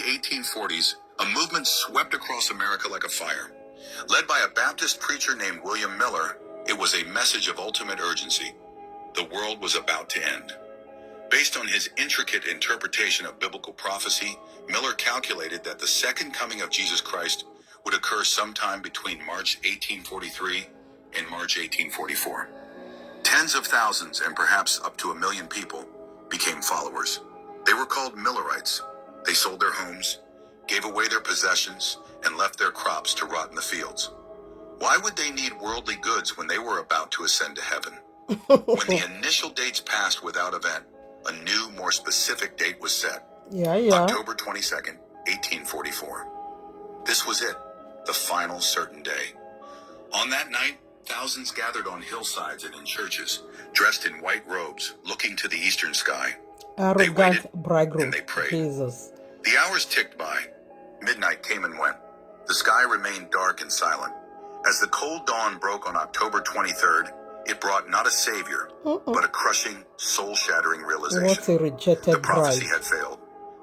1840s, a movement swept across America like a fire. Led by a Baptist preacher named William Miller, it was a message of ultimate urgency. The world was about to end. Based on his intricate interpretation of biblical prophecy, Miller calculated that the second coming of Jesus Christ would occur sometime between March 1843 and March 1844. Tens of thousands and perhaps up to 1 million people became followers. They were called Millerites. They sold their homes, gave away their possessions, and left their crops to rot in the fields. Why would they need worldly goods when they were about to ascend to heaven? When the initial dates passed without event, a new, more specific date was set. October 22nd, 1844. This was it, the final certain day. On that night, thousands gathered on hillsides and in churches, dressed in white robes, looking to the eastern sky. They waited and they prayed. Jesus. The hours ticked by. Midnight came and went. The sky remained dark and silent. As the cold dawn broke on October 23rd, it brought not a savior, but a crushing, soul-shattering realization. What a rejected The prophecy bride. had failed.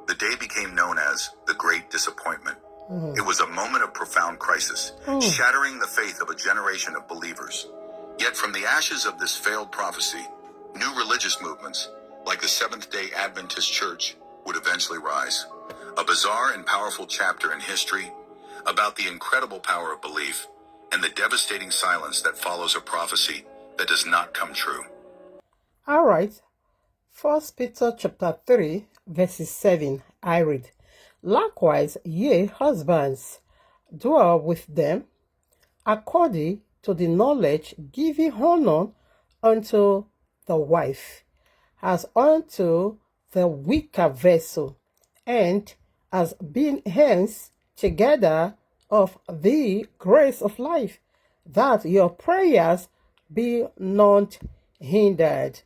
The day became known as the Great Disappointment. It was a moment of profound crisis, shattering the faith of a generation of believers. Yet from the ashes of this failed prophecy, new religious movements, like the Seventh-day Adventist Church, would eventually rise. A bizarre and powerful chapter in history about the incredible power of belief and the devastating silence that follows a prophecy that does not come true. All right. 1 Peter chapter 3, verses 7, I read, Likewise, ye husbands, dwell with them, according to the knowledge, giving honor unto the wife, as unto the weaker vessel, and as being hands together of the grace of life, that your prayers be not hindered.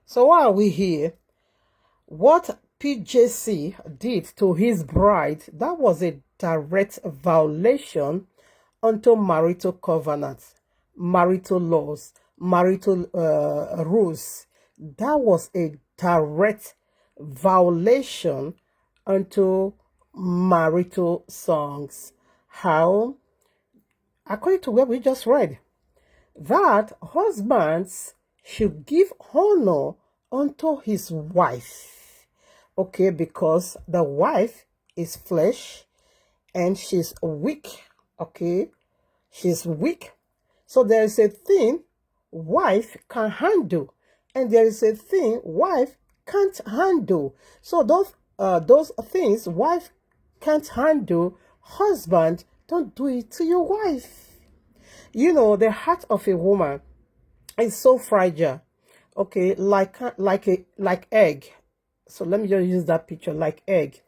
So while we here, what PJC did to his bride, that was a direct violation unto marital covenants, marital laws, marital rules. That was a direct violation unto marital songs. How? According to what we just read, that husbands should give honor unto his wife. Okay, because the wife is flesh and she's weak. Okay, she's weak. So there is a thing wife can handle, and there is a thing wife can't handle. So those things wife can't handle, husband, don't do it to your wife. You know, the heart of a woman is so fragile. Okay, like egg. So let me just use that picture, like egg,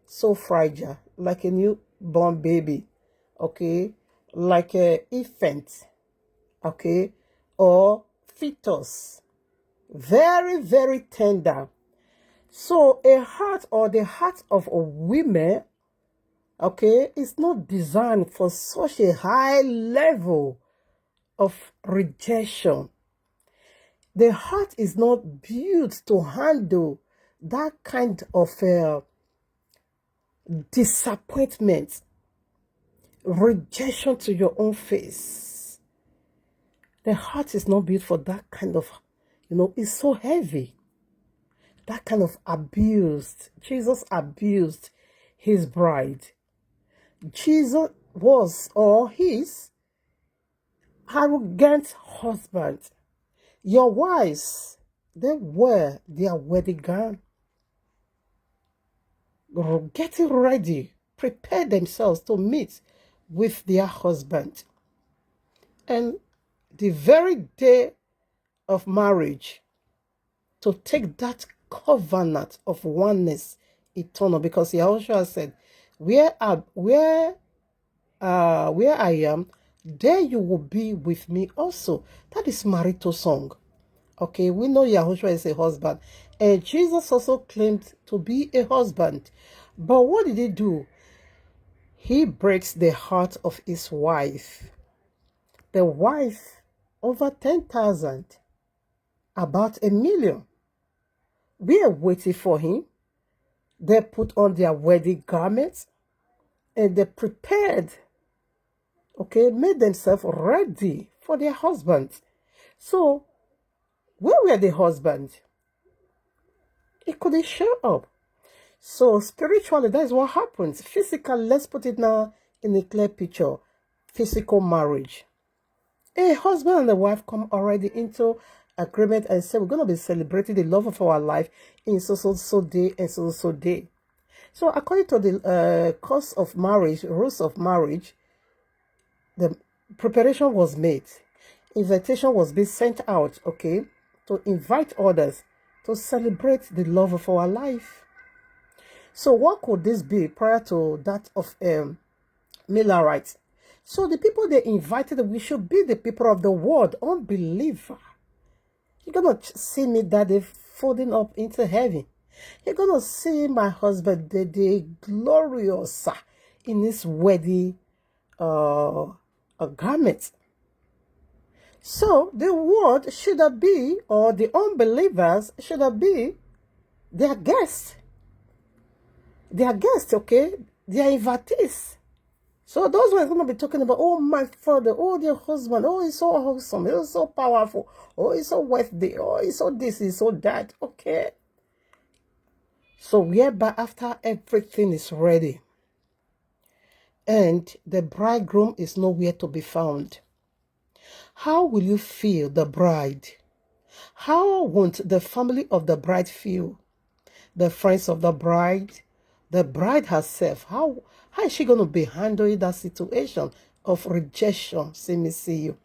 so fragile, like a newborn baby. Okay, like a infant. Okay, or fetus, very, very tender. So a heart, or the heart of a woman, okay, is not designed for such a high level of rejection. The heart is not built to handle that kind of disappointment, rejection to your own face. The heart is not built for that kind of, it's so heavy. That kind of abused. Jesus abused his bride. Jesus was, or his, arrogant husband. Your wives, they wear their wedding gown, getting ready, prepare themselves to meet with their husband. And the very day of marriage, to take that covenant of oneness eternal, because Yahushua said, where I am, there you will be with me also. That is marital song. Okay, we know Yahushua is a husband, and Jesus also claimed to be a husband. But what did he do? He breaks the heart of his wife. The wife, over 10,000, about 1 million. We are waiting for him. They put on their wedding garments and they prepared, okay, made themselves ready for their husbands. So, where were the husbands? He couldn't show up. So, spiritually, that's what happens. Physically, let's put it now in a clear picture. Physical marriage. A husband and a wife come already into agreement and say, we're going to be celebrating the love of our life in so day and so day. So according to the course of marriage, rules of marriage, the preparation was made. Invitation was being sent out, okay, to invite others to celebrate the love of our life. So what could this be prior to that of Millerites? So the people they invited, we should be the people of the world, unbeliever. You're going to see me, Daddy, folding up into heaven. You're going to see my husband, Daddy, glorious in his wedding garment. So the world should have been, or the unbelievers should have been their guests. Their guests, okay? Their invitees. So those were going to be talking about, oh, my father, oh, their husband, oh, he's so awesome, he's so powerful, oh, he's so wealthy, oh, he's so this, he's so that, okay? So whereby after everything is ready and the bridegroom is nowhere to be found, how will you feel, the bride? How won't the family of the bride feel? The friends of the bride herself, how is she going to be handling that situation of rejection? See me, see you.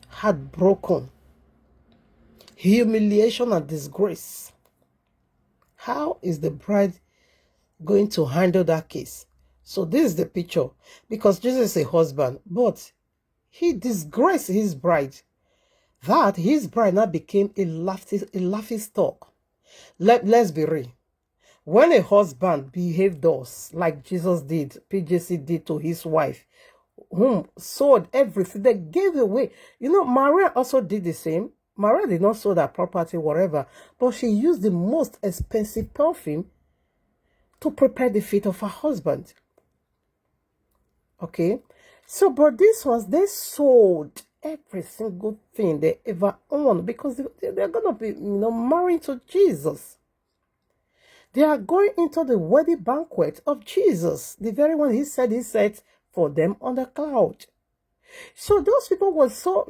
Heartbroken, humiliation and disgrace. How is the bride going to handle that case? So this is the picture, because Jesus is a husband, but he disgraced his bride. That his bride now became a laughing stock. Let's be real. When a husband behaved thus, like Jesus did, PJC did to his wife, whom sold everything, they gave away. You know, Maria also did the same. Maria did not sell that property, whatever, but she used the most expensive perfume to prepare the feet of her husband. Okay? So, but these ones, they sold every single thing they ever owned because they're going to be, married to Jesus. They are going into the wedding banquet of Jesus, the very one he said he set for them on the cloud. So those people were so,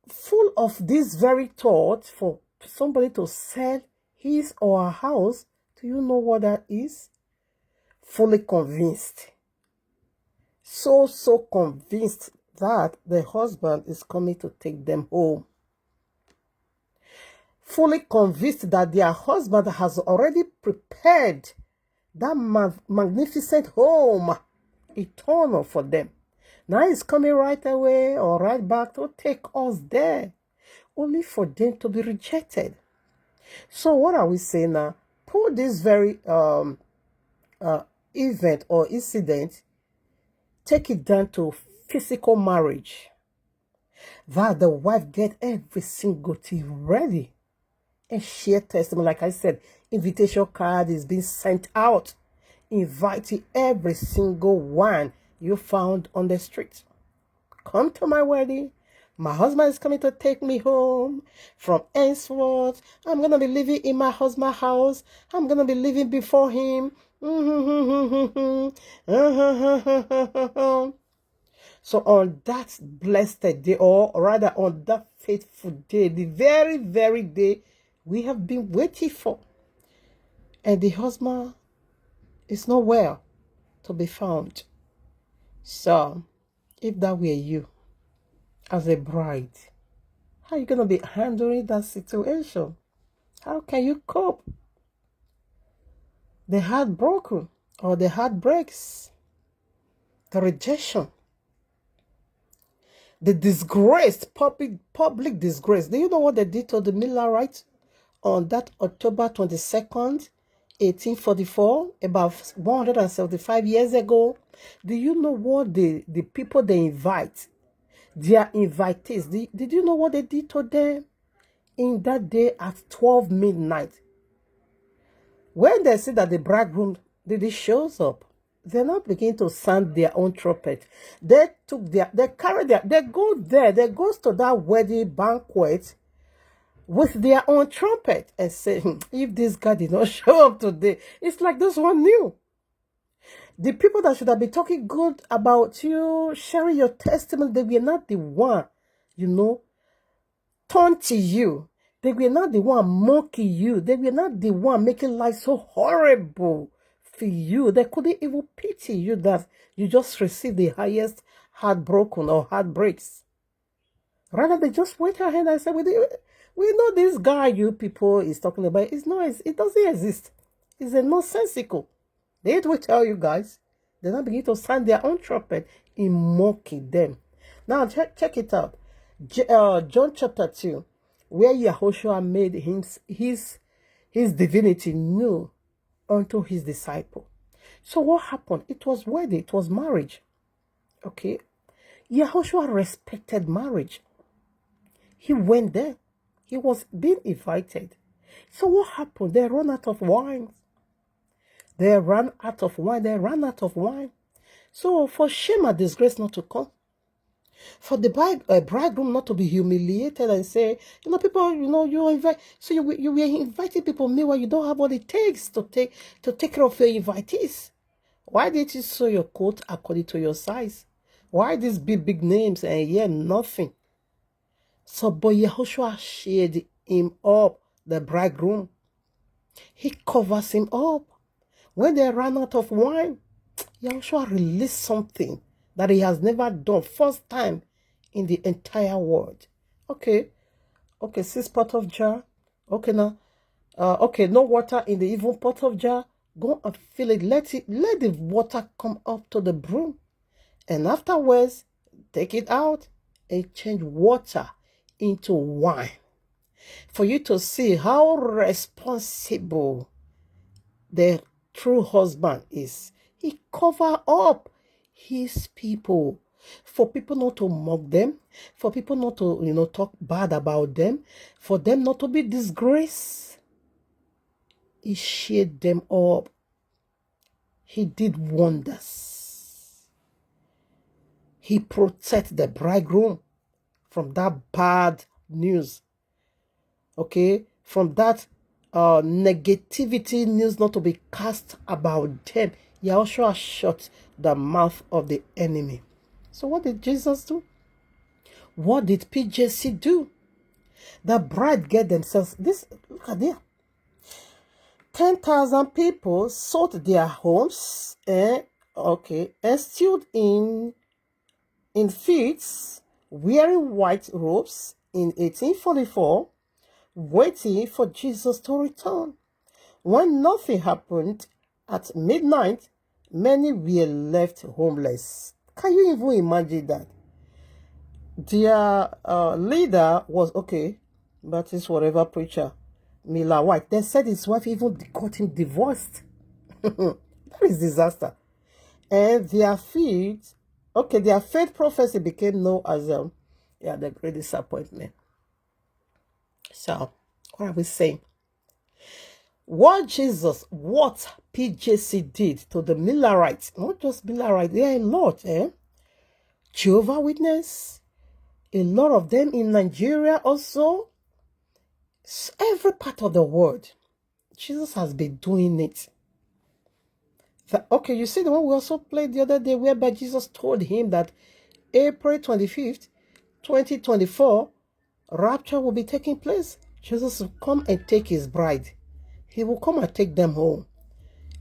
full of this very thought for somebody to sell his or her house. Do you know what that is? Fully convinced. So convinced that the husband is coming to take them home. Fully convinced that their husband has already prepared that magnificent home, eternal for them. Now he's coming right away or right back to take us there, only for them to be rejected. So what are we saying now? Put this very event or incident, take it down to physical marriage, that the wife get every single thing ready and share testimony. Like I said, invitation card is being sent out, inviting every single one you found on the street. Come to my wedding. My husband is coming to take me home. From henceforth, I'm going to be living in my husband's house. I'm going to be living before him. So on that blessed day, or rather on that faithful day, the very, very day we have been waiting for, and the husband is nowhere to be found. So, if that were you, as a bride, how are you going to be handling that situation? How can you cope? The heartbroken, or the heartbreaks, the rejection, the disgrace, public disgrace. Do you know what they did to the Millerites on that October 22nd, 1844, about 175 years ago? Do you know what the people they invite, their invitees, did you know what they did to them in that day at 12 midnight? When they see that the bridegroom did shows up, they now begin to sound their own trumpet. They go there, they goes to that wedding banquet with their own trumpet and say, if this guy did not show up today, it's like this one knew. The people that should have been talking good about you, sharing your testimony, they were not the one, turn to you. They were not the one mocking you. They were not the one making life so horrible for you. They couldn't even pity you that you just received the highest heartbroken or heartbreaks. Rather, they just went ahead and said, we know this guy you people is talking about. It doesn't exist. It's a nonsensical. They will tell you guys. They now begin to sound their own trumpet in mocking them. Now, check it out. John chapter 2, where Yahushua made his divinity known unto his disciple. So what happened? It was wedding. It was marriage. Okay. Yahushua respected marriage. He went there. He was being invited. So what happened? They ran out of wine. They ran out of wine. So for shame and disgrace not to come. For the bridegroom not to be humiliated and say, people, you invite. So you were inviting people. Meanwhile, you don't have what it takes to take care of your invitees. Why did you sew your coat according to your size? Why these big names and nothing? So, but Yahushua shared him up, the bridegroom. He covers him up. When they ran out of wine, Yahushua released something that he has never done. First time in the entire world. Okay, 6 pot of jar. Okay, now. No water in the even pot of jar. Go and fill it. Let the water come up to the brim. And afterwards, take it out and change water into wine. For you to see how responsible the true husband is. He cover up his people. For people not to mock them. For people not to, talk bad about them. For them not to be disgraced. He shade them up. He did wonders. He protected the bridegroom from that bad news. Okay? From that negativity news not to be cast about them. Yahushua shut the mouth of the enemy. So what did Jesus do? What did PJC do? The bride get themselves. Look at there. 10,000 people sold their homes and stood in fields wearing white robes in 1844, waiting for Jesus to return. When nothing happened at midnight, many were left homeless. Can you even imagine that? Their leader was but it's whatever preacher, Miller White. They said his wife even got him divorced. That is disaster. And their faith prophecy became known as the great disappointment. So, what are we saying? What PJC did to the Millerites, not just Millerites, there are a lot, Jehovah's Witness, a lot of them in Nigeria also, every part of the world, Jesus has been doing it. You see the one we also played the other day, whereby Jesus told him that April 25th, 2024, rapture will be taking place. Jesus will come and take his bride. He will come and take them home.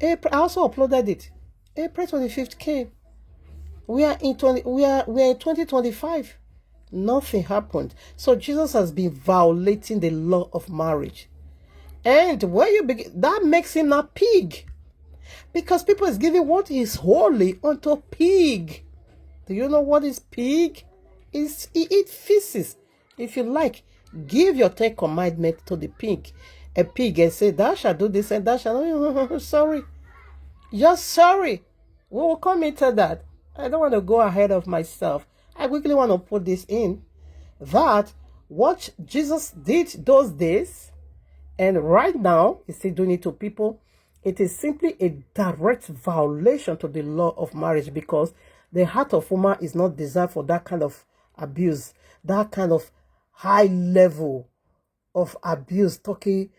I also uploaded it. April 25th came. We are in 2025. Nothing happened. So Jesus has been violating the law of marriage. And when you begin, that makes him a pig. Because people is giving what is holy unto a pig. Do you know what is pig? He eats feces. If you like, give your 10 commandments to the pig. A pig and say, thou shalt do this and thou shalt... Sorry. Just sorry. We will come into that. I don't want to go ahead of myself. I quickly want to put this in. That what Jesus did those days, and right now, he's still doing it to people. It is simply a direct violation to the law of marriage, because the heart of woman is not designed for that kind of abuse, that kind of high level of abuse, talking,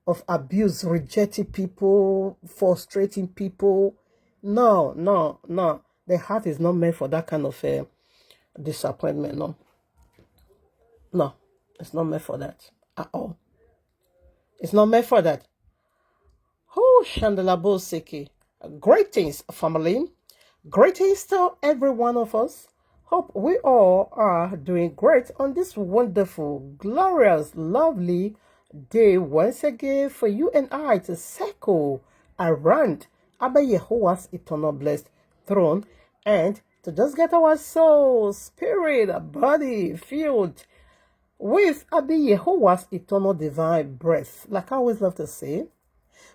of abuse, rejecting people, frustrating people. No, no, no. The heart is not meant for that kind of disappointment. No, no, it's not meant for that at all. It's not meant for that. Oh, Shandalabo Siki. Greetings, family. Greetings to every one of us. Hope we all are doing great on this wonderful, glorious, lovely day once again for you and I to circle around Abba Yahuwah's eternal blessed throne and to just get our soul, spirit, body filled with Abba Yahuwah's eternal divine breath. Like I always love to say,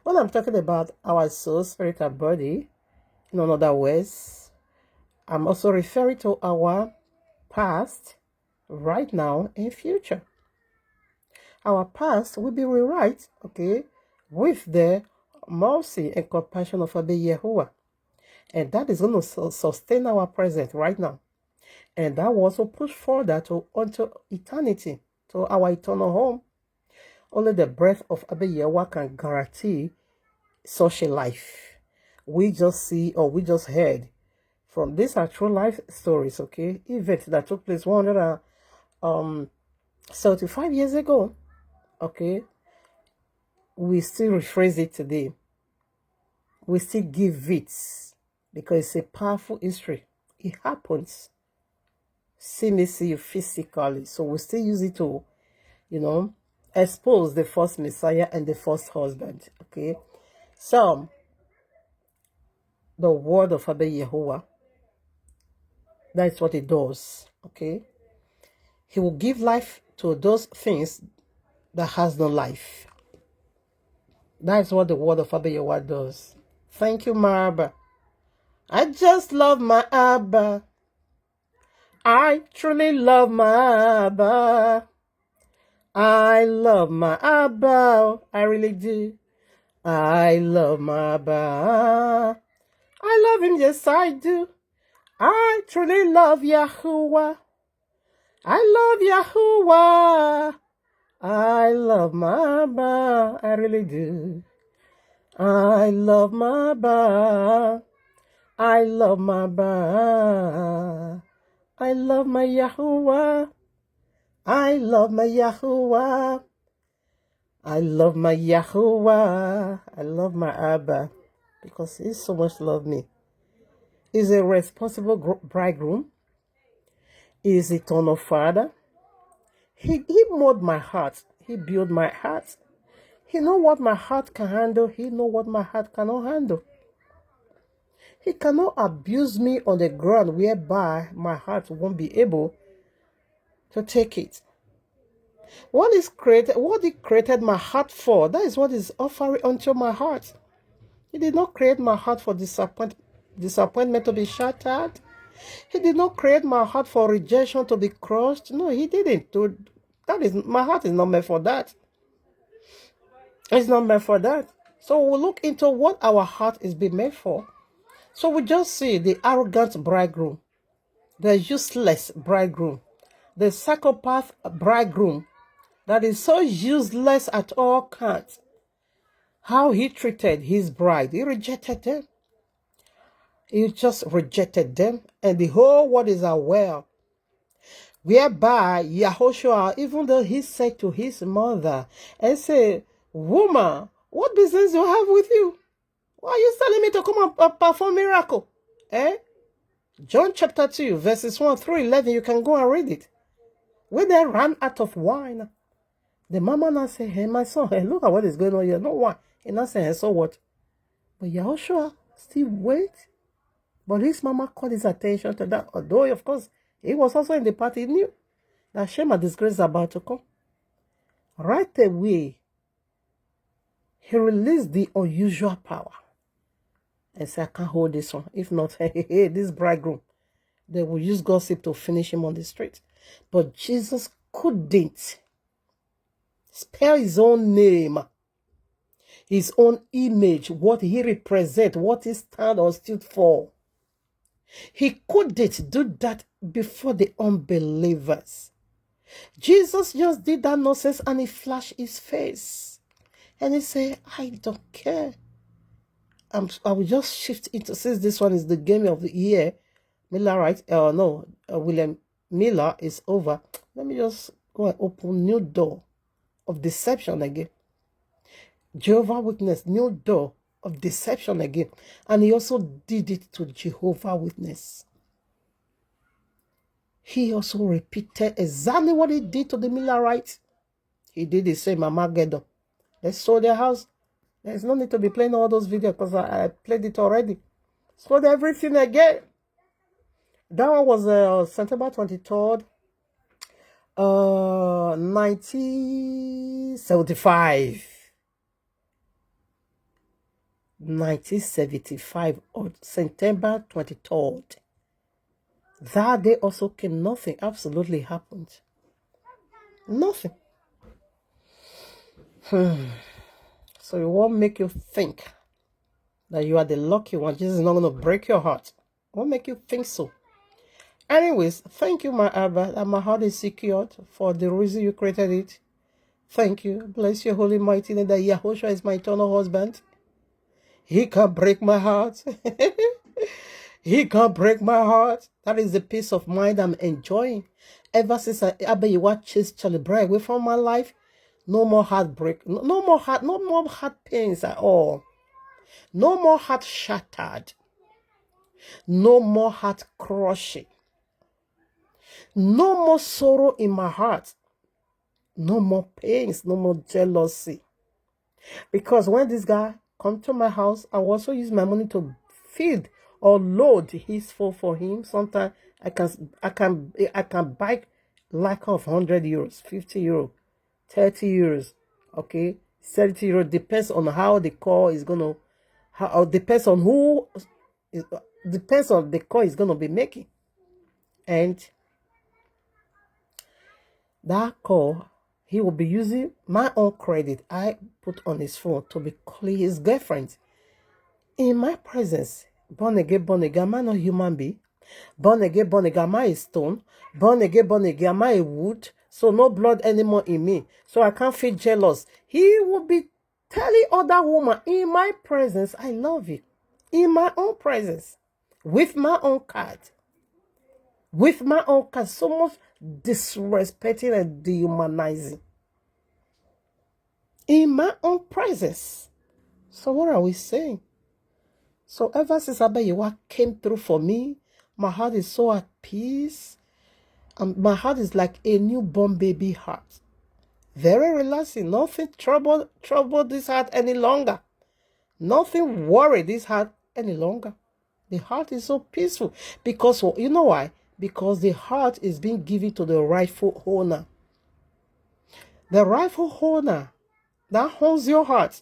when I'm talking about our soul, spirit, and body, in other words, I'm also referring to our past, right now, and future. Our past will be rewrite, okay, with the mercy and compassion of Abba Yahuwah. And that is going to sustain our present right now. And that will also push further onto eternity, to our eternal home. Only the breath of Abba Yahuwah can guarantee such a life. We just see, or we just heard from these are true life stories, okay? Events that took place 175 years ago, okay? We still rephrase it today. We still give it because it's a powerful history. It happens. See me, see you physically. So we still use it to, expose the first Messiah and the first husband, okay? So, the word of Abba Yahuwah, that's what it does, okay? He will give life to those things that has no life. That's what the word of Abba Yahuwah does. Thank you, my Abba. I just love my Abba. I truly love my Abba. I love my Abba. I really do. I love my Abba. I love him, yes I do. I truly love Yahuwah. I love Yahuwah. I love my Abba. I really do. I love my Abba. I love my Abba. I love my Yahuwah. I love my Yahuwah. I love my Yahuwah. I love my Abba because he so much loves me. He's a responsible bridegroom. He is eternal Father. He molded my heart. He built my heart. He knows what my heart can handle. He knows what my heart cannot handle. He cannot abuse me on the ground whereby my heart won't be able to take it. What he created my heart for, that is what is offering unto my heart. He did not create my heart for disappointment to be shattered. He did not create my heart for rejection to be crushed. No, he didn't. My heart is not meant for that. It's not meant for that. So we'll look into what our heart is being made for. So we just see the arrogant bridegroom, the useless bridegroom, the psychopath bridegroom that is so useless at all counts. How he treated his bride. He rejected them. He just rejected them. And the whole world is aware. Whereby Yahushua, even though he said to his mother and said, "Woman, what business do I have with you? Why are you telling me to come and perform miracle?" John chapter 2, verses 1 through 11, you can go and read it. When they ran out of wine, the mama now said, "Hey, my son, hey, look at what is going on here. No wine." He now said, "Hey, so what?" But Yahushua still wait. But his mama called his attention to that. Although, of course, he was also in the party. He knew that shame and disgrace is about to come. Right away, he released the unusual power. And said, "I can't hold this one. If not, hey, this bridegroom, they will use gossip to finish him on the street." But Jesus couldn't spell his own name. his own image, what he represents, what he stand or stood for. He couldn't do that before the unbelievers. Jesus just did that nonsense and he flashed his face. And he said, I don't care. I will just shift into, since this one is the game of the year, Miller, right? William Miller is over. Let me just go and open new door of deception again. Jehovah Witness, new door of deception again. And he also did it to Jehovah Witness. He also repeated exactly what he did to the Millerites. He did the same Armageddon. They sold their house. There's no need to be playing all those videos because I played it already. Sold everything again. That one was September 23rd, 1975. 1975 or September 23rd. That day also came, nothing absolutely happened. Nothing. So it won't make you think that you are the lucky one. Jesus is not going to break your heart. It won't make you think so. Anyways, thank you, my Abba, that my heart is secured for the reason you created it. Thank you. Bless your holy mighty name that Yahushua is my eternal husband. He can break my heart. He can't break my heart. That is the peace of mind I'm enjoying. Ever since Abba YAHUAH chased Charlie Brown away from my life, no more heartbreak, no more heart pains at all. No more heart shattered. No more heart crushing. No more sorrow in my heart. No more pains, no more jealousy. Because when this guy come to my house, I also use my money to feed or load his food for him. Sometimes I can buy like of 100 euros, 50 euros, 30 euros, okay, 70 euros. Depends on how the call is gonna, depends on who, depends on the call is gonna be making, and that call he will be using my own credit I put on his phone to be calling his girlfriend in my presence. Born again, am I not human being? Born again, am I a stone? Born again, am I a wood? So no blood anymore in me. So I can't feel jealous. He will be telling other woman in my presence, I love you. In my own presence. With my own card. With my own card. So much disrespecting and dehumanizing. In my own presence. So what are we saying? So ever since Abba YAHUAH came through for me, my heart is so at peace. And my heart is like a newborn baby heart. Very relaxing. Nothing trouble this heart any longer. Nothing worry this heart any longer. The heart is so peaceful. Because, you know why? Because the heart is being given to the rightful owner. The rightful owner that owns your heart.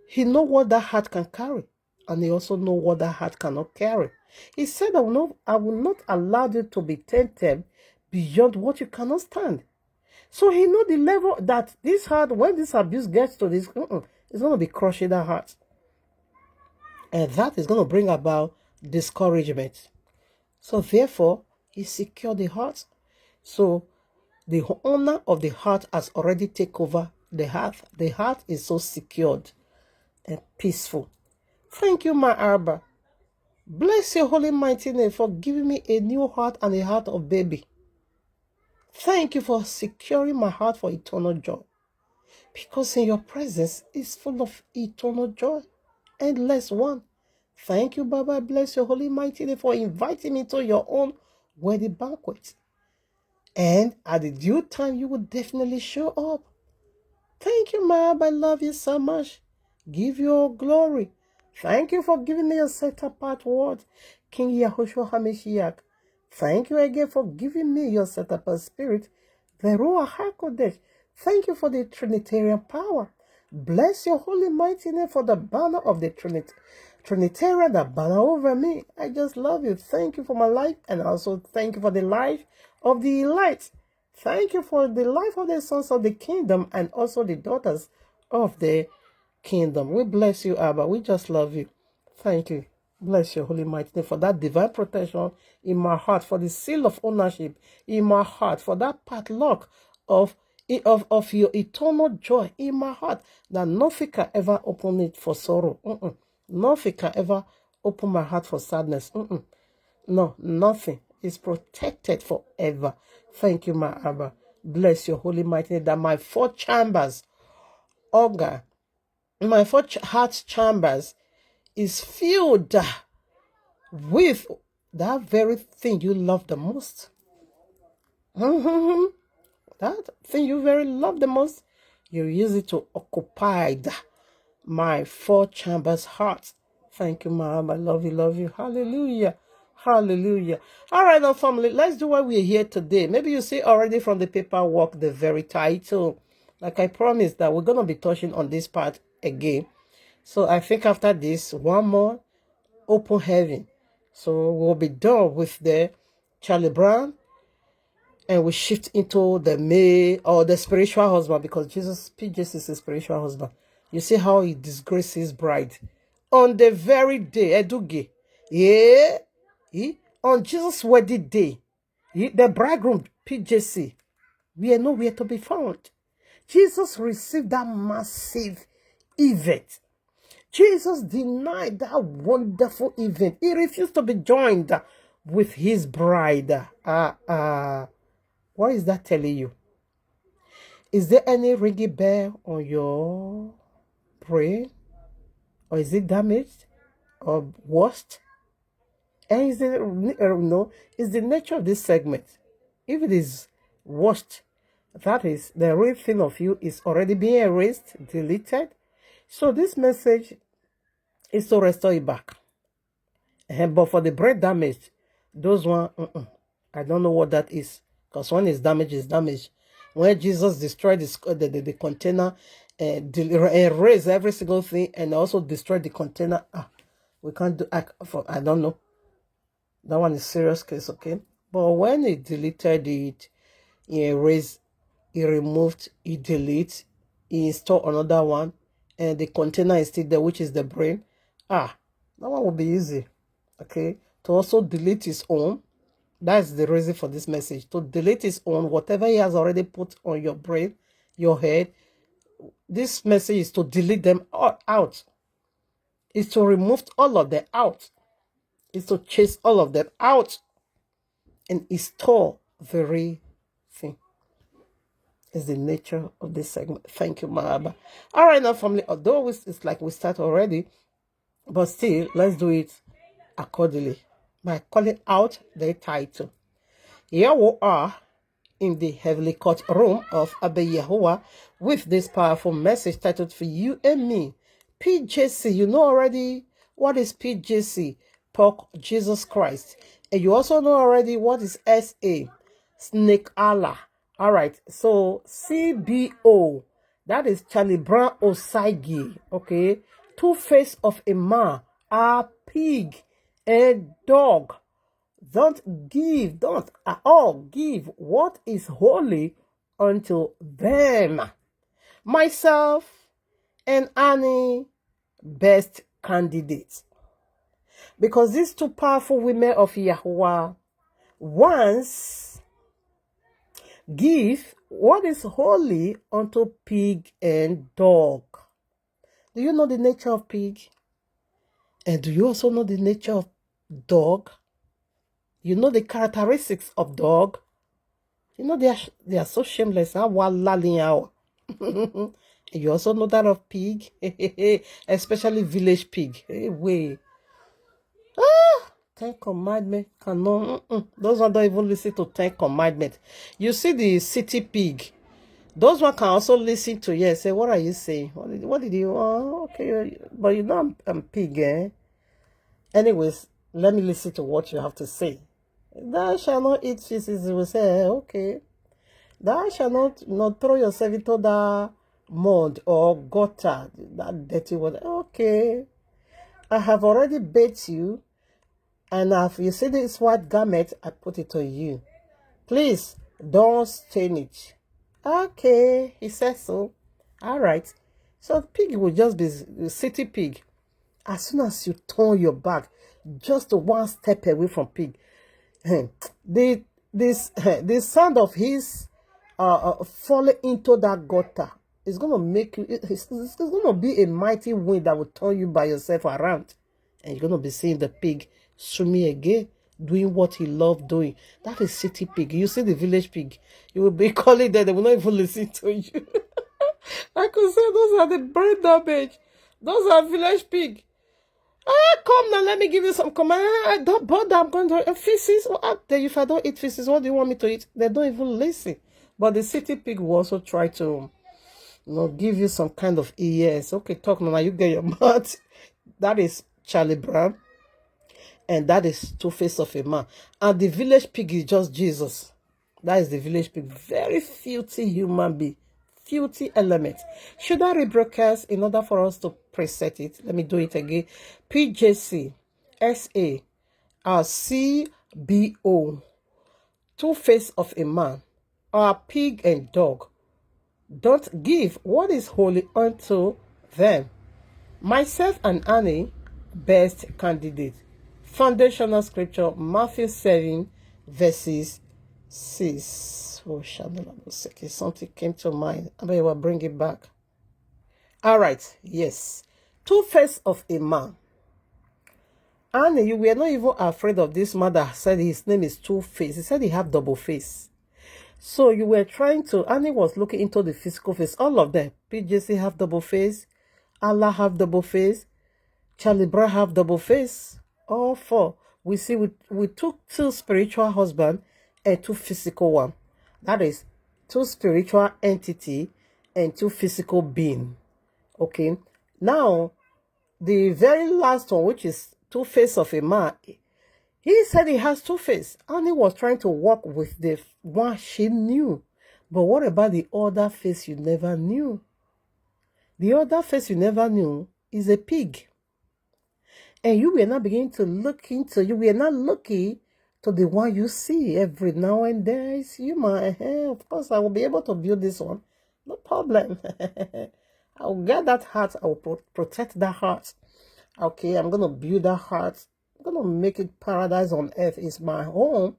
He knows what that heart can carry. And he also knows what that heart cannot carry. He said, I will not allow you to be tempted beyond what you cannot stand. So he knows the level that this heart, when this abuse gets to this, it's going to be crushing that heart. And that is going to bring about discouragement. So therefore, he secured the heart. So the owner of the heart has already taken over the heart. The heart is so secured and peaceful. Thank you, my Abba. Bless your holy mighty name for giving me a new heart and a heart of baby. Thank you for securing my heart for eternal joy. Because in your presence is full of eternal joy. Endless one. Thank you, Baba. Bless your holy mighty name for inviting me to your own wedding banquet. And at the due time, you will definitely show up. Thank you, my Abba. I love you so much. Give you all glory. Thank you for giving me a set-apart word, King Yahushua HaMashiach. Thank you again for giving me your set-apart spirit, the YAHUAH'S. Thank you for the Trinitarian power. Bless your holy mighty name for the banner of the Trinitarian, the banner over me. I just love you. Thank you for my life, and also thank you for the life of the elite. Thank you for the life of the sons of the kingdom and also the daughters of the kingdom. We bless you, Abba. We just love you. Thank you. Bless your holy mighty name for that divine protection in my heart, for the seal of ownership in my heart, for that padlock of your eternal joy in my heart, that nothing can ever open it for sorrow. Nothing can ever open my heart for sadness. No, nothing is protected forever. Thank you, my Abba. Bless your holy mighty name, that my four chambers, organ, my four heart chambers is filled with that very thing you love the most. That thing you very love the most, you use it to occupy my four chambers heart. Thank you, Mom. I love you. Hallelujah. Hallelujah. All right, now, family, let's do what we're here today. Maybe you see already from the paperwork the very title. Like I promised that we're going to be touching on this part again. So I think after this, one more, open heaven. So we'll be done with the Charlie Brown, and we shift into the male or the spiritual husband, because Jesus is a spiritual husband. You see how he disgraced his bride on the very day, Eduge. Yeah. On Jesus' wedding day, the bridegroom, PJC, we are nowhere to be found. Jesus received that massive event. Jesus denied that wonderful event. He refused to be joined with his bride. What is that telling you? Is there any ringing bell on your brain? Or is it damaged? Or worst? And is it, no, is the nature of this segment. If it is worst, that is, the real thing of you is already being erased, deleted. So this message is to restore it back. But for the brain damage, those one, I don't know what that is. Because when it's damaged, it's damaged. When Jesus destroyed the container, erased every single thing, and also destroyed the container, we can't do, I don't know. That one is serious case, okay? But when he deleted it, he erased, he removed, he deleted, he installed another one, and the container is still there, which is the brain. That one will be easy, okay? To also delete his own. That's the reason for this message. To delete his own, whatever he has already put on your brain, your head, this message is to delete them all out. It's to remove all of them out. It's to chase all of them out and install the real thing. Is the nature of this segment. Thank you, Mahaba. All right, now, family, although it's like we start already, but still, let's do it accordingly by calling out the title. Here we are in the heavenly courtroom of Abba Yahuwah with this powerful message titled For You and Me. PJC, you know already what is PJC? Pork Jesus Christ. And you also know already what is SA? Snake Allah. All right, so CBO, that is Charlie Brown Osaigi, okay? Two-face of a man, a pig, a dog. Don't at all give what is holy unto them. Myself and Annie, best candidates. Because these two powerful women of Yahuwah once give what is holy unto pig and dog. Do you know the nature of pig? And do you also know the nature of dog? You know the characteristics of dog. You know they are so shameless. You also know that of pig, especially village pig. Hey, 10 commandments cannot. Those ones don't even listen to 10 commandments. You see the city pig. Those ones can also listen to you and say, "What are you saying? What did you? Okay, but you know I'm pig, eh?" Anyways, let me listen to what you have to say. Thou shalt not eat feces. You will say, okay. Thou shalt not throw yourself into that mud or gutter, that dirty water. Okay. I have already bathed you, and if you see this white garment, I put it on you. Please, don't stain it. Okay, he says so. All right. So pig will just be city pig. As soon as you turn your back, just one step away from pig, the sound of his falling into that gutter is gonna make you. It's gonna be a mighty wind that will turn you by yourself around, and you're gonna be seeing the pig swimming again, doing what he loved doing. That is city pig. You see the village pig, you will be calling them. They will not even listen to you. I could say those are the brain damage. Those are village pig. Come now, let me give you some command. Don't bother, I'm going to eat feces. If I don't eat feces, what do you want me to eat? They don't even listen. But the city pig will also try to, give you some kind of yes. Okay, talk now, you get your mouth. That is Charlie Brown. And that is Tuface of a man. And the village pig is just Jesus. That is the village pig. Very filthy human being. Filthy element. Should I rebroadcast in order for us to preset it? Let me do it again. PJC SA CBO Two-Face of a man, or pig and dog. Don't give what is holy unto them. Myself and Annie, best candidate. Foundational scripture, Matthew 7, verses 6. Oh, something came to mind. I bet you will bring it back. All right, yes. Two-Face of a man. And you were not even afraid of this man that said his name is Two-Face. He said he have double face. So you were trying to, Annie was looking into the physical face. All of them. PJC have double face. Allah have double face. Charlie Brown have double face. All four. We see we took two spiritual husbands and two physical one. That is two spiritual entity and two physical being. Okay. Now, the very last one, which is Two-Face of a man, he said he has two face. And he was trying to work with the one she knew. But what about the other face you never knew? The other face you never knew is a pig. And you were not beginning to look into, you were not looking to the one you see every now and then. It's human. Of course, I will be able to build this one. No problem. I will get that heart. I will protect that heart. Okay, I'm going to build that heart. I'm going to make it paradise on earth. It's my home.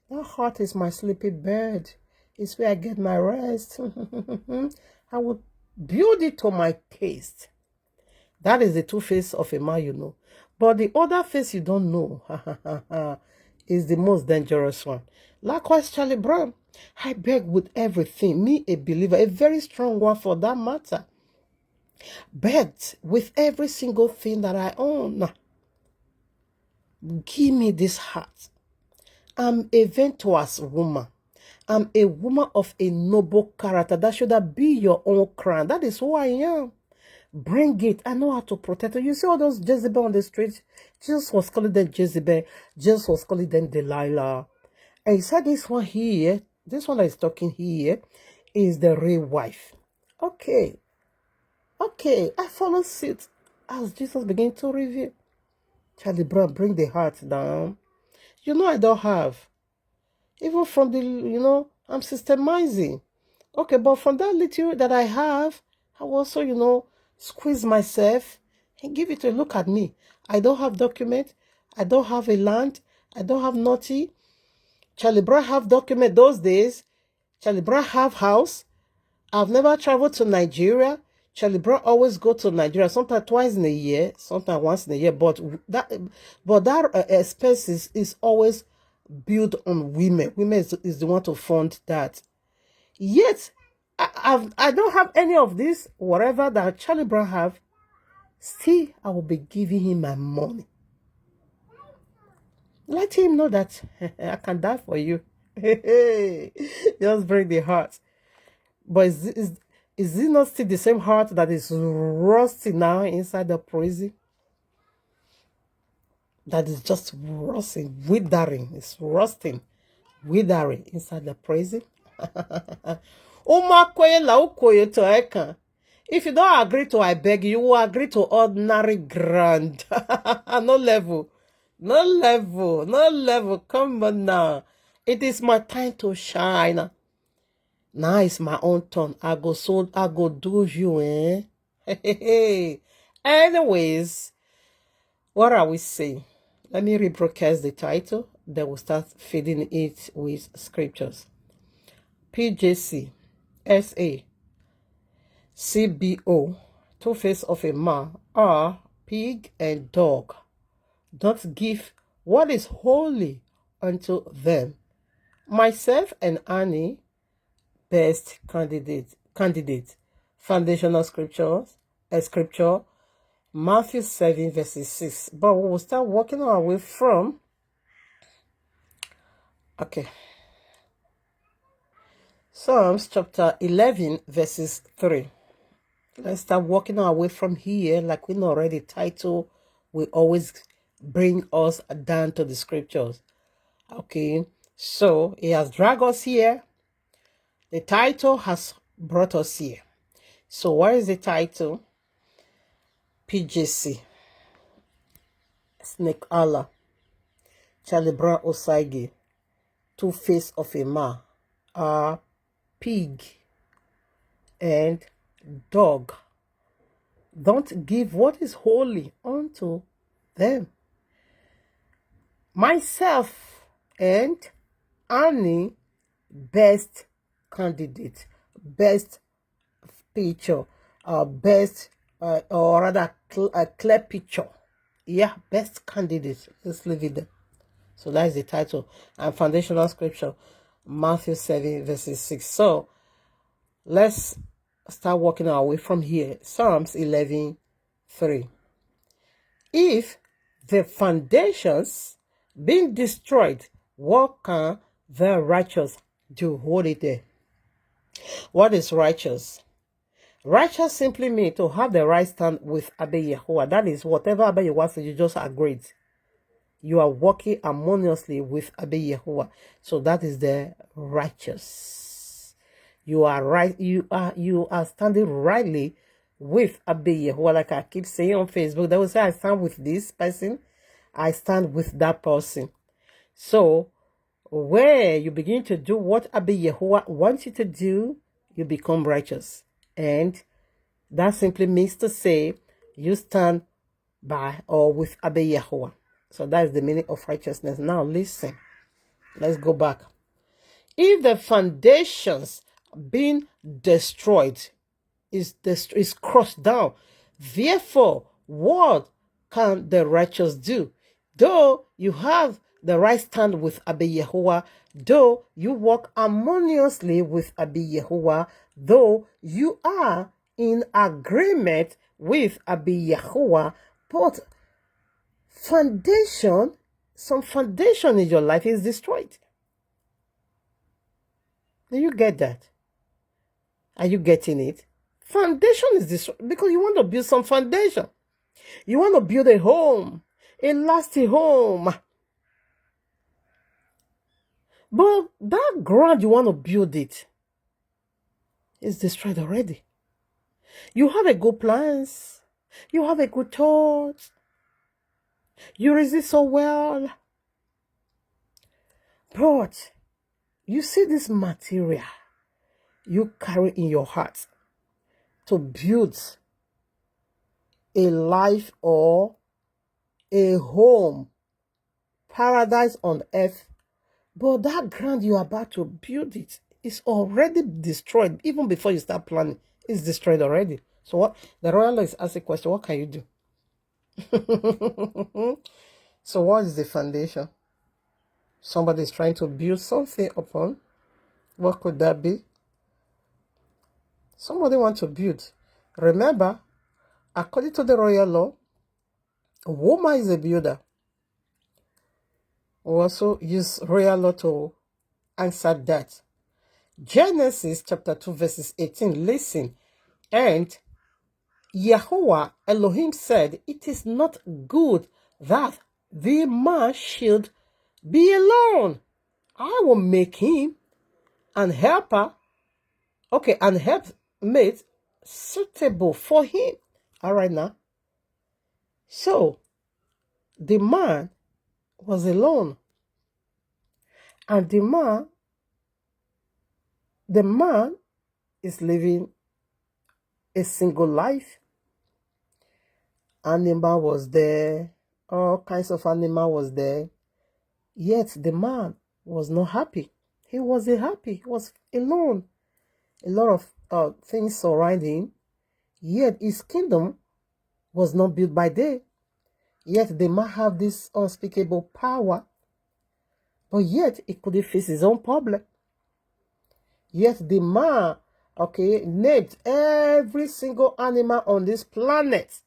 That heart is my sleepy bed. It's where I get my rest. I will build it to my taste. That is the two-face of a man, you know. But the other face you don't know is the most dangerous one. Likewise, Charlie Brown. I beg with everything. Me, a believer, a very strong one for that matter. Begged with every single thing that I own. Give me this heart. I'm a virtuous woman. I'm a woman of a noble character. That should be your own crown. That is who I am. Bring it. I know how to protect it. You see all those Jezebel on the street? Jesus was calling them Jezebel. Jesus was calling them Delilah. And he said this one here, this one that is talking here, is the real wife. Okay. Okay. I follow suit as Jesus began to reveal. Charlie Brown, bring the heart down. You know I don't have. Even from the, I'm systemizing. Okay, but from that little that I have, I also, squeeze myself and give it a look at me. I don't have document. I don't have a land. I don't have nothing. Charlie Brown have document those days. Charlie Brown have house. I've never traveled to Nigeria. Charlie Brown always go to Nigeria, sometimes twice in a year, sometimes once in a year. But that expense is always built on women. Women is the one to fund that. Yet, I don't have any of this, whatever that Charlie Brown have. Still, I will be giving him my money. Let him know that I can die for you. Just break the heart. But is it not still the same heart that is rusting now inside the prison? That is just rusting, withering. It's rusting, withering inside the prison. If you don't agree to, I beg you will agree to ordinary grand. No level. No level. No level. Come on now. It is my time to shine. Now it's my own turn. I go do you, Anyways, what are we saying? Let me rebroadcast the title. Then we'll start feeding it with scriptures. PJC, SA, CBO, Two-Face of a Man, are pig and dog. Don't give what is holy unto them. Myself and Annie, best candidate. Foundational scriptures, a scripture, Matthew 7 verses 6. But we will start working our way from, okay, Psalms chapter 11 verses 3. Let's start working our way from here. Like we know already, title will always bring us down to the scriptures. Okay, so he has dragged us here. The title has brought us here. So what is the title? PJC, Snake Allah, Charlie Brown Osagie, Two-Face of a Man, are pig and dog. Don't give what is holy unto them. Myself and Annie, best candidate, best picture, best, or rather, clear picture. Yeah, best candidate. Let's leave it there. So that is the title. And foundational scripture, Matthew 7 verses 6. So let's start working our way from here. Psalms 11, 3. If the foundations being destroyed, what can the righteous do? Hold it there. What is righteous? Righteous simply means to have the right stand with Abba Yahuwah. That is, whatever Abba Yahuwah says, you just agreed. You are working harmoniously with Abba Yahuwah. So that is the righteous. You are right. You are standing rightly with Abba Yahuwah. Like I keep saying on Facebook, they will say, I stand with this person. I stand with that person. So where you begin to do what Abba Yahuwah wants you to do, you become righteous. And that simply means to say you stand by or with Abba Yahuwah. So that is the meaning of righteousness. Now listen. Let's go back. If the foundations being destroyed is crushed down, therefore, what can the righteous do? Though you have the right stand with Abba Yahuwah, though you walk harmoniously with Abba Yahuwah, though you are in agreement with Abba Yahuwah, but some foundation in your life is destroyed. Do you get that? Are you getting it? Foundation is destroyed because you want to build some foundation. You want to build a home, a lasting home. But that ground you want to build it is destroyed already. You have a good plans. You have a good thought. You resist so well. But you see this material you carry in your heart to build a life or a home, paradise on earth. But that ground you are about to build it is already destroyed. Even before you start planning, it's destroyed already. So what the royal law is asking a question, what can you do? So what is the foundation? Somebody is trying to build something upon. What could that be? Somebody wants to build. Remember, according to the royal law, a woman is a builder. We also use royal law to answer that. Genesis chapter 2 verses 18. Listen. And Yahuwah Elohim said, it is not good that the man should be alone. I will make him an helper, an helpmate suitable for him. All right now. So, the man was alone. And the man is living a single life. Animal was there. All kinds of animal was there. Yet the man was not happy. He wasn't happy. He was alone. A lot of things surrounding him. Yet his kingdom was not built by day. Yet the man have this unspeakable power. But yet he couldn't face his own problem. Yet the man, named every single animal on this planet.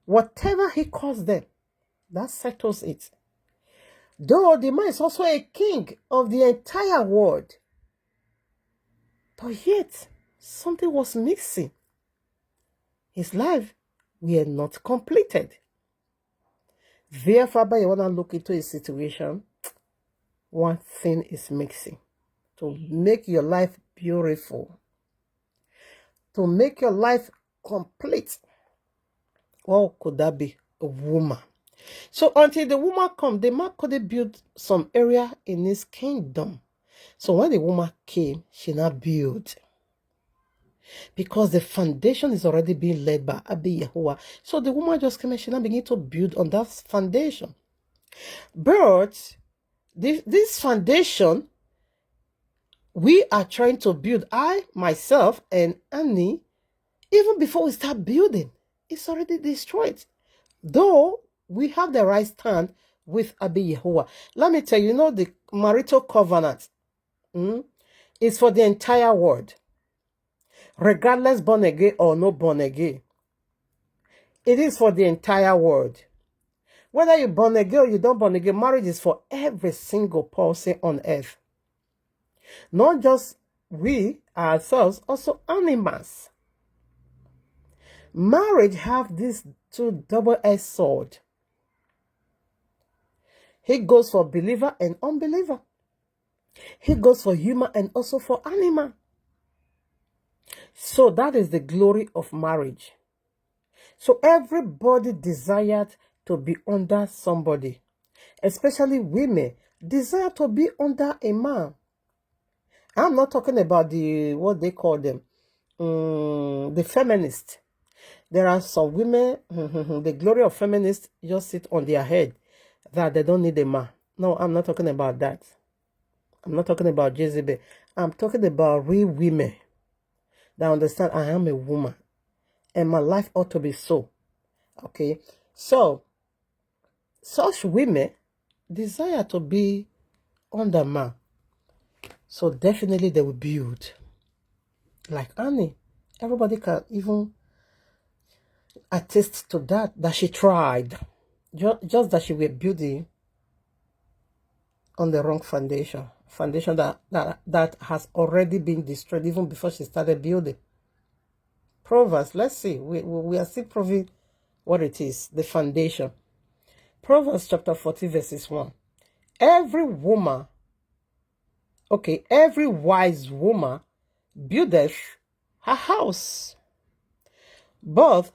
Whatever he calls them, that settles it. Though the man is also a king of the entire world. But yet, something was missing. His life were not completed. Therefore, you want to look into a situation, one thing is missing. To make your life beautiful. To make your life complete. What could that be? A woman. So until the woman come, the man couldn't build some area in his kingdom. So when the woman came, she not built. Because the foundation is already being led by YAHUAH. So the woman just came and she now began to build on that foundation. But this foundation, we are trying to build, I, myself, and Annie, even before we start building, it's already destroyed. Though we have the right stand with YAHUAH. Let me tell you, the marital covenant is for the entire world. Regardless born again or no born again. It is for the entire world. Whether you're born again or you don't born again, marriage is for every single person on earth. Not just we ourselves, also animals. Marriage have this two double-edged sword. He goes for believer and unbeliever. He goes for human and also for animal. So that is the glory of marriage. So everybody desired to be under somebody. Especially women desire to be under a man. I'm not talking about what they call them, the feminists. There are some women, the glory of feminists just sit on their head that they don't need a man. No, I'm not talking about that. I'm not talking about Jezebel. I'm talking about real women that understand I am a woman and my life ought to be so. Okay, so such women desire to be under man. So definitely they will build. Like Annie, everybody can even attest to that she tried. Just that she was building on the wrong foundation. Foundation that has already been destroyed even before she started building. Proverbs, let's see. We are still proving what it is, the foundation. Proverbs chapter 40 verses 1. Every wise woman buildeth her house, but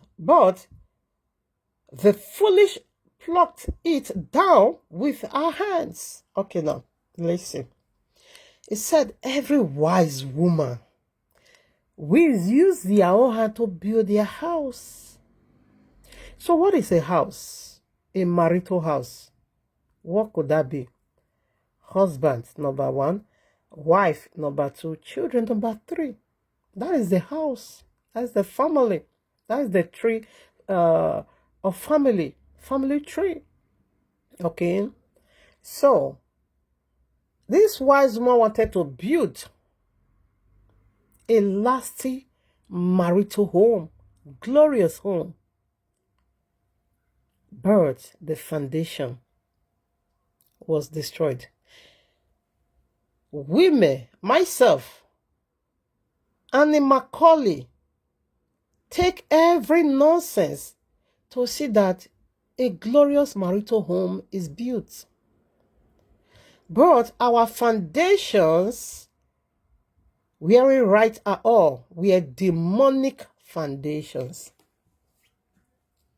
the foolish plucked it down with her hands. Okay, now listen. It said every wise woman will use their own hand to build their house. So what is a house? A marital house. What could that be? Husband, number 1. Wife, number 2. Children, number 3. That is the house. That's the family. That is the tree of family. Family tree. Okay. So, this wise woman wanted to build a lasting marital home. Glorious home. But the foundation was destroyed. Women, myself, Annie Macaulay, take every nonsense to see that a glorious marital home is built. But our foundations weren't right at all. We are demonic foundations.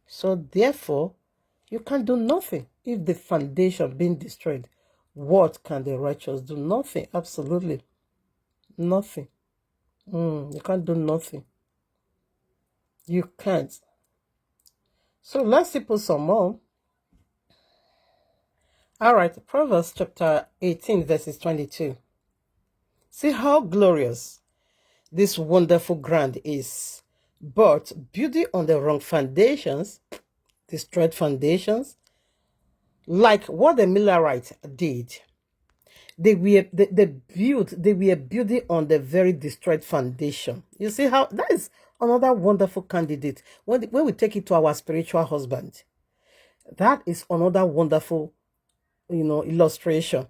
So therefore, you can do nothing if the foundation being destroyed. What can the righteous do? Nothing. Absolutely. Nothing. You can't do nothing. You can't. So let's see put some more. All right, Proverbs chapter 18, verses 22. See how glorious this wonderful ground is. But beauty on the wrong foundations, destroyed foundations, like what the Millerites did. They were building on the very destroyed foundation. You see how that is another wonderful candidate. When we take it to our spiritual husband, that is another wonderful, illustration.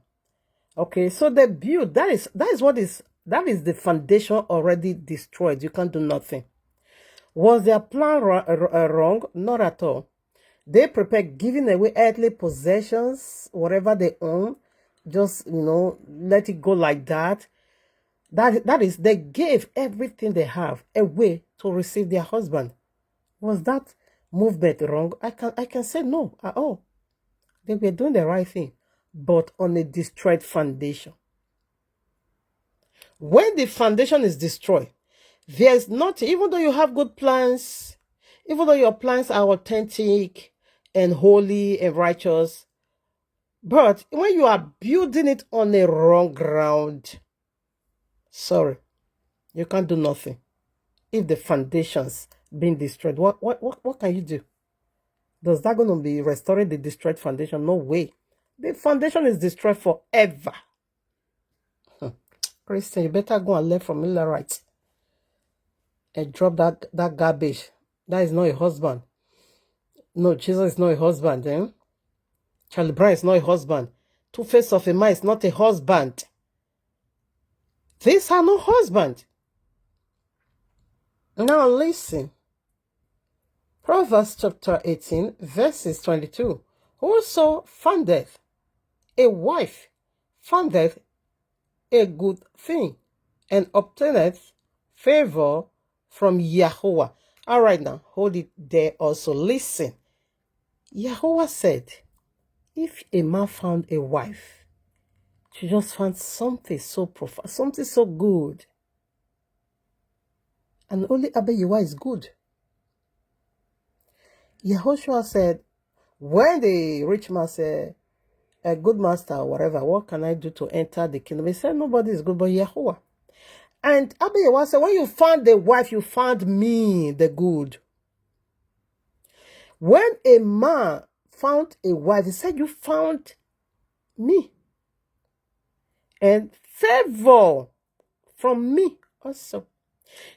Okay, so the build that is the foundation already destroyed. You can't do nothing. Was their plan wrong? Not at all. They prepared giving away earthly possessions, whatever they own, just let it go like that. That is, they gave everything they have away to receive their husband. Was that movement wrong? I can say no at all. They were doing the right thing, but on a destroyed foundation. When the foundation is destroyed, there's not, even though you have good plans, even though your plans are authentic and holy and righteous, but when you are building it on a wrong ground, sorry, you can't do nothing. If the foundation's being destroyed, what can you do? Does that going to be restoring the destroyed foundation? No way. The foundation is destroyed forever. Christian, you better go and learn from Millerites and drop that garbage. That is not a husband. No, Jesus is not a husband. Charlie Brown is not a husband. Tuface of a man is not a husband. These are no husband. Now listen. Proverbs chapter 18, verses 22. Whoso findeth a wife findeth a good thing, and obtaineth favor from Yahuwah. All right, now hold it there also. Listen. Yahuwah said, if a man found a wife, she just found something so profound, something so good. And only Yahuwah is good. Yahushua said, when the rich man said, a good master or whatever, what can I do to enter the kingdom? He said, nobody is good but Yahuwah. And Yahuwah said, when you found the wife, you found me, the good. When a man found a wife, he said, you found me. And favor from me also.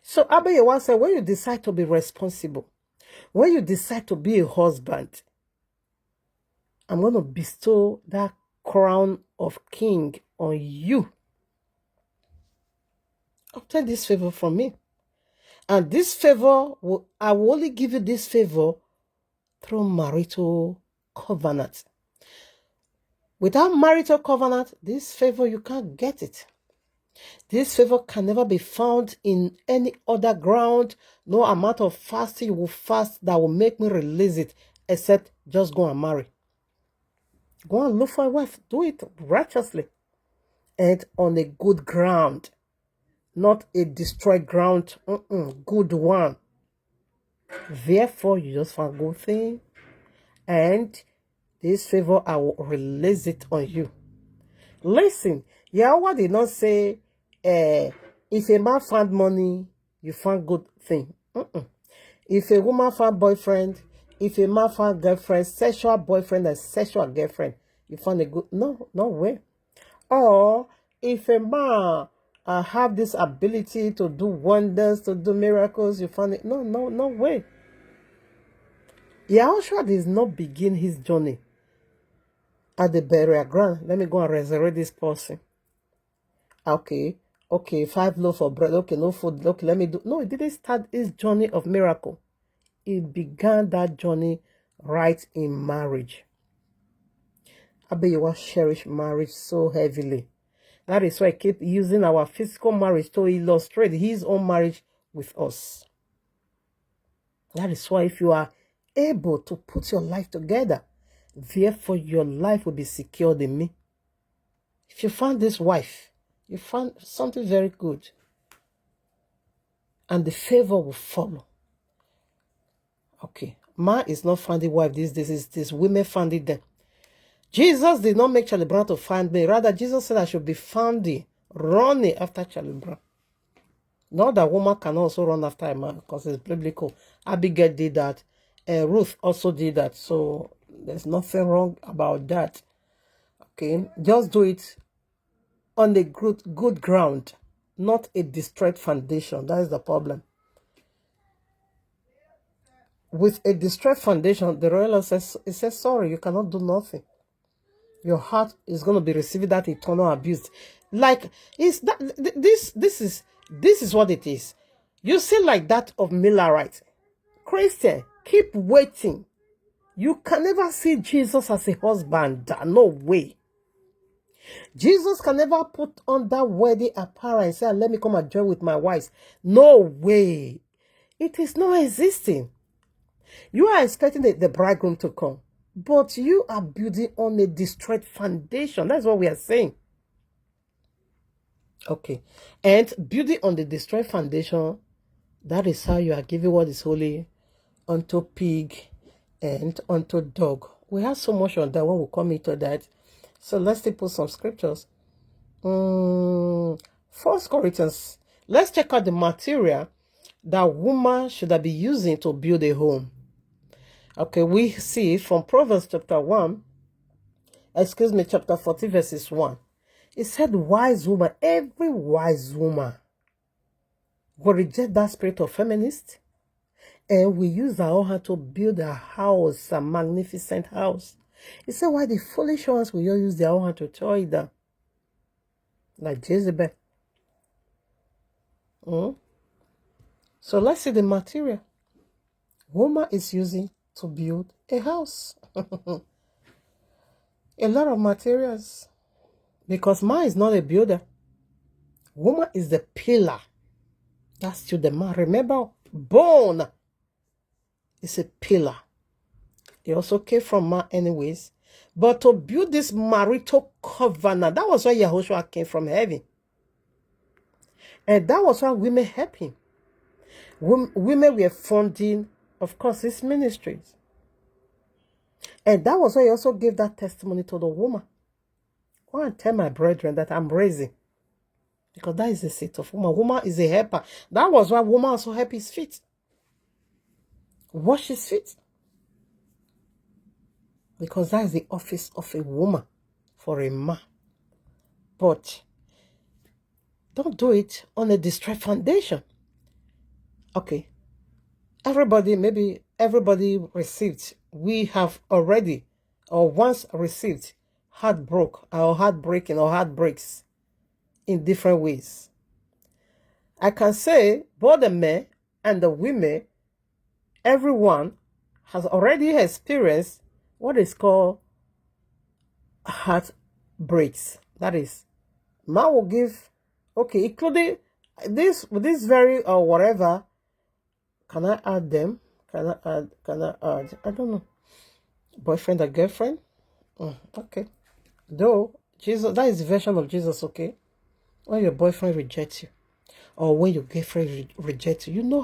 So Yahuwah said, when you decide to be responsible, when you decide to be a husband, I'm going to bestow that crown of king on you. Obtain this favor from me. And this favor, I will only give you this favor through marital covenant. Without marital covenant, this favor, you can't get it. This favor can never be found in any other ground. No amount of fasting you will fast that will make me release it, except just go and marry. Go and look for a wife. Do it righteously and on a good ground, not a destroyed ground. Good one. Therefore, you just find a good thing, and this favor, I will release it on you. Listen, Yahweh did not say, if a man found money, you find good thing. If a woman found boyfriend, if a man found girlfriend, sexual boyfriend and sexual girlfriend, you find a good, no way. Or if a man have this ability to do wonders, to do miracles, you find it, no way. Yahushua does not begin his journey at the burial ground. Let me go and resurrect this person. Okay, 5 loaves of bread. Okay, no food. Okay, let me do. No, he didn't start his journey of miracle. He began that journey right in marriage. Yahuwah cherish marriage so heavily. That is why I keep using our physical marriage to illustrate his own marriage with us. That is why if you are able to put your life together, therefore your life will be secured in me. If you found this wife, you found something very good, and the favor will follow. Okay, Man is not finding wife these days. It's this women finding them. Jesus did not make Charlie Brown to find me. Rather, Jesus said I should be finding, running after Charlie Brown. Not that woman can also run after a man because it's biblical. Abigail did that. Ruth also did that. So there's nothing wrong about that. Okay, just do it on a good ground, not a destroyed foundation. That is the problem. With a destroyed foundation, the royal says, it says, sorry, you cannot do nothing. Your heart is going to be receiving that eternal abuse. Like, is that this is what it is. You see like that of Millerite. Christian, keep waiting. You can never see Jesus as a husband. No way. Jesus can never put on that wedding apparel and say, let me come and join with my wives. No way. It is not existing. You are expecting the bridegroom to come, but you are building on a destroyed foundation. That's what we are saying. Okay. And building on the destroyed foundation, that is how you are giving what is holy unto pig and unto dog. We have so much on that when we come into that. So let's still put some scriptures. 1 Corinthians. Let's check out the material that woman should be using to build a home. Okay, we see from Proverbs chapter 40 verses 1. It said, wise woman, every wise woman will reject that spirit of feminist and we use our own hand to build a house, a magnificent house. It said, why the foolish ones will use their own hand to tear it down? Like Jezebel. So let's see the material woman is using to build a house. A lot of materials. Because man is not a builder. Woman is the pillar. That's to the man. Remember, bone is a pillar. It also came from man anyways. But to build this marital covenant, that was why Yahushua came from heaven. And that was why women helped him. Women were funding, of course, his ministries. And that was why he also gave that testimony to the woman. Go and tell my brethren that I'm raising. Because that is the seat of woman. Woman is a helper. That was why woman also helped his feet. Wash his feet. Because that is the office of a woman for a man. But don't do it on a destroyed foundation. Okay. Maybe everybody received. We have already or once received heartbreaking or heartbreaks in different ways. I can say both the men and the women, everyone has already experienced what is called heartbreaks. That is, man will give, okay, including this very or whatever. Can I add them? Can I add? I don't know. Boyfriend or girlfriend? Okay. Though, Jesus, that is the version of Jesus, okay? When your boyfriend rejects you, or when your girlfriend rejects you, you know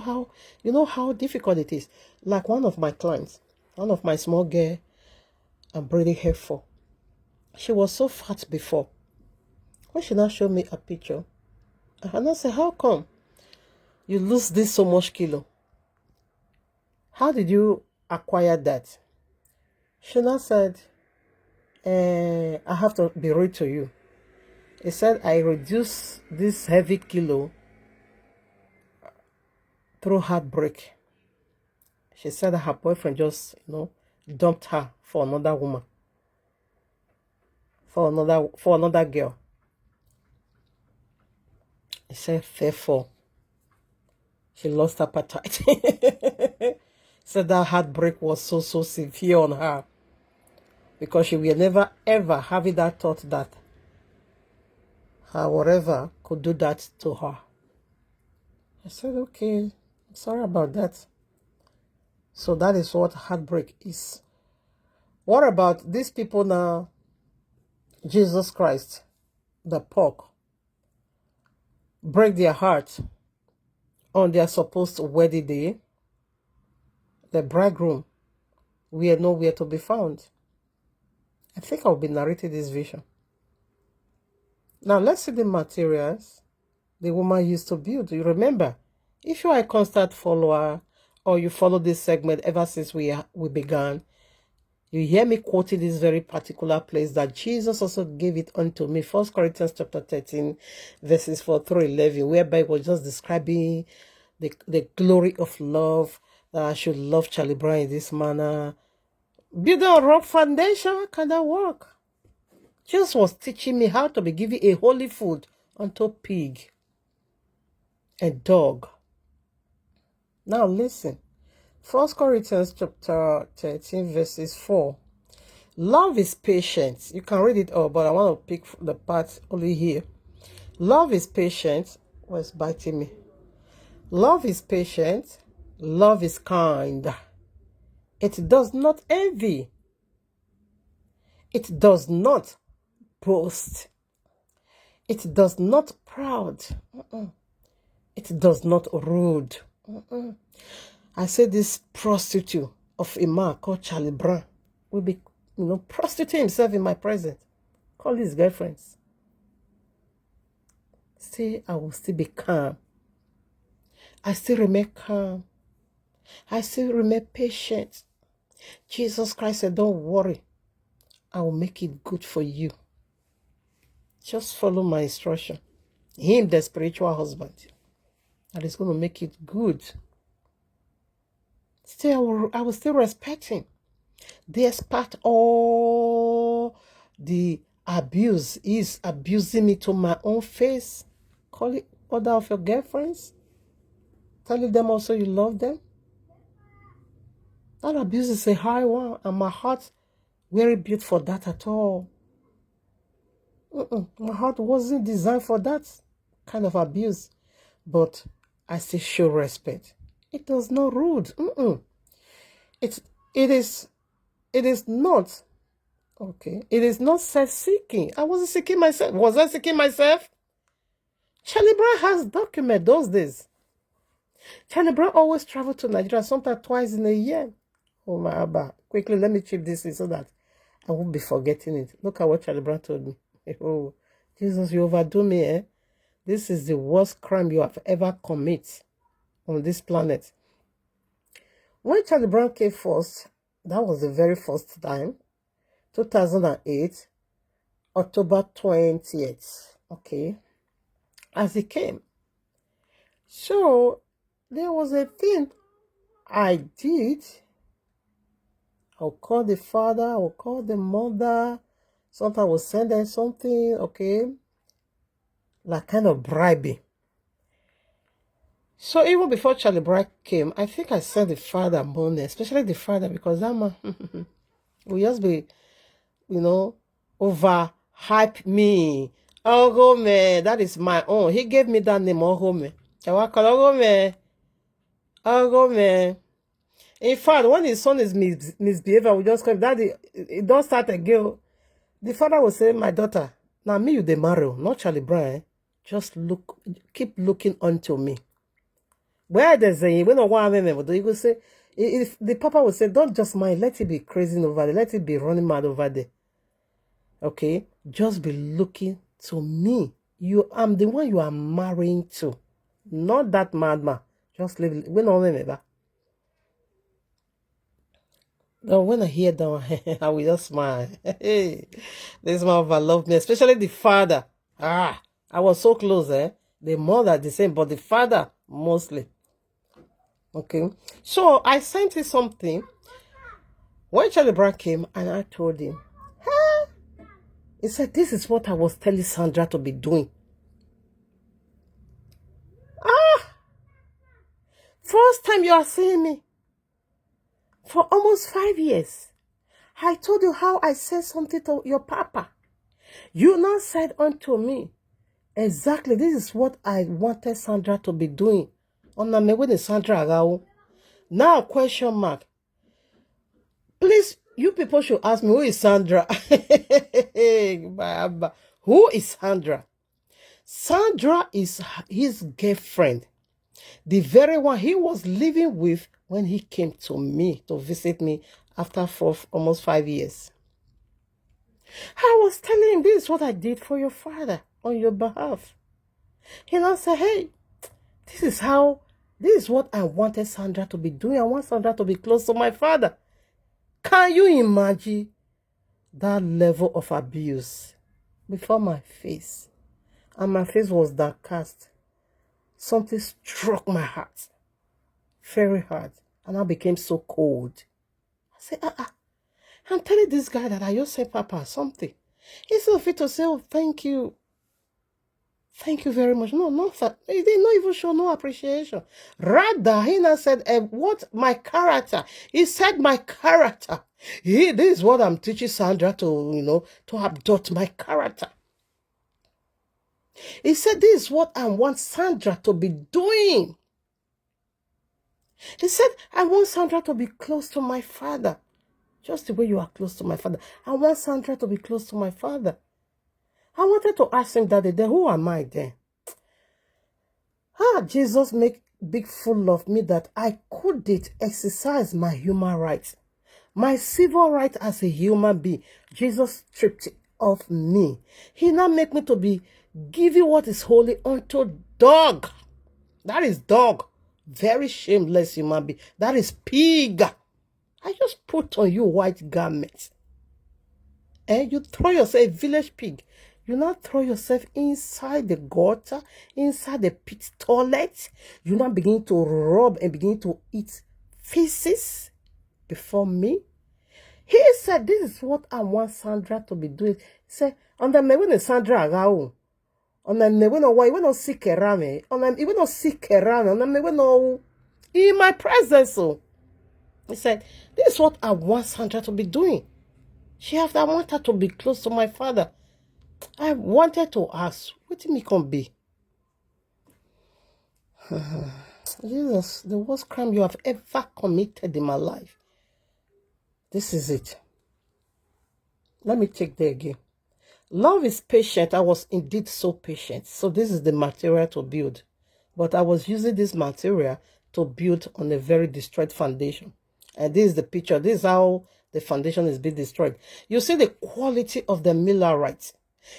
how difficult it is. Like one of my clients, one of my small girl, I'm breathing her for. She was so fat before. When she now showed me a picture, and I said, how come you lose this so much kilo? How did you acquire that? She now said, I have to be real to you. He said, I reduced this heavy kilo through heartbreak. She said that her boyfriend just, dumped her for another woman. For another girl. He said, therefore, she lost appetite. Said that heartbreak was so severe on her. Because she will never ever have that thought that her whatever could do that to her. I said, okay, I'm sorry about that. So that is what heartbreak is. What about these people now? Jesus Christ, the pork, break their heart on their supposed wedding day. The bridegroom were nowhere to be found. I think I'll be narrating this vision. Now, let's see the materials the woman used to build. You remember, if you are a constant follower or you follow this segment ever since we began, you hear me quoting this very particular place that Jesus also gave it unto me. 1 Corinthians chapter 13, verses 4 through 11, whereby it was just describing the glory of love, that I should love Charlie Brown in this manner. Building a rock foundation, how can that work? Jesus was teaching me how to be giving a holy food unto pig and dog. Now listen. 1 Corinthians chapter 13, verses 4. Love is patient. You can read it all, but I want to pick the part only here. Love is patient. What's biting me? Love is patient. Love is kind. It does not envy. It does not boast. It does not proud. It does not rude. I say this prostitute of a man called Charlie Brown will be, prostituting himself in my presence. Call his girlfriends. Still, I will still be calm. I still remain calm. I still remain patient. Jesus Christ said, don't worry. I will make it good for you. Just follow my instruction. Him, the spiritual husband, that is going to make it good. Still, I will still respect him. Despite all the abuse, he's abusing me to my own face. Call it other of your girlfriends. Telling them also you love them. That abuse is a high one, and my heart very built for that at all. My heart wasn't designed for that kind of abuse, but I still show respect. It does not rude. It is not okay. It is not self-seeking. I wasn't seeking myself. Was I seeking myself? Charlie Brown has document those days. Charlie Brown always traveled to Nigeria, sometimes twice in a year. Oh my Abba. Quickly, let me chip this in so that I won't be forgetting it. Look at what Charlie Brown told me. Oh, Jesus, you overdo me, eh? This is the worst crime you have ever committed on this planet. When Charlie Brown came first, that was the very first time, 2008, October 20th, okay, as he came. So, there was a thing I did. I'll call the father, I'll call the mother, sometimes I will send them something, okay, like kind of bribing. So even before Charlie Brown came, I think I sent the father money, especially the father, because that man will just be, over hype me. Ogome, that is my own. He gave me that name, Ogome. Ogome. In fact, when his son is misbehaving, we just call him, Daddy, it don't start again. The father will say, my daughter, now me you dey marry, not Charlie Brown. Just keep looking unto me. Where there's a, when no one remember, you will say, if the papa will say, don't just mind, let it be crazy over there, let it be running mad over there. Okay? Just be looking to me. I'm the one you are marrying to. Not that madman. Just leave it. When I remember. Now, when I hear that, I will just smile. Hey, this man love me, especially the father. I was so close, eh? The mother the same, but the father mostly. Okay, so I sent him something. When Charlie Brown came, and I told him, he said, this is what I was telling Sandra to be doing. First time you are seeing me. For almost 5 years. I told you how I said something to your papa. You now said unto me, exactly, this is what I wanted Sandra to be doing. Now, question mark. Please, you people should ask me, who is Sandra? Who is Sandra? Sandra is his girlfriend. The very one he was living with when he came to me to visit me after almost 5 years. I was telling him, this is what I did for your father on your behalf. He now said, hey, this is what I wanted Sandra to be doing. I want Sandra to be close to my father. Can you imagine that level of abuse before my face? And my face was downcast. Something struck my heart very hard, and I became so cold. I said, I'm telling this guy that I just said Papa something. Instead of it to say, oh, thank you very much. No, not that. They did not even show no appreciation. Rather, he now said, what my character. He said my character. This is what I'm teaching Sandra to, to adopt my character. He said, this is what I want Sandra to be doing. He said, I want Sandra to be close to my father. Just the way you are close to my father. I want Sandra to be close to my father. I wanted to ask him that day, then who am I then? Jesus make big fool of me that I couldn't exercise my human rights. My civil right as a human being. Jesus stripped it off me. He now make me to be giving what is holy unto dog. That is dog. Very shameless human being. That is pig. I just put on you white garments. And you throw yourself a village pig. You now throw yourself inside the gutter, inside the pit toilet. You now begin to rub and begin to eat feces before me. He said, this is what I want Sandra to be doing. He said, on the me when Sandra agao. On the me when why we not sick around me. On the even not sick around. On the me when in my presence. So he said, this is what I want Sandra to be doing. I want her to be close to my father. I wanted to ask, what did me come be? Jesus, the worst crime you have ever committed in my life. This is it. Let me take there again. Love is patient. I was indeed so patient. So this is the material to build. But I was using this material to build on a very destroyed foundation. And this is the picture. This is how the foundation is being destroyed. You see the quality of the Millerites.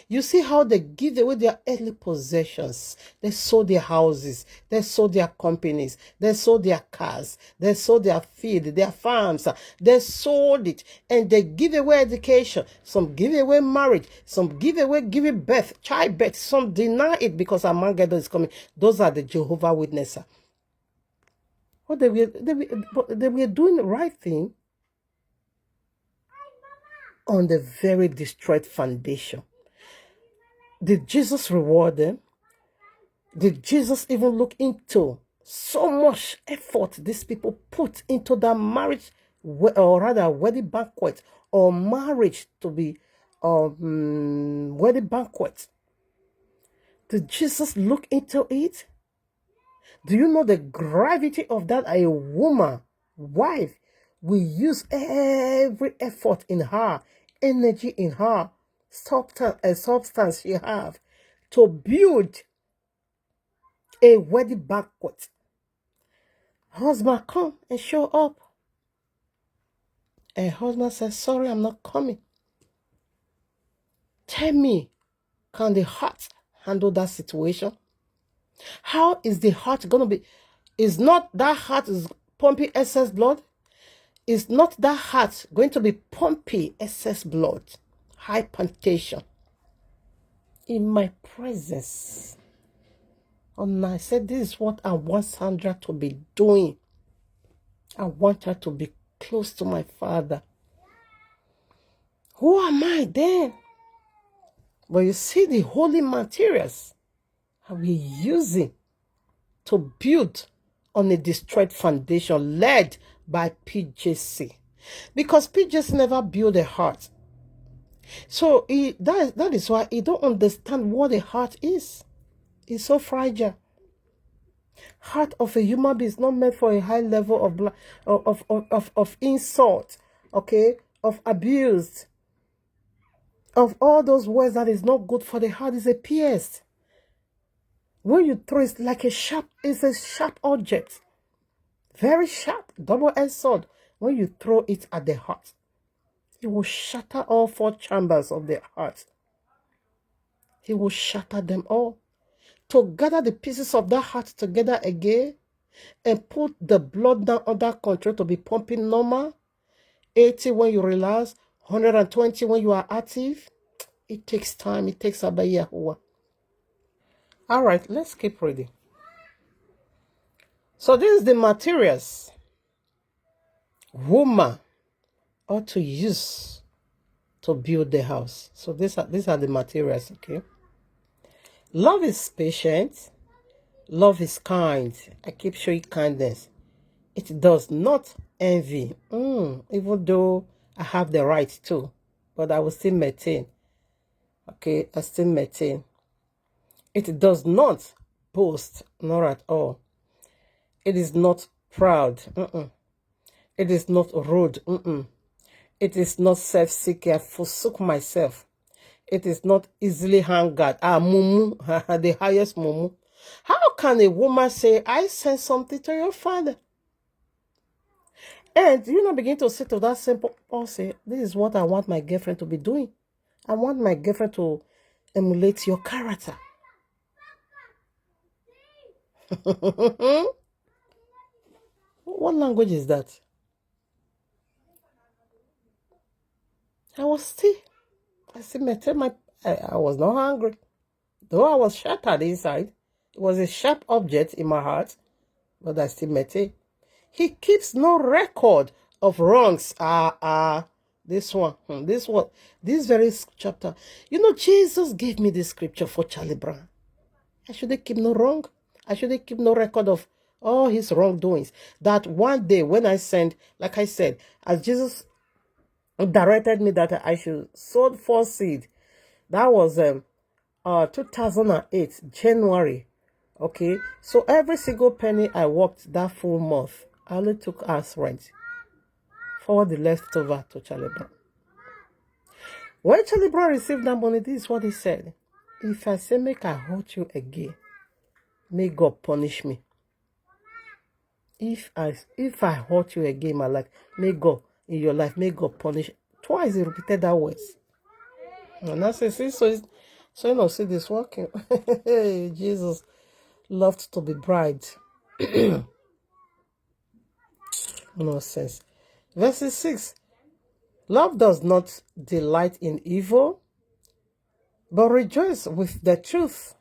You see how they give away their earthly possessions. They sold their houses. They sold their companies. They sold their cars. They sold their field, their farms. They sold it. And they give away education. Some give away marriage. Some give away giving birth, childbirth. Some deny it because Armageddon is coming. Those are the Jehovah Witnesses. What they were doing the right thing on the very destroyed foundation. Did Jesus reward them? Did Jesus even look into so much effort these people put into that marriage, or rather wedding banquet, or marriage to be wedding banquet? Did Jesus look into it? Do you know the gravity of that? A woman, wife, will use every effort in her, energy in her, substance she have to build a wedding banquet. Husband come and show up. And husband says, sorry, I'm not coming. Tell me, can the heart handle that situation? How is the heart going to be? Is not that heart is pumping excess blood? Is not that heart going to be pumping excess blood? Hypertension. In my presence. And I said, this is what I want Sandra to be doing. I want her to be close to my father. Who am I then? But you see the holy materials we're using to build on a destroyed foundation led by PJC. Because PJC never built a heart. So that is why he don't understand what a heart is. It's so fragile. Heart of a human being is not meant for a high level of insult, okay, of abuse, of all those words that is not good for the heart. Is a pierced. When you throw it like it's a sharp object. Very sharp, double-edged sword. When you throw it at the heart, it will shatter all 4 chambers of the heart. He will shatter them all. To gather the pieces of that heart together again and put the blood down under control to be pumping normal. 80 when you relax, 120 when you are active. It takes time. It takes Abba Yahuwah. All right, let's keep reading. So this is the materials woman ought to use to build the house. So these are the materials, okay? Love is patient. Love is kind. I keep showing kindness. It does not envy. Even though I have the right to, but I will still maintain. Okay, I still maintain. It does not boast, not at all. It is not proud. It is not rude. It is not self-seeking. I forsook myself. It is not easily angered. Mumu, the highest mumu. How can a woman say, I sent something to your father? And you begin to say to that simple person, this is what I want my girlfriend to be doing. I want my girlfriend to emulate your character. What language is that? I was not hungry. Though I was shattered inside, it was a sharp object in my heart, but I still met it. He keeps no record of wrongs. This very chapter. Jesus gave me this scripture for Charlie Brown. I shouldn't keep no wrong. I shouldn't keep no record of all his wrongdoings. That one day when I sent, like I said, as Jesus directed me that I should sow 4 seed. That was 2008, January. Okay, so every single penny I worked that full month, I only took as rent. Forward the leftover to Charlie Brown. When Charlie Brown received that money, this is what he said. If I say make I hurt you again, may God punish me. If I hurt you again in my life, may God in your life, may God punish. Twice he repeated that words. And I said, see, so see this working. Jesus loved to be bribed. Nonsense. Verse 6. Love does not delight in evil, but rejoice with the truth.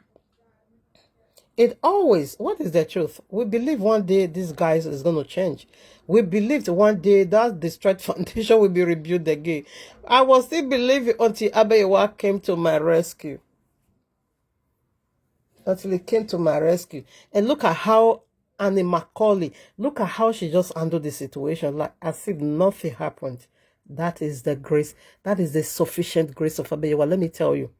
It always, what is the truth? We believe one day this guy is going to change. We believed one day that destroyed foundation will be rebuilt again. I was still believing until Abba YAHUAH came to my rescue. Until he came to my rescue. And look at how Annie Macaulay, look at how she just handled the situation, like as if nothing happened. That is the grace. That is the sufficient grace of Abba YAHUAH. Let me tell you.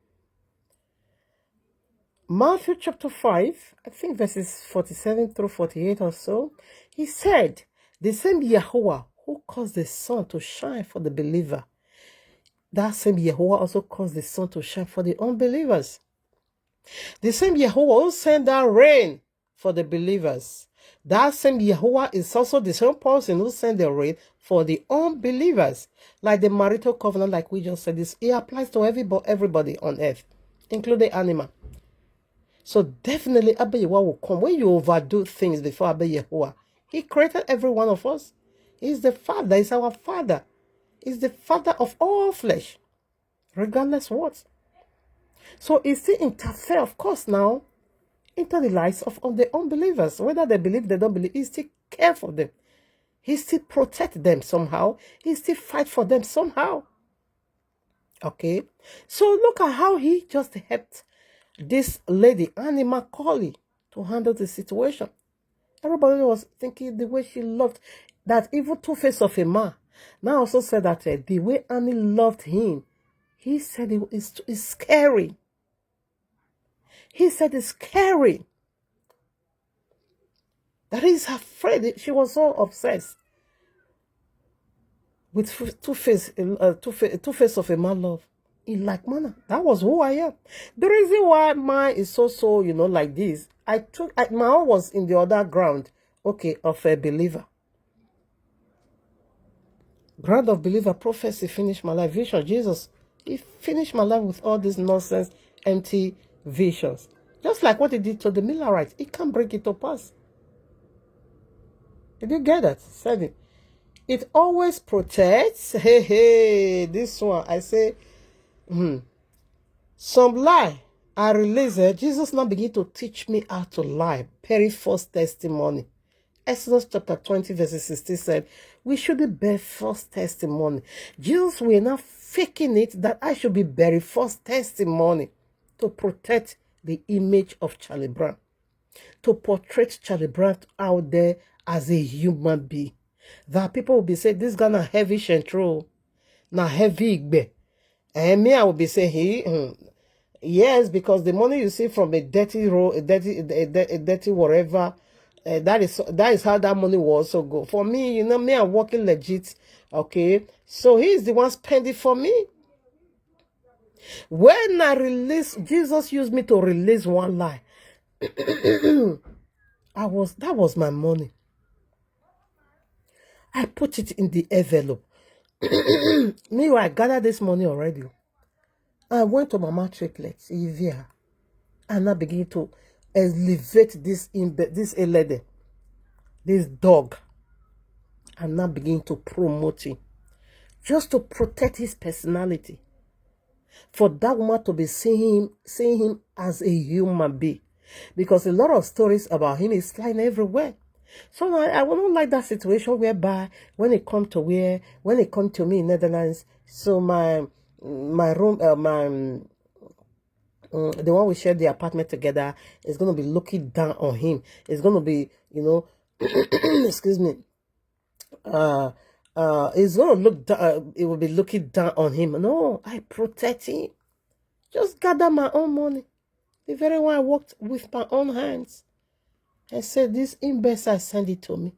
Matthew chapter 5, I think verses 47 through 48 or so, he said, the same YAHUAH who caused the sun to shine for the believer, that same YAHUAH also caused the sun to shine for the unbelievers. The same YAHUAH who sent that rain for the believers, that same YAHUAH is also the same person who sent the rain for the unbelievers. Like the marital covenant, like we just said, it applies to everybody on earth, including animal. So definitely Abba YAHUAH will come. When you overdo things before Abba YAHUAH, he created every one of us. He's the Father. He's our Father. He's the Father of all flesh, regardless what. So he still interfere, of course, now into the lives of the unbelievers. Whether they believe, they don't believe, he still care for them. He still protect them somehow. He still fight for them somehow. Okay? So look at how he just helped this lady, Annie Macaulay, to handle the situation. Everybody was thinking the way she loved that evil Tuface of a man. Now also said that the way Annie loved him, he said it's scary. He said it's scary. That he's afraid. She was so obsessed with Tuface of a man love. In like manner. That was who I am. The reason why mine is so like this, my own was in the other ground okay, of a believer. Ground of believer, prophecy finished my life. Vision, Jesus, he finished my life with all these nonsense, empty visions. Just like what he did to the Millerites. He can't bring it to pass. Did you get that? 7. It always protects. Hey, this one, I say, some lie. I release it. Jesus now begin to teach me how to lie. Very first testimony. Exodus chapter 20 verse 16 said, we should bear false testimony. Jesus will not faking it that I should be bearing false testimony to protect the image of Charlie Brown. To portray Charlie Brown out there as a human being. That people will be saying, this guy na heavy control, na heavy igbe. And me, I will be saying, yes, because the money you see from a dirty road, a dirty whatever, that is how that money will also go. For me, me, I'm working legit, okay? So he's the one spending for me. When I release, Jesus used me to release one lie. That was my money. I put it in the envelope. Meanwhile, I gathered this money already. I went to Mama Triplets, Evia, and I began to elevate this lady, this dog, and now begin to promote him, just to protect his personality. For that woman to be seeing him as a human being, because a lot of stories about him is flying everywhere. So I wouldn't like that situation whereby when it come to me in Netherlands, so my room, the one we share the apartment together is going to be looking down on him. It's going to be, excuse me, it's going to look down, it will be looking down on him. No, I protect him. Just gather my own money. The very one I worked with my own hands. I said, this imbecile send it to me.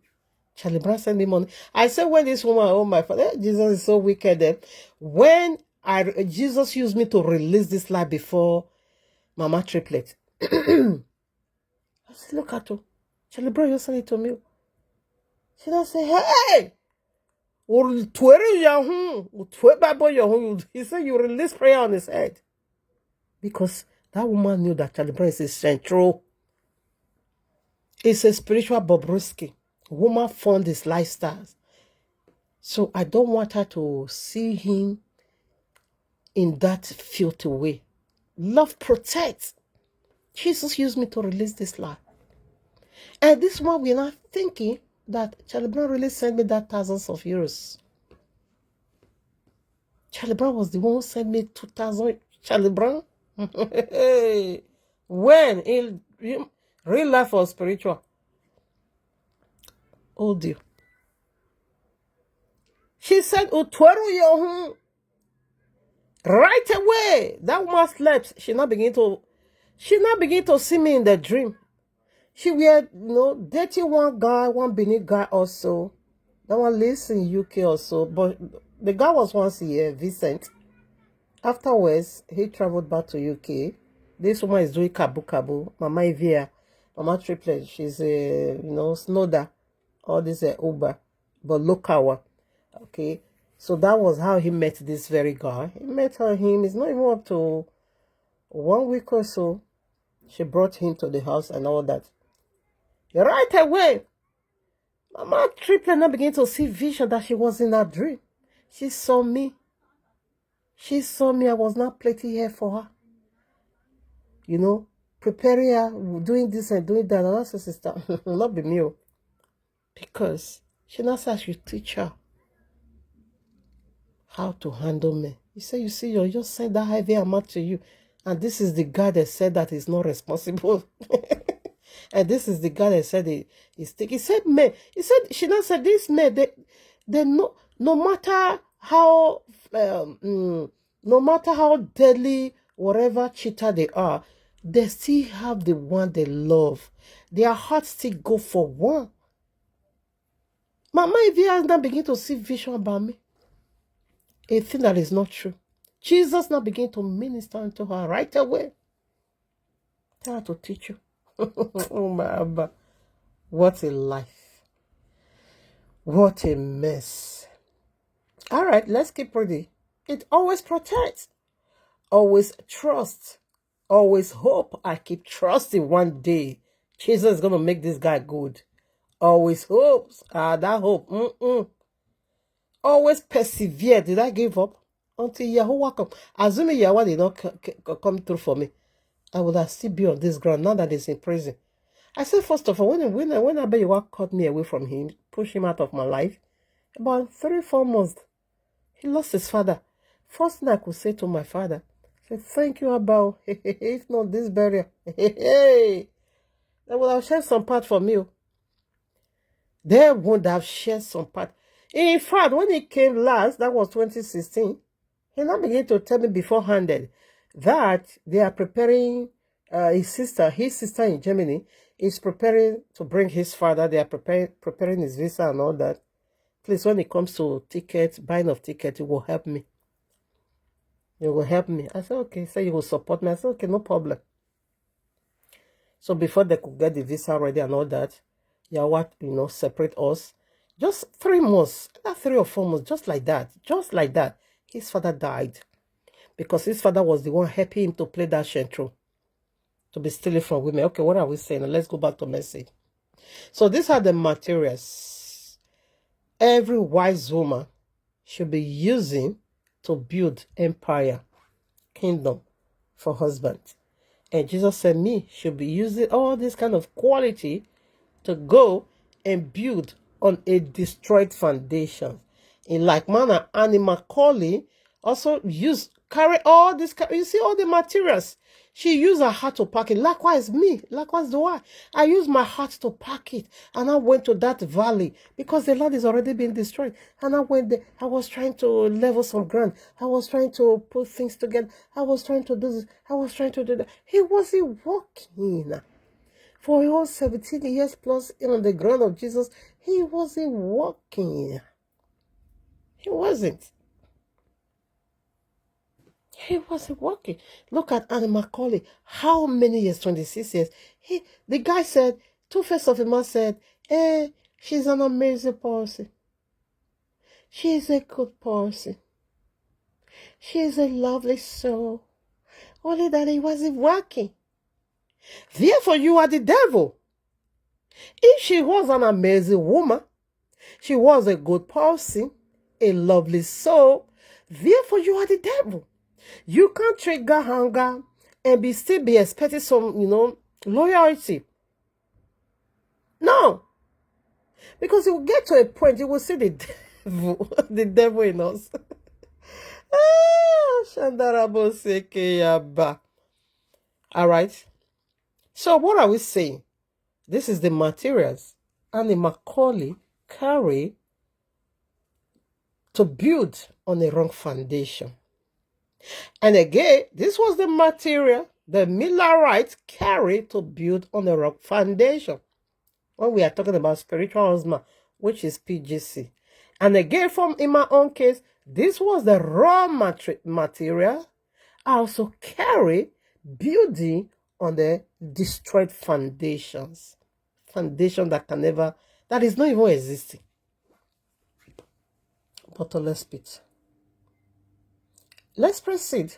Charlie Brown sent me money. I said, when this woman, oh my father, Jesus is so wicked. When Jesus used me to release this lie before Mama Triplet. I said, look at her. Charlie Brown, you sent it to me. She don't say, hey! He said, you release prayer on his head. Because that woman knew that Charlie Brown is a central. It's a spiritual Bobrisky. Woman found his lifestyles. So I don't want her to see him in that filthy way. Love protects. Jesus used me to release this lie. And this one, we're not thinking that Charlie Brown really sent me that thousands of euros. Charlie Brown was the one who sent me 2,000. Charlie Brown? When? In real life or spiritual? Oh dear. She said, right away. That woman slept. She not begin to see me in the dream. She were, dating one guy, one Benin guy also. That one lives in UK also. But the guy was once here, Vincent. Afterwards, he traveled back to UK. This woman is doing kabu. Mama Evia, Mama Triplet. She's a, snowder. All this Uber, but local one. Okay. So that was how he met this very guy. He met him. It's not even up to 1 week or so. She brought him to the house and all that. Right away, Mama Triplet now began to see vision that she was in that dream. She saw me. She saw me. I was not plaiting hair for her. Preparing her, doing this and doing that. And I said, sister, not be me. Because she now said I should teach her how to handle me. He said, you see, you just sent that heavy amount to you. And this is the guy that said that he's not responsible. And this is the guy that said he's taking. He said, man, she now said, this man, they no matter how, no matter how deadly, whatever cheater they are, they still have the one they love. Their hearts still go for one. Mama Evia now begin to see vision about me. A thing that is not true. Jesus now begin to minister unto her right away. Tell her to teach you. Oh my Abba. What a life. What a mess. All right, let's keep reading. It always protects, always trust, always hope. I keep trusting one day Jesus is going to make this guy good. Always hopes. That hope. Always persevere. Did I give up? Until Yahuwah come. Assuming Yahuwah did not come through for me, I would have still be on this ground now that he's in prison. I said, first of all, when Yahuwah cut me away from him, pushed him out of my life, about 3-4 months, he lost his father. First thing I could say to my father, I said, thank you, Abba. If not this burial, they would have shared some part for me. They would have shared some part. In fact, when he came last, that was 2016, he now began to tell me beforehand that they are preparing his sister in Germany is preparing to bring his father. They are preparing his visa and all that. Please, when it comes to tickets, buying of tickets, it will help me. It will help me. I said, okay. So you will support me. I said, okay, no problem. So before they could get the visa ready and all that, Yahuwah, separate us. Just 3 months, not 3 or 4 months, just like that, his father died. Because his father was the one helping him to play that shentro, to be stealing from women. Okay, what are we saying? Let's go back to message. So these are the materials every wise woman should be using to build empire, kingdom for husband. And Jesus said me should be using all this kind of quality to go and build on a destroyed foundation. In like manner, Annie Macaulay also carry all this, you see all the materials. She used her heart to pack it. Likewise me, likewise do I. I used my heart to pack it. And I went to that valley because the land is already being destroyed. And I went there. I was trying to level some ground. I was trying to put things together. I was trying to do this. I was trying to do that. He wasn't working. For a whole 17 years plus on the ground of Jesus, he wasn't working. He wasn't. He wasn't working. Look at Annie Macaulay. How many years? 26 years. The guy said, Tuface of a man said, hey, she's an amazing person. She's a good person. She's a lovely soul. Only that he wasn't working. Therefore, you are the devil. If she was an amazing woman, she was a good person, a lovely soul, therefore you are the devil. You can't trigger hunger and still be expecting some, loyalty. No. Because you will get to a point, you will see the devil, the devil in us. All right. So what are we saying? This is the materials Annie Macaulay carry to build on a wrong foundation. And again, this was the material the Millerites carry to build on a wrong foundation. When we are talking about spiritual husband, which is PGC. And again, in my own case, this was the raw material I also carry building on the destroyed foundations. Foundation that is not even existing. But let's spit. Let's proceed.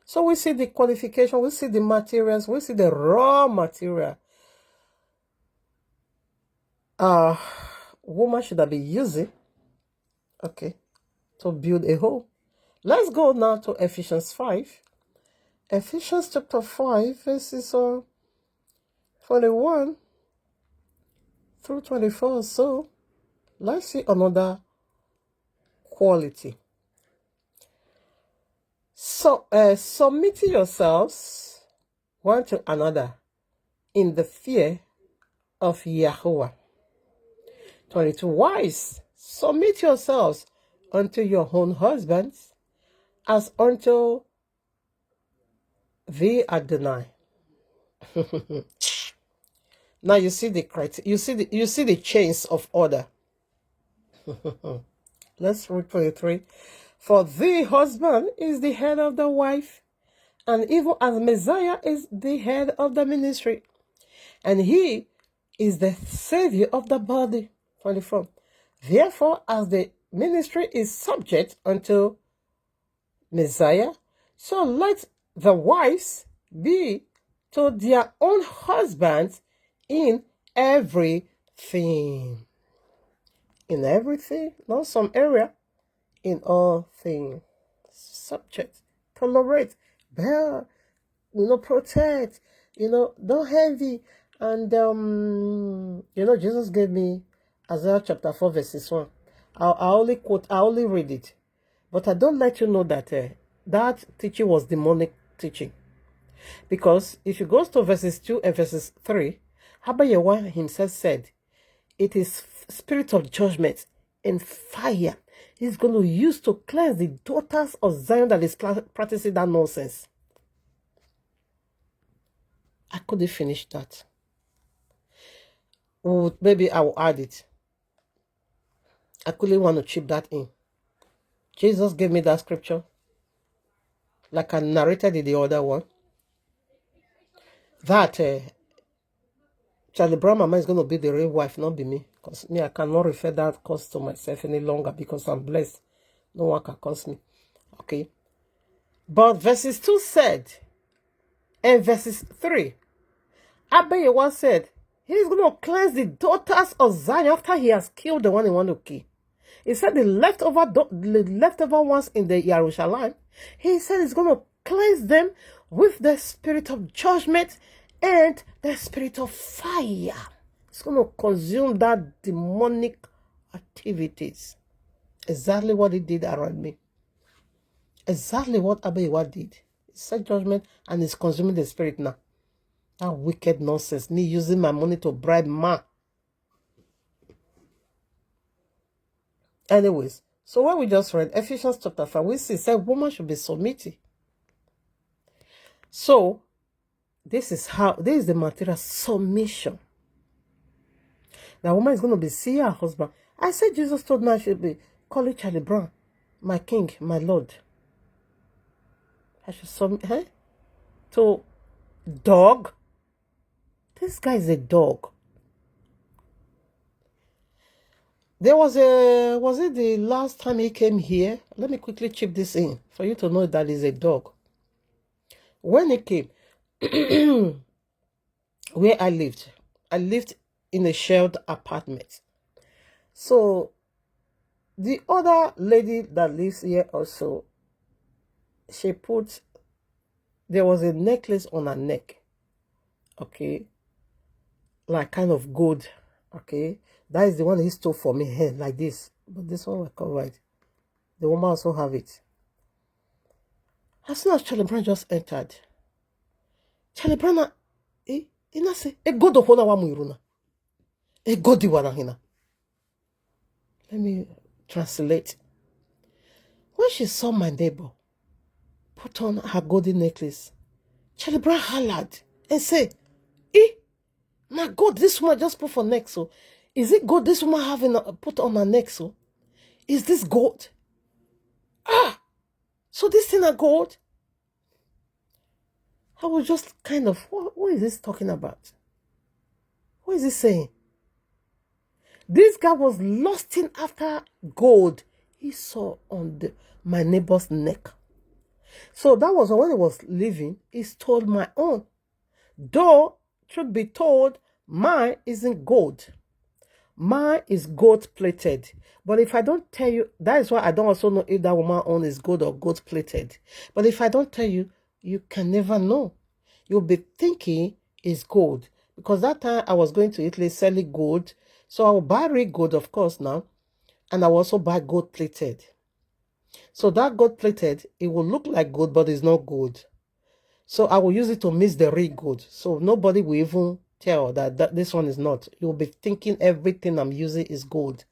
So we see the qualification, we see the materials, we see the raw material. Woman should have been using, to build a home. Let's go now to Ephesians 5. Ephesians chapter 5, verses 21 through 24. So let's see another quality. So submitting yourselves one to another in the fear of Yahuwah. 22. Wives, submit yourselves unto your own husbands as unto the Adonai. Now you see the criteria. You see the chains of order. Let's read 23. For the husband is the head of the wife, and even as Messiah is the head of the ministry, and he is the savior of the body. 24. Therefore, as the ministry is subject unto Messiah, so let the wives be to their own husbands in everything. In everything, not some area, in all things. Subject, tolerate, bear, protect, don't envy. And, Jesus gave me Isaiah chapter 4, verses 1. I only read it. But I don't let you know that that teaching was demonic teaching. Because if you go to verses 2 and verses 3, YAHUAH himself said, it is spirit of judgment and fire he's going to use to cleanse the daughters of Zion that is practicing that nonsense. I couldn't finish that. Maybe I will add it. I couldn't want to chip that in. Jesus gave me that scripture, like I narrated in the other one, that Charlie Brown Mama is going to be the real wife, not be me. Because me, I cannot refer that curse to myself any longer because I'm blessed. No one can curse me. Okay. But verses 2 said, and verses 3, YAHUAH said, he's going to cleanse the daughters of Zion after he has killed the one he wanted to kill. He said the leftover ones in the Jerusalem, he said he's going to cleanse them with the spirit of judgment and the spirit of fire. It's going to consume that demonic activities. Exactly what he did around me. Exactly what YAHUAH did. He said judgment and he's consuming the spirit now. That wicked nonsense. Me using my money to bribe man. Anyways, so what we just read, Ephesians chapter 5, we see said woman should be submitted. So this is the material submission. The woman is going to be seeing her husband. I said Jesus told me I should be calling Charlie Brown my king, my Lord. I should submit to dog. This guy is a dog. There was it the last time he came here? Let me quickly chip this in for you to know that he's a dog. When he came, where I lived in a shared apartment. So the other lady that lives here also, there was a necklace on her neck. Okay. Like kind of gold. Okay. That is the one he stole for me here, like this. But this one was covered. The woman also have it. As soon as Charlie Brown just entered, Charlie Brown, say, go to hona wa muiruna. Go di wana hina. Let me translate. When she saw my neighbor put on her golden necklace, Charlie Brown hollered and said, my God, this woman just put for neck, so is it gold this woman having put on her neck, so? Is this gold? So this thing are gold? I was just kind of, what is this talking about? What is he saying? This guy was lusting after gold he saw on my neighbor's neck. So that was when he was leaving, he stole my own. Though, truth be told, mine isn't gold. Mine is gold-plated. But if I don't tell you, that is why I don't also know if that woman own is gold or gold-plated. But if I don't tell you, you can never know. You'll be thinking it's gold. Because that time I was going to Italy selling gold. So I will buy real gold, of course, now. And I will also buy gold-plated. So that gold-plated, it will look like gold, but it's not gold. So I will use it to mix the real gold. So nobody will even tell that this one is not. You'll be thinking everything I'm using is gold.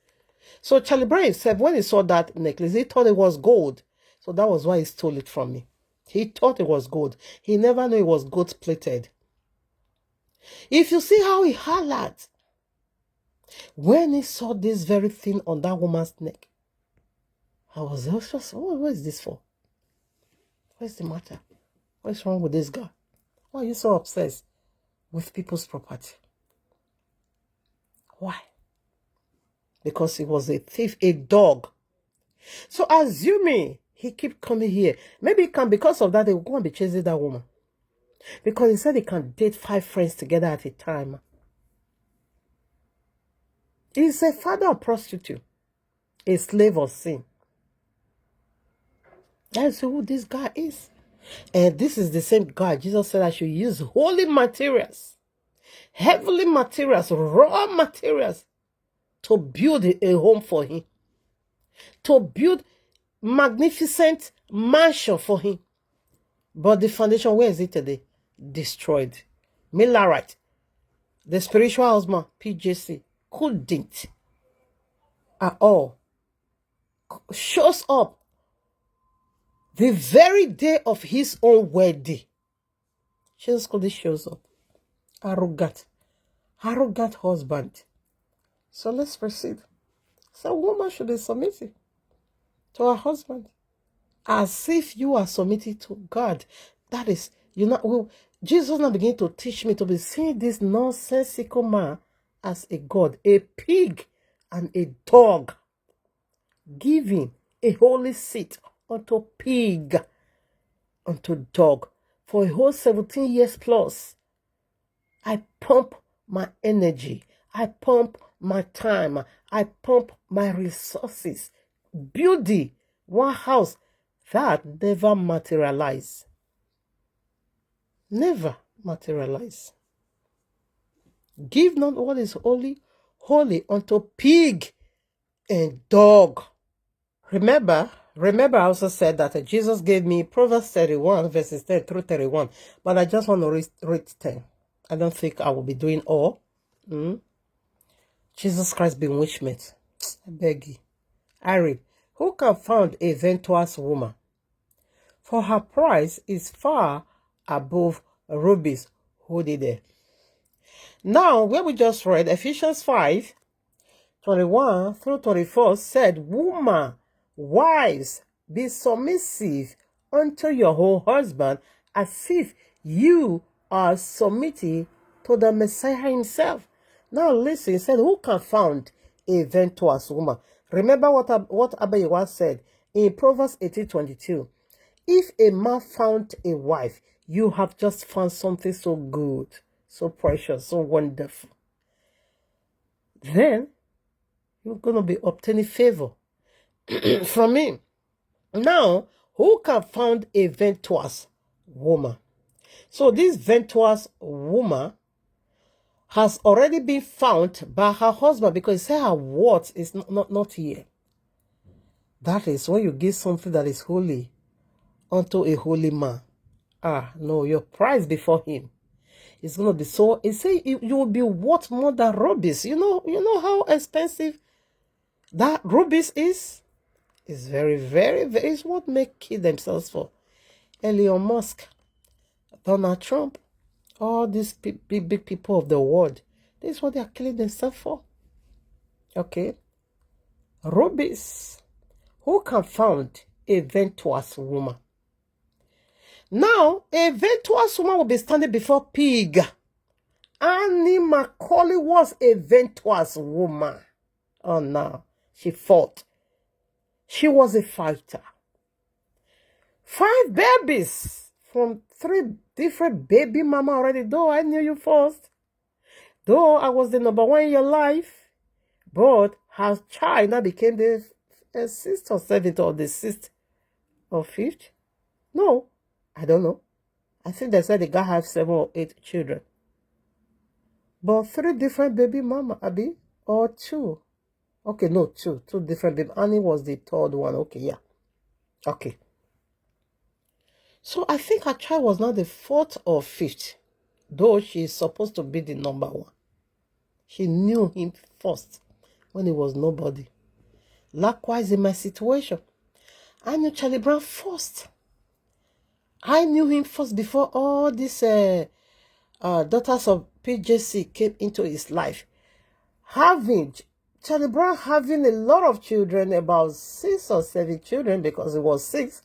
So Charlie Brown said when he saw that necklace, he thought it was gold. So that was why he stole it from me. He thought it was gold. He never knew it was gold-plated. If you see how he hollered when he saw this very thing on that woman's neck, I was just, what is this for? What's the matter? What's wrong with this guy? Why are you so obsessed with people's property? Why? because he was a thief, a dog. So assuming he keep coming here, maybe he can, because of that, they will go and be chasing that woman. Because he said he can date 5 friends together at a time. He's a father of prostitute, a slave of sin. That's who this guy is. And this is the same God. Jesus said I should use holy materials, heavenly materials, raw materials to build a home for him, to build magnificent mansion for him. But the foundation, where is it today? Destroyed. Millerite, the spiritual husband, PJC, couldn't at all. Shows up the very day of his own wedding. Jesus Christ shows up. Arrogant husband. So let's proceed. So woman should be submitted to her husband, as if you are submitted to God. That is, Jesus now begin to teach me to be seeing this nonsensical man as a God, a pig and a dog, giving a holy seat unto pig, unto dog. For a whole 17 years plus, I pump my energy, I pump my time, I pump my resources, building one house that never materialize. Never materialize. Give not what is holy unto pig and dog. Remember, I also said that Jesus gave me Proverbs 31, verses 10 through 31. But I just want to read 10. I don't think I will be doing all. Jesus Christ bewitchment. I beg you. I read, who can found a virtuous woman? For her price is far above rubies. Who did it? Now, where we just read, Ephesians 5, 21 through 24 said, woman, wives, be submissive unto your whole husband, as if you are submitted to the Messiah himself. Now listen, he said, who can found a virtuous woman? Remember what Abba Yahuwah said in Proverbs 18:22. If a man found a wife, you have just found something so good, so precious, so wonderful. Then you're going to be obtaining favor from him. Now, who can found a virtuous woman? So this virtuous woman has already been found by her husband, because he said her worth is not here. That is when you give something that is holy unto a holy man. No, your price before him is going to be so, he said you will be worth more than rubies. You know how expensive that rubies is? It's very, very, very, it's what make kill themselves for. Elon Musk, Donald Trump, all these big people of the world. This is what they are killing themselves for. Okay. Rubies. Who can found a virtuous woman? Now, a virtuous woman will be standing before pig. Annie Macaulay was a virtuous woman. Oh no, she fought. She was a fighter. 5 babies from 3 different baby mama already. Though I knew you first. Though I was the number 1 in your life. But her child now became the 6th or 7th or the 6th or 5th. No, I don't know. I think they said the guy have 7 or 8 children. But 3 different baby mama, Abby, or 2. Okay, no, 2 different baby. Annie was the 3rd one. Okay, yeah. Okay. So I think her child was not the 4th or 5th, though she is supposed to be the number 1. She knew him first when he was nobody. Likewise, in my situation, I knew Charlie Brown first. I knew him first before all these daughters of PJC came into his life. Charlie Brown having a lot of children, about 6 or 7 children, because it was 6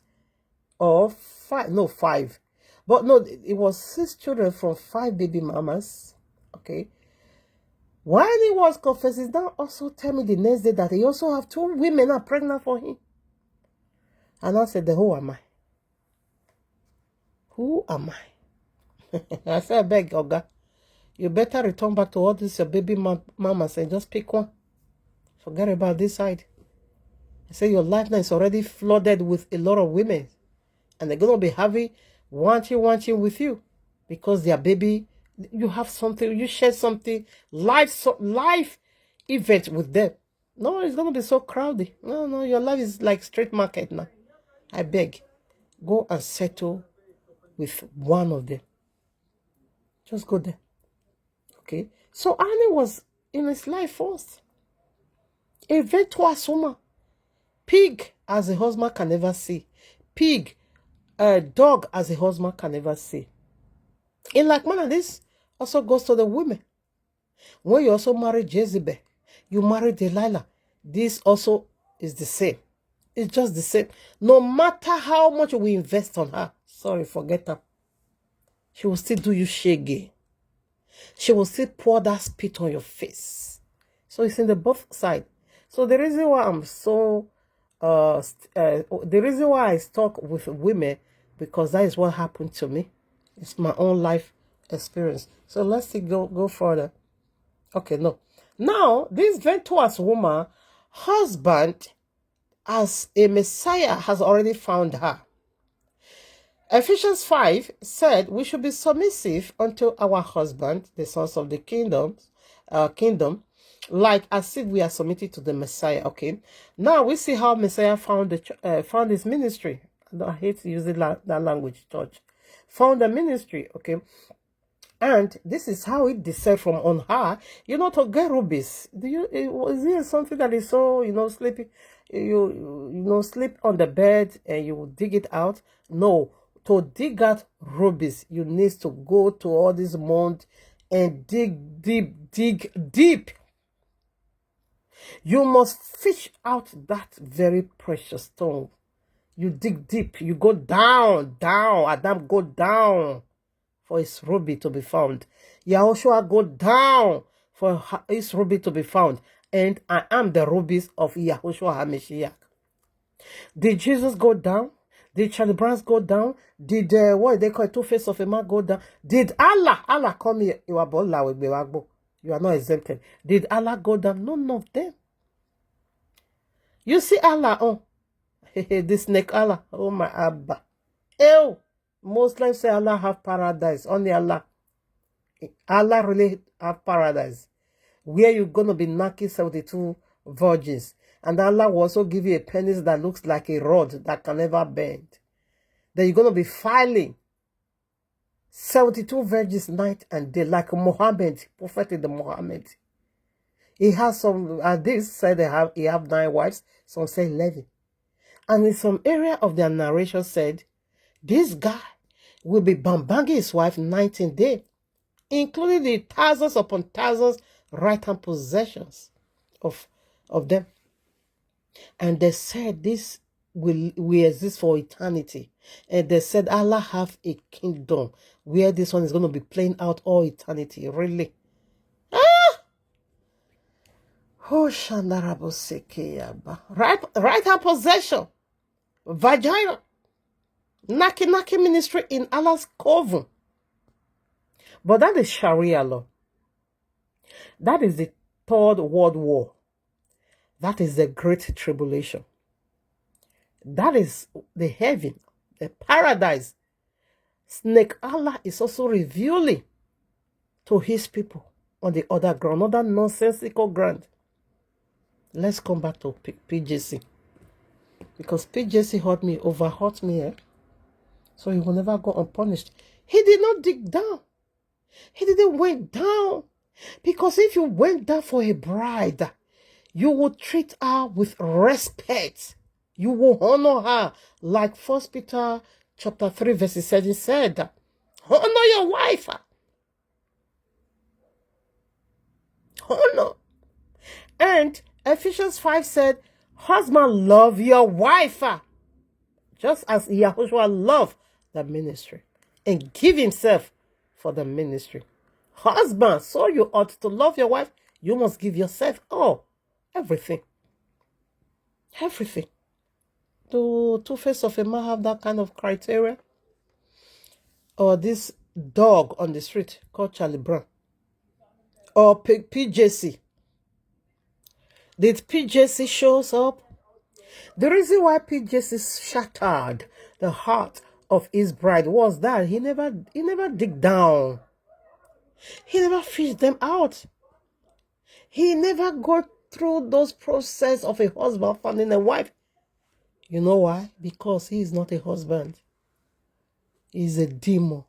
or 5, no 5. But no, it was 6 children from 5 baby mamas. Okay. While he was confessing, now also tell me the next day that he also have 2 women are pregnant for him. And I said, who am I? Who am I? I said, I beg, Oga, you better return back to all this your baby mama and just pick one. Forget about this side. I say your life now is already flooded with a lot of women. And they're going to be having wanting with you. Because their baby, you have something, you share something, life event with them. No, it's going to be so crowded. No, your life is like street market now. I beg, go and settle with one of them. Just go there. Okay? So Annie was in his life first. A virtuous woman. Pig as a husband can never see. Pig, dog as a husband can never see. In like manner, this also goes to the women. When you also marry Jezebel, you marry Delilah. This also is the same. It's just the same. No matter how much we invest on her, sorry, forget her. She will still do you shaggy. She will still pour that spit on your face. So it's in the both side. So the reason why I'm so, the reason why I talk with women, because that is what happened to me. It's my own life experience. So let's see, go further. Okay, no. Now, this virtuous woman, husband, as a Messiah, has already found her. Ephesians 5 said we should be submissive unto our husband, the sons of the kingdom, like as if we are submitted to the Messiah. Okay. Now we see how Messiah found his ministry. I hate using that language, church. Found the ministry. Okay. And this is how it descended from on her, to get rubies. Is it something that is so, sleeping? You sleep on the bed and you dig it out? No. To dig out rubies, you need to go to all this mount and dig deep. You must fish out that very precious stone. You dig deep. You go down. Adam, go down for his ruby to be found. Yahushua, go down for his ruby to be found. And I am the rubies of Yahushua HaMashiach. Did Jesus go down? Did Charlie Brown go down? Did what they call Tuface of a man go down? Did Allah come here? You are not exempted. Did Allah go down? None of them. You see Allah, the snake Allah. Oh my Abba. Ew. Muslims say Allah have paradise. Only Allah. Allah really have paradise. Where you're going to be knocking 72 virgins. And Allah will also give you a penis that looks like a rod that can never bend. Then you're going to be filing 72 virgins night and day like Muhammad, prophet in the Muhammad. He has some, this said he have 9 wives, some say 11. And in some area of their narration said, this guy will be banging his wife 19 days, including the thousands upon thousands right-hand possessions of them. And they said this will exist for eternity. And they said Allah have a kingdom where this one is going to be playing out all eternity. Really? Oh, Shandarabo Sekeyaba. Right-hand possession. Vagina. Naki ministry in Allah's coven. But that is Sharia law. That is the Third World War. That is the Great Tribulation. That is the heaven, the paradise. Snake Allah is also revealing to his people on the other ground, other nonsensical ground. Let's come back to PJC. Because PJC hurt me. So he will never go unpunished. He did not dig down. He didn't went down. Because if you went down for a bride, you will treat her with respect. You will honor her. Like 1 Peter chapter 3 verse 7 said. Honor your wife. Honor. And Ephesians 5 said, husband, love your wife. Just as Yahushua loved the ministry and give himself for the ministry. Husband, so you ought to love your wife You must give yourself all, everything. Everything. Do Two-Face of a man have that kind of criteria? Or this dog on the street called Charlie Brown? Or PJC? Did PJC shows up? The reason why PJC shattered the heart of his bride was that he never dig down. He never fished them out. He never go through those process of a husband finding a wife. You know why? Because he is not a husband. He's a demon.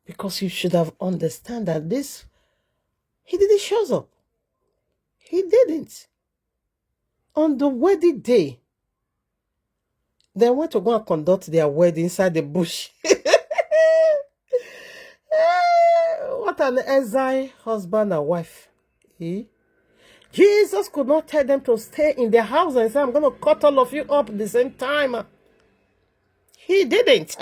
Because you should have understand that this, he didn't show up. He didn't. On the wedding day, they went to go and conduct their wedding inside the bush. What an exile husband and wife. Jesus could not tell them to stay in their house and say, I'm going to cut all of you up at the same time. He didn't.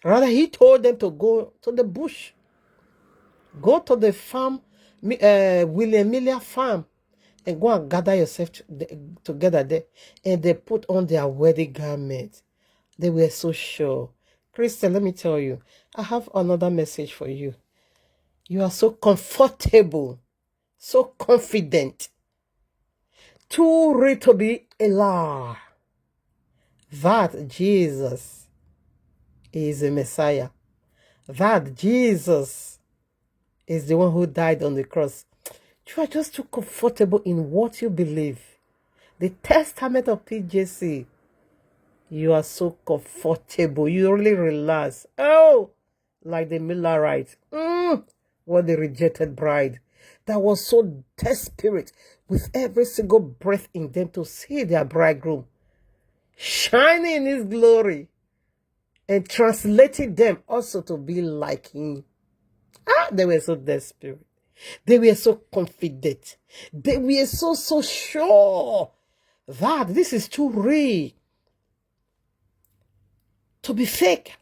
Rather, he told them to go to the bush. Go to the farm, William farm, and go and gather yourself together there. And they put on their wedding garment. They were so sure. Christian, let me tell you, I have another message for you. You are so comfortable, so confident, too ready to be a lie that Jesus is a Messiah, that Jesus is the one who died on the cross. You are just too comfortable in what you believe. The testament of PJC, you are so comfortable. You really relax. Oh, like the Millerites. What the rejected bride that was so desperate with every single breath in them to see their bridegroom shining in his glory and translating them also to be like him. They were so desperate. They were so confident. They were so sure that this is too real to be fake.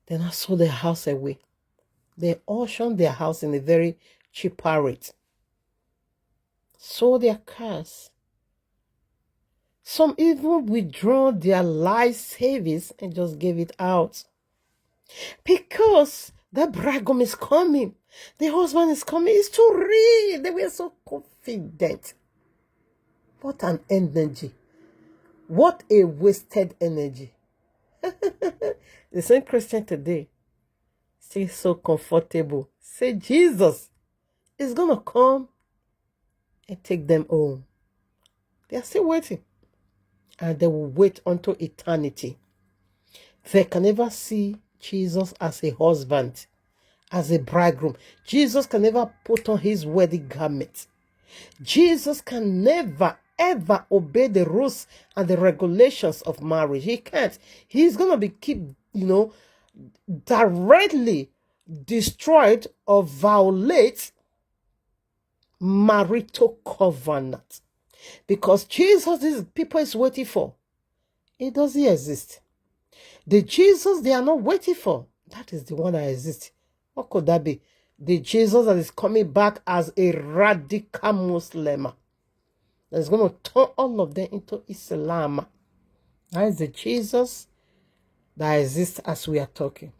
Then I sold their house away. They auctioned their house in a very cheap rate. Sold their cars. Some even withdraw their life savings and just gave it out. Because the bridegroom is coming. The husband is coming. It's too real. They were so confident. What an energy. What a wasted energy. The same Christian today, still so comfortable. Say Jesus is going to come and take them home. They are still waiting. And they will wait until eternity. They can never see Jesus as a husband, as a bridegroom. Jesus can never put on his wedding garment. Jesus can never, ever obey the rules and the regulations of marriage. He can't. He's going to be directly destroyed or violate marital covenant. Because Jesus is people is waiting for. It doesn't exist. The Jesus they are not waiting for, that is the one that exists. What could that be? The Jesus that is coming back as a radical Muslim. That is going to turn all of them into Islam. That is the Jesus that exists as we are talking.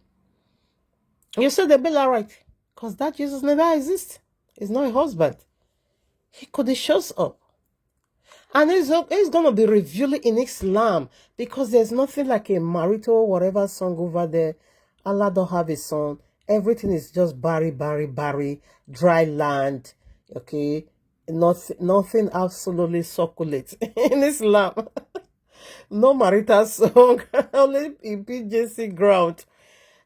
You said they be all right. Because that Jesus never exists. He's not a husband. He could have shows up. And he's going to be revealed in Islam. Because there's nothing like a marital whatever song over there. Allah don't have a son. Everything is just barry, dry land. Okay? Nothing absolutely succulent in Islam. No marital song. Only in PJC ground.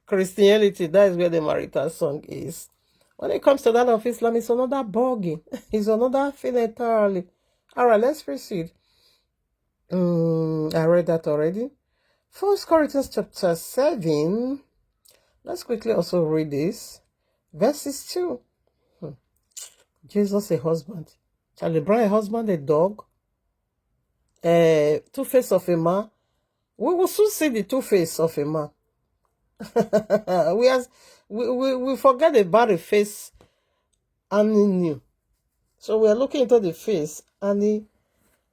Christianity, that is where the marital song is. When it comes to that of Islam, it's another ballgame. It's another thing entirely. All right, let's proceed. I read that already. 1 Corinthians chapter 7. Let's quickly also read this. Verses 2. Jesus a husband. Charlie Brown a husband, a dog. Two-Face of a man. We will soon see the two-face of a man. We forget about the face Annie knew. So we are looking into the face Annie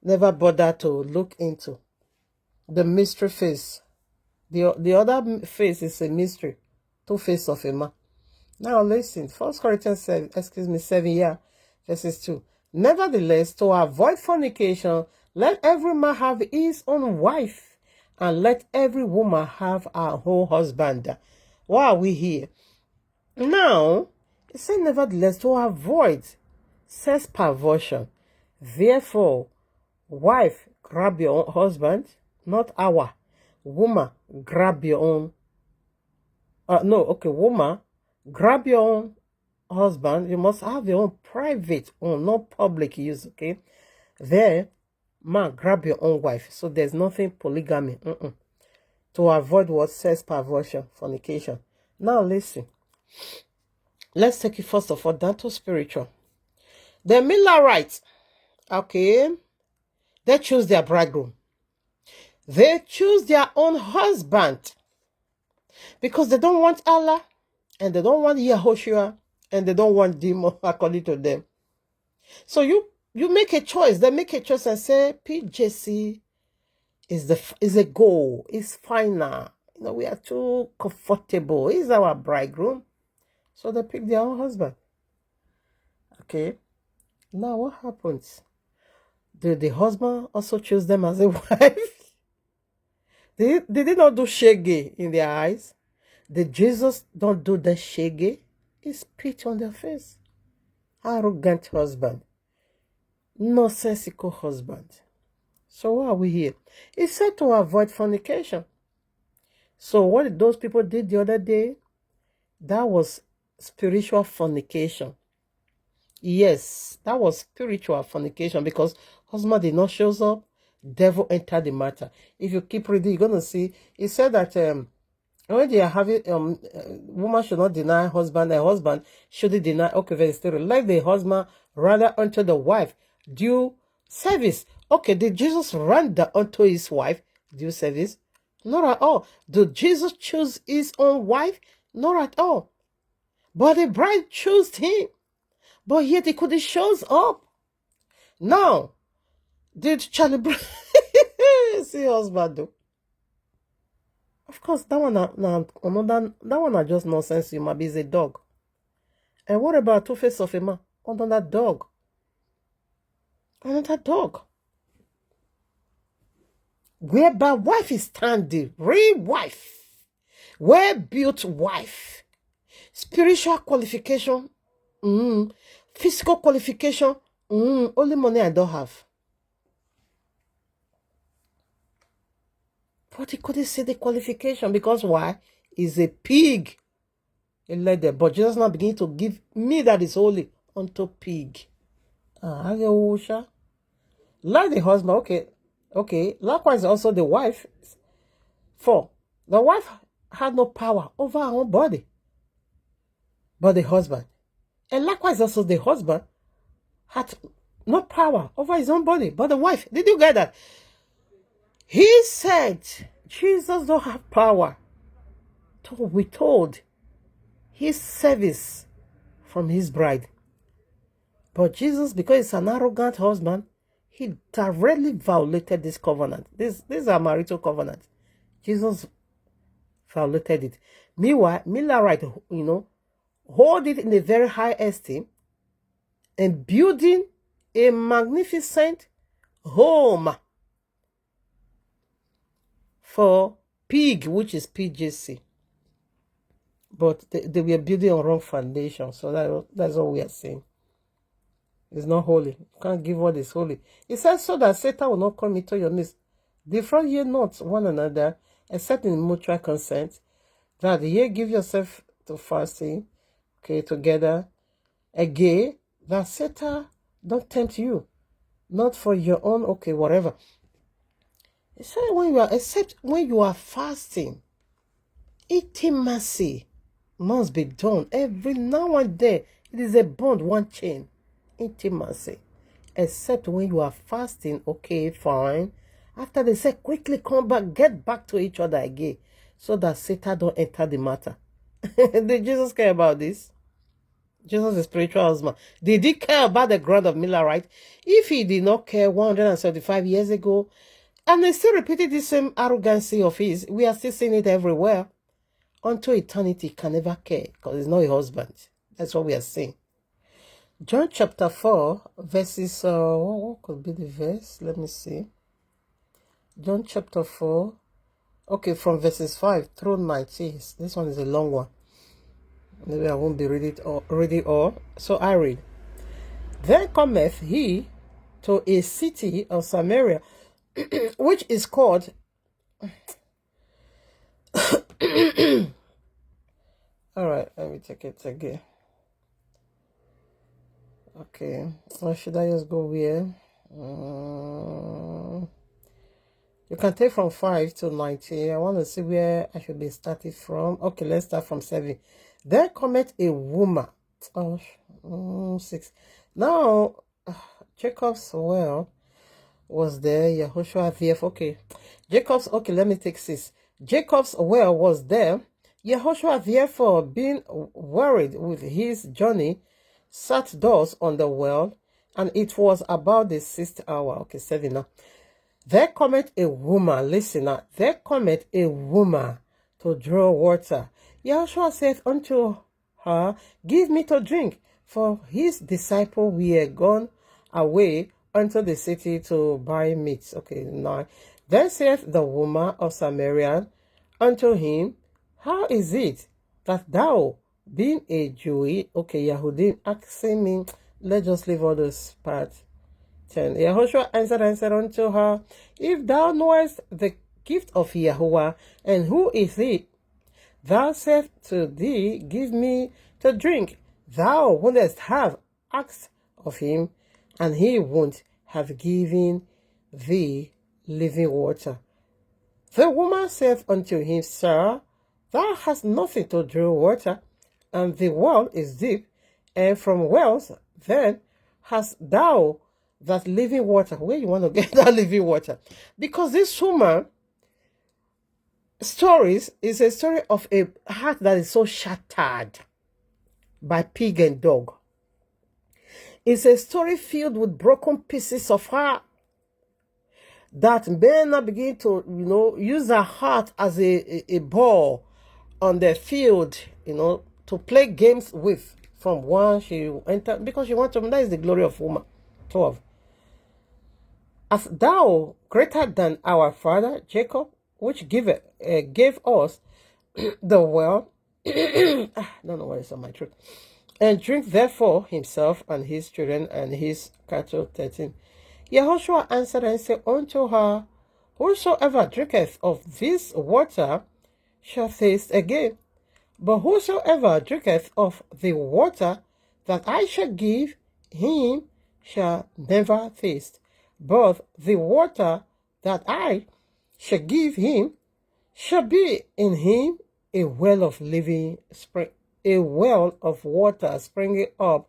never bothered to look into. The mystery face. The other face is a mystery. Two faces of a man. Now listen, 1 Corinthians 7, yeah, verses 2. Nevertheless, to avoid fornication, let every man have his own wife, and let every woman have her own husband. Why are we here? Now, it says nevertheless to avoid sex perversion. Therefore, wife, grab your own husband, not our. Woman, grab your own. Woman, grab your own husband. You must have your own private own, not public use, okay? There, man, grab your own wife. So there's nothing polygamy. To avoid what? Sex perversion, fornication. Now listen. Let's take it first of all down to spiritual. The Millerites, okay, they choose their bridegroom. They choose their own husband because they don't want Allah and they don't want Yahushua and they don't want demon according to them. So you make a choice. They make a choice and say PJC is a goal. It's final. We are too comfortable. He's our bridegroom. So they pick their own husband. Okay. Now what happens? Did the husband also choose them as a wife? Did they not do shege in their eyes? Did Jesus don't do the shege? He spit on their face. Arrogant husband. Nonsensical husband. So why are we here? He said to avoid fornication. So what those people did the other day, that was spiritual fornication. Yes, that was spiritual fornication because husband did not show up, devil entered the matter. If you keep reading, you're going to see, he said that when they are having, woman should not deny husband, and husband shouldn't deny, okay, verse 3, let the husband rather unto the wife due service. Okay, did Jesus render unto his wife due service? Not at all. Did Jesus choose his own wife? Not at all. But the bride chose him. But yet he couldn't show up. Now, did Charlie Brown see husband though? Of course, that one are just nonsense. You might be a dog. And what about Tuface of a man? Another dog. Another dog. Whereby wife is standing, real wife, well-built wife, spiritual qualification, physical qualification, only money I don't have. But he couldn't see the qualification because why? He's a pig. He led them. But Jesus now begin to give me that is holy unto pig. Like the husband, okay. Likewise also the wife. 4. The wife had no power over her own body. But the husband. And likewise also the husband had no power over his own body. But the wife. Did you get that? He said Jesus don't have power to withhold his service from his bride. But Jesus, because he's an arrogant husband, he directly violated this covenant. This is a marital covenant. Jesus violated it. Meanwhile, Millerite, hold it in a very high esteem and building a magnificent home for pig, which is PJC. But they were building on wrong foundation. So that's all we are saying. It's not holy. You can't give what is holy. It says so that Satan will not come into your midst. Defraud ye not one another, except in mutual consent, that ye give yourself to fasting, okay, together, again, that Satan don't tempt you, not for your own, okay, whatever. It says except when you are fasting, intimacy must be done every now and then. It is a bond, one chain. Intimacy. Except when you are fasting, okay, fine. After they say quickly come back, get back to each other again. so that Satan don't enter the matter. Did Jesus care about this? Jesus is spiritual husband. Did he care about the ground of Millerite? If he did not care 175 years ago, and he still repeated the same arrogancy of his, we are still seeing it everywhere. Unto eternity, can never care because he's not a husband. That's what we are seeing. John chapter 4, verses, what could be the verse? Let me see. John chapter 4, okay, from verses 5 through 19. This one is a long one. Maybe I won't be read it all. So I read. Then cometh he to a city of Samaria, which is called all right, let me take it again. Okay, or should I just go where? You can take from 5 to 19. I want to see where I should be starting from. Okay, let's start from 7. Then cometh a woman. 6. Now, Jacob's well was there. Yahushua therefore. Okay. Let me take 6. Jacob's well was there. Yahushua therefore, being worried with his journey, sat thus on the well, and it was about the 6th hour. Okay, 7 now. There cometh a woman, listen now, there cometh a woman to draw water. Yahushua saith unto her, give me to drink, for his disciples were gone away unto the city to buy meat. Okay, 9. Then saith the woman of Samaria unto him, how is it that thou, being a Jew, okay, Yahudim, asking me, let's just leave all those parts. 10. Yahushua answered and said unto her, if thou knowest the gift of Yahuwah, and who is he, thou saith to thee, give me to drink, thou wouldest have asked of him, and he won't have given thee living water. The woman saith unto him, sir, thou hast nothing to draw water, and the well is deep, and from wells then hast thou that living water. Where you want to get that living water? Because this woman stories is a story of a heart that is so shattered by pig and dog. It's a story filled with broken pieces of heart that men now begin to, use their heart as a ball on the field, to play games with. From one, she entered because she wants to. That is the glory of woman. 12. As thou greater than our father Jacob, which gave us the well, I don't know what is on my truth, and drink therefore himself and his children and his cattle. 13. Yahushua answered and said unto her, whosoever drinketh of this water shall thirst again, but whosoever drinketh of the water that I shall give him shall never thirst, but the water that I shall give him shall be in him a well of living spring, a well of water springing up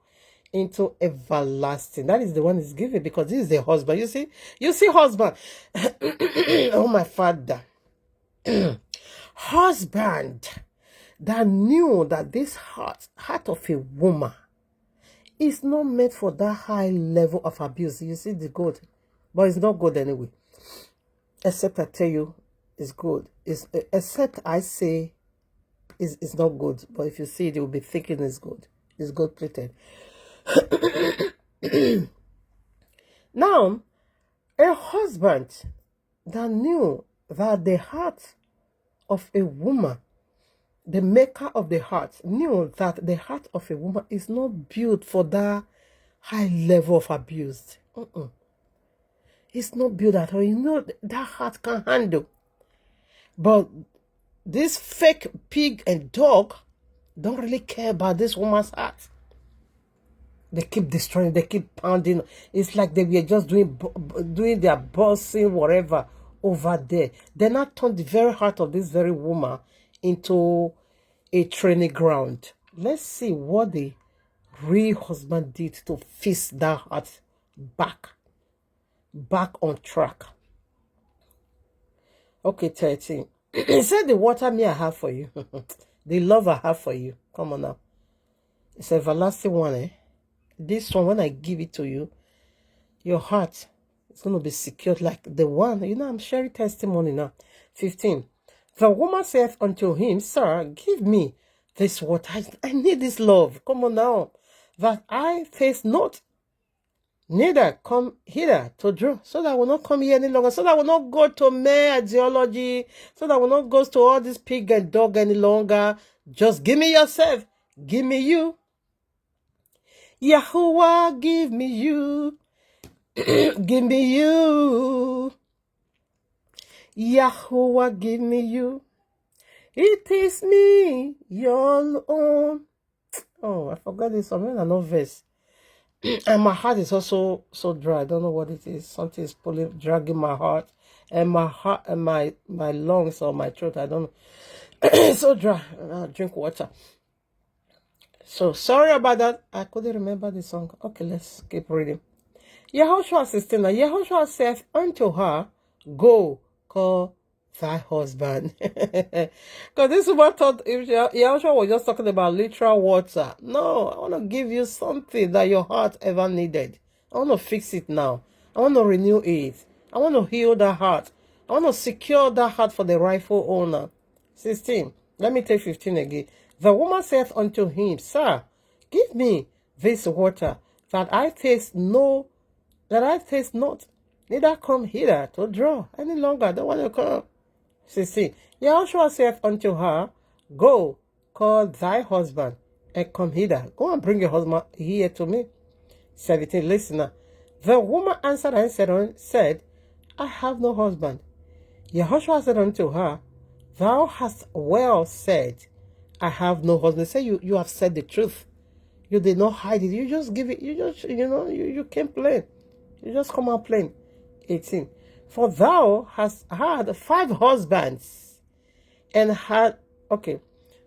into everlasting. That is the one he's giving, because this is the husband. You see husband. Oh, my father. Husband that knew that this heart of a woman is not meant for that high level of abuse. You see the good, but it's not good anyway. Except I tell you it's good. Except I say it's not good. But if you see it, you'll be thinking it's good. It's good plated. Now, a husband that knew that the heart of a woman, the maker of the heart, knew that the heart of a woman is not built for that high level of abuse. It's not built at all. That heart can handle. But this fake pig and dog don't really care about this woman's heart. They keep destroying, they keep pounding. It's like they were just doing their bossing, whatever, over there. They not turn the very heart of this very woman into a training ground. Let's see what the real husband did to fix that heart back on track. Okay, 13. He said, the water me I have for you, the love I have for you. Come on now. It's an everlasting one, eh? This one, when I give it to you, your heart is going to be secured like the one. You know, I'm sharing testimony now. 15. The woman said unto him, Sir, give me this water. I need this love. Come on now. That I face not, neither come hither to draw. So that I will not come here any longer. So that I will not go to mere ideology. So that I will not go to all this pig and dog any longer. Just give me yourself. Give me you. Yahuwah, give me you. Give me you. Yahuwah, give me you. It is me, your own. Oh, I forgot this song. I know verse. And my heart is also so dry. I don't know what it is. Something is dragging my heart. And my heart and my lungs or my throat. I don't know. It's so dry. I'll drink water. So sorry about that. I couldn't remember the song. Okay, let's keep reading. Yahushua 16. Yahushua saith unto her, Go, call thy husband. Because this woman thought if Yahushua was just talking about literal water. No, I want to give you something that your heart ever needed. I want to fix it now. I want to renew it. I want to heal that heart. I want to secure that heart for the rightful owner. 16. Let me take 15 again. The woman saith unto him, Sir, give me this water, that I taste not, neither come hither to draw any longer. I don't want to come. 16. Yahushua saith unto her, Go, call thy husband, and come hither. Go and bring your husband here to me. 17. Listen now. The woman answered and said, I have no husband. Yahushua said unto her, Thou hast well said, I have no husband. Say you have said the truth. You did not hide it. You just give it. You just, you came plain. You just come out plain. 18. For thou hast had 5 husbands, and had, okay.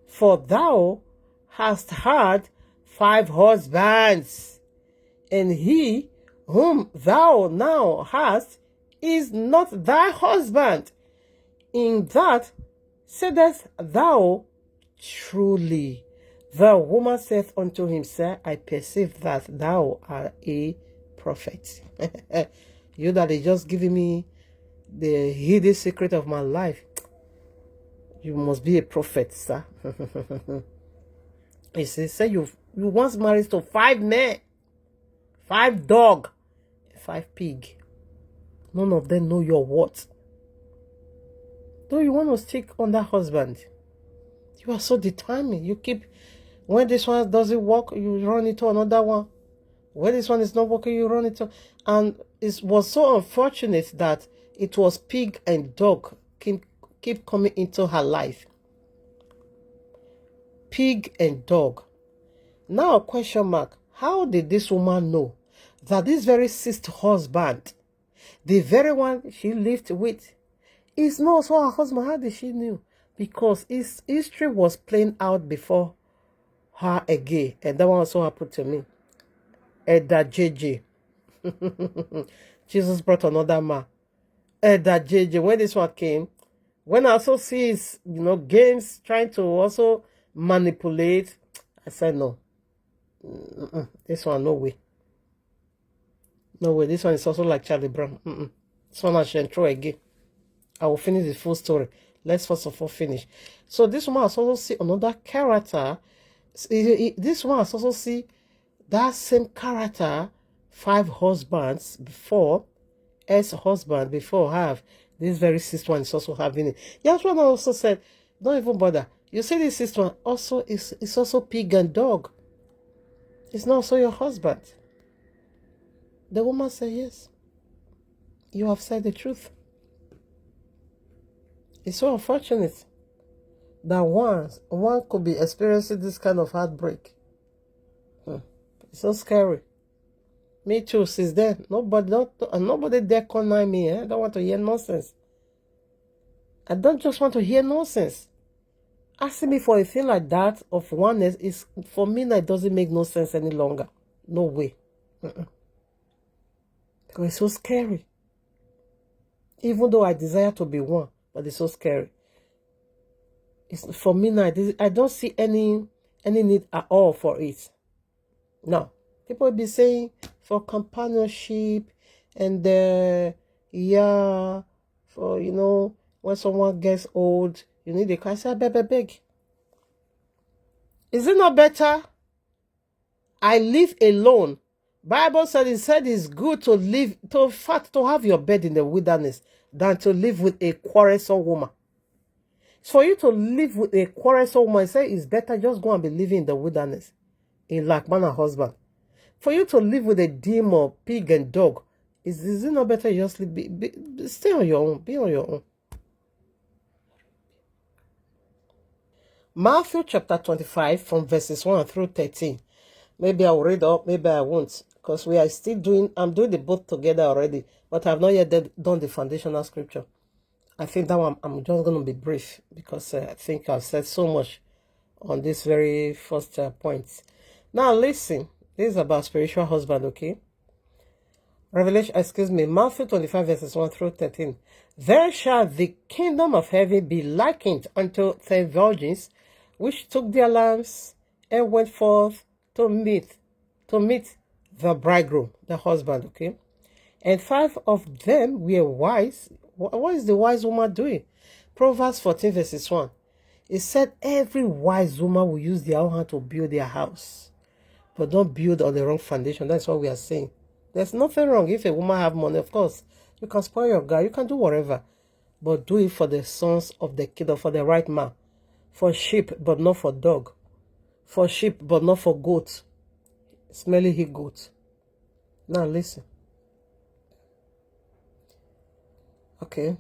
For thou hast had 5 husbands, and he whom thou now hast is not thy husband. In that saidest thou truly. The woman saith unto him, Sir, I perceive that thou art a prophet. You that is just giving me the hidden secret of my life. You must be a prophet, sir. He says, say you once married to 5 men, 5 dog, 5 pig. None of them know your what. Though you want to stick on that husband, you are so determined. You keep, when this one doesn't work, you run into another one. When this one is not working, you run into, and it was so unfortunate that it was pig and dog keep coming into her life. Pig and dog. Now, question mark. How did this woman know that this very 6th husband, the very one she lived with, is not also her husband? How did she know? Because his history was playing out before her again. And that one also happened to me. Edda JJ. Jesus brought another man. Edda JJ. When this one came, when I also see his, games trying to also manipulate, I said no. This one, no way. No way. This one is also like Charlie Brown. This one I shall throw again. I will finish the full story. Let's first of all finish. So this one has also see another character. This one has also see that same character, 5 husbands before, ex-husband before have. This very 6th one is also having it. Yahshua also said, don't even bother. You see this 6th one also is also pig and dog. It's not also your husband. The woman said, yes. You have said the truth. It's so unfortunate that one could be experiencing this kind of heartbreak. It's so scary. Me too, since then. Nobody dare connive me. I don't want to hear nonsense. I don't just want to hear nonsense. Asking me for a thing like that of oneness is, for me, that doesn't make no sense any longer. No way. Because it's so scary. Even though I desire to be one, but it's so scary. It's for me now. I don't see any need at all for it. No, people be saying for companionship and yeah, for when someone gets old, you need a car. I say, beg. Is it not better? I live alone. Bible said it's good to live to have your bed in the wilderness than to live with a quarrelsome woman. For you to live with a quarrelsome woman, say it's better just go and be living in the wilderness, in like man and husband. For you to live with a demon, pig and dog, is it not better you just stay on your own, be on your own? Matthew chapter 25 from verses 1 through 13. Maybe I'll read up, maybe I won't, because I'm doing the both together already, but I've not yet done the foundational scripture. I think that one I'm just going to be brief because I think I've said so much on this very first point. Now listen, this is about spiritual husband, okay? Matthew 25 verses 1 through 13. There shall the kingdom of heaven be likened unto 10 virgins, which took their lamps and went forth to meet the bridegroom, the husband, okay? And 5 of them were wise. What is the wise woman doing? Proverbs 14 verses 1. It said every wise woman will use their own hand to build their house. But don't build on the wrong foundation. That's what we are saying. There's nothing wrong if a woman have money, of course. You can spoil your guy. You can do whatever. But do it for the sons of the kingdom, for the right man. For sheep, but not for dog. For sheep, but not for goat. Smelly he goat. Now listen. Okay.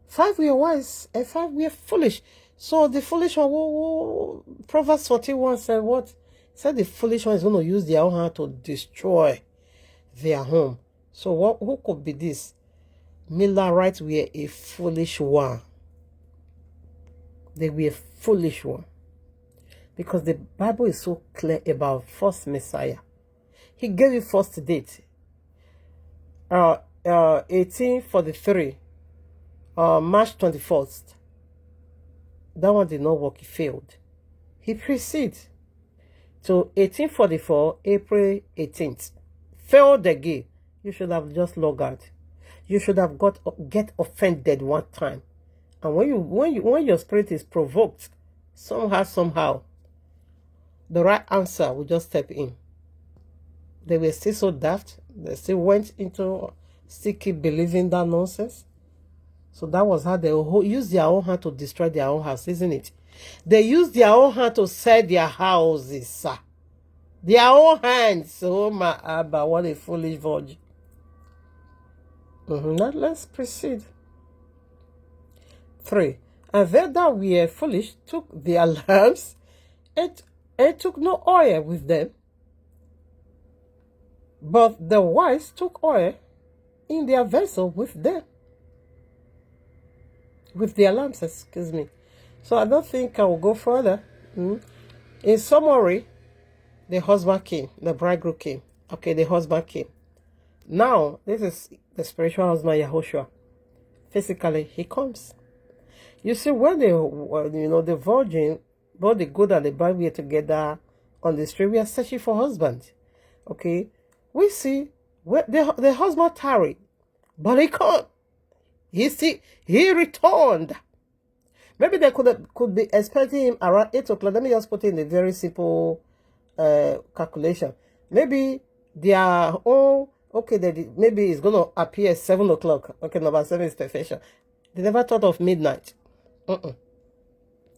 5 were wise and 5 were foolish. So the foolish one, Proverbs 41 said what? It said the foolish one is going to use their own hand to destroy their home. So who could be this? Miller writes we are a foolish one. They were a foolish one. Because the Bible is so clear about first Messiah. He gave you first date. 1843. March 21st. That one did not work. He failed. He proceeds to 1844, April 18th. Failed again. You should have just logged out. You should have get offended one time. And when your spirit is provoked, somehow, the right answer will just step in. They were still so daft. They still keep believing that nonsense. So that was how they used their own hand to destroy their own house, isn't it? They used their own hand to sell their houses. Their own hands. Oh my Abba, what a foolish virgin. Now let's proceed. 3. And they that were foolish took their lamps and took no oil with them. But the wise took oil in their vessel with them. With their lamps, excuse me. So I don't think I will go further. In summary, the husband came, the bridegroom came. Okay, the husband came. Now, this is the spiritual husband, Yahushua. Physically, he comes. You see, when the virgin, both the good and the bad, were together on the street, we are searching for husbands. Okay, we see where the husband tarried, but he can't. He returned. Maybe they could be expecting him around 8 o'clock. Let me just put in a very simple calculation. Maybe they are maybe it's going to appear 7 o'clock. Okay, number 7 is perfection. They never thought of midnight.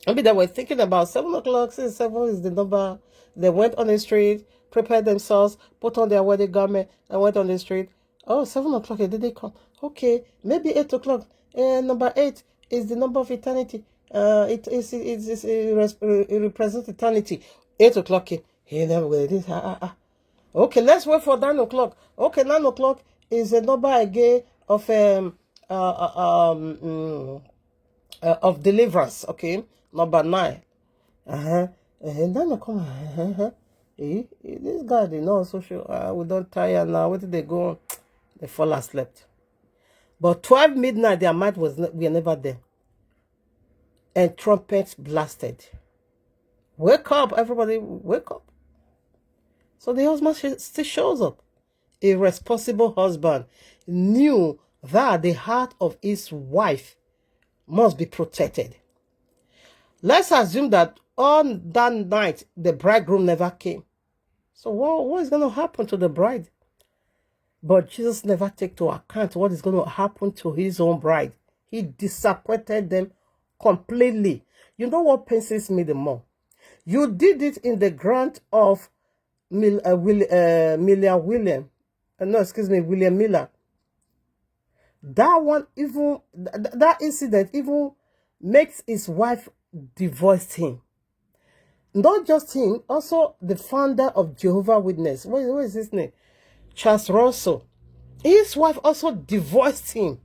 Maybe they were thinking about 7 o'clock, since 7 is the number. They went on the street, prepared themselves, put on their wedding garment, and went on the street. Oh, 7 o'clock, did they come? Okay, maybe 8 o'clock. Number 8 is the number of eternity. It represents eternity. 8 o'clock. Okay, let's wait for 9 o'clock. Okay, 9 o'clock is a number again of deliverance. Okay, number 9. And then this guy did not social. We don't tire now. Where did they go? They fall asleep. But 12 midnight, their mind we are never there. and trumpets blasted. Wake up, everybody, wake up. So the husband still shows up. A responsible husband knew that the heart of his wife must be protected. Let's assume that on that night, the bridegroom never came. So what is going to happen to the bride? But Jesus never take to account what is going to happen to his own bride. He disappointed them completely. You know what pains me the more? You did it in the grant of William Miller. That one even, that incident even makes his wife divorce him. Not just him, also the founder of YAHUAH'S Witness. What is his name? Charles Russell. His wife also divorced him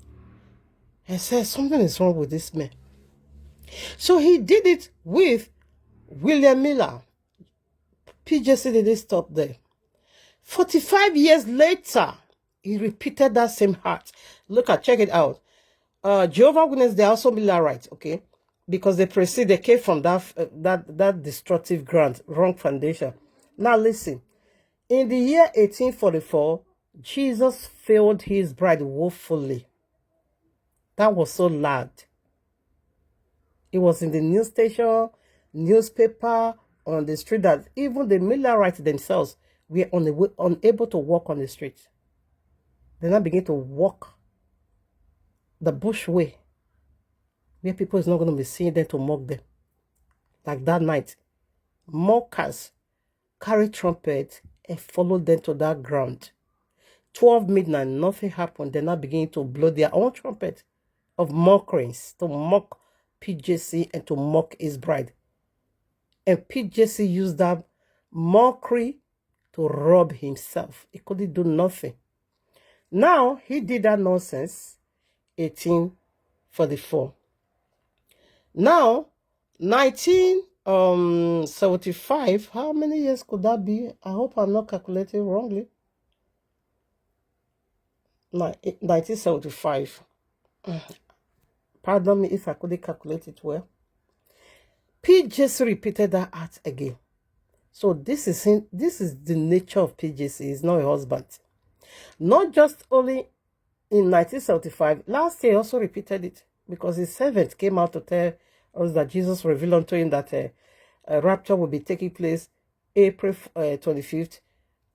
and said something is wrong with this man. So he did it with William Miller. PJC didn't stop there. 45 years later, he repeated that same heart. Check it out. Jehovah's Witnesses, they're also Millerites, okay? Because they came from that destructive grant, wrong foundation. Now listen. In the year 1844, Jesus failed his bride woefully. That was so loud. It was in the news station, newspaper, on the street that even the Millerites themselves were unable to walk on the street. They now begin to walk the bush way, where people is not going to be seeing them to mock them. Like that night, mockers carried trumpets and followed them to that ground. 12 midnight, nothing happened. They now begin to blow their own trumpet of mockeries to mock PJC and to mock his bride. And PJC used that mockery to rob himself. He couldn't do nothing. Now, he did that nonsense, 1844. Now, 1975, how many years could that be? I hope I'm not calculating wrongly. 1975. Pardon me if I couldn't calculate it well. PJC repeated that act again. So this is the nature of PJC. He's not a husband. Not just only in 1975. Last year he also repeated it because his servant came out to tell us that Jesus revealed unto him that a rapture will be taking place April 25th,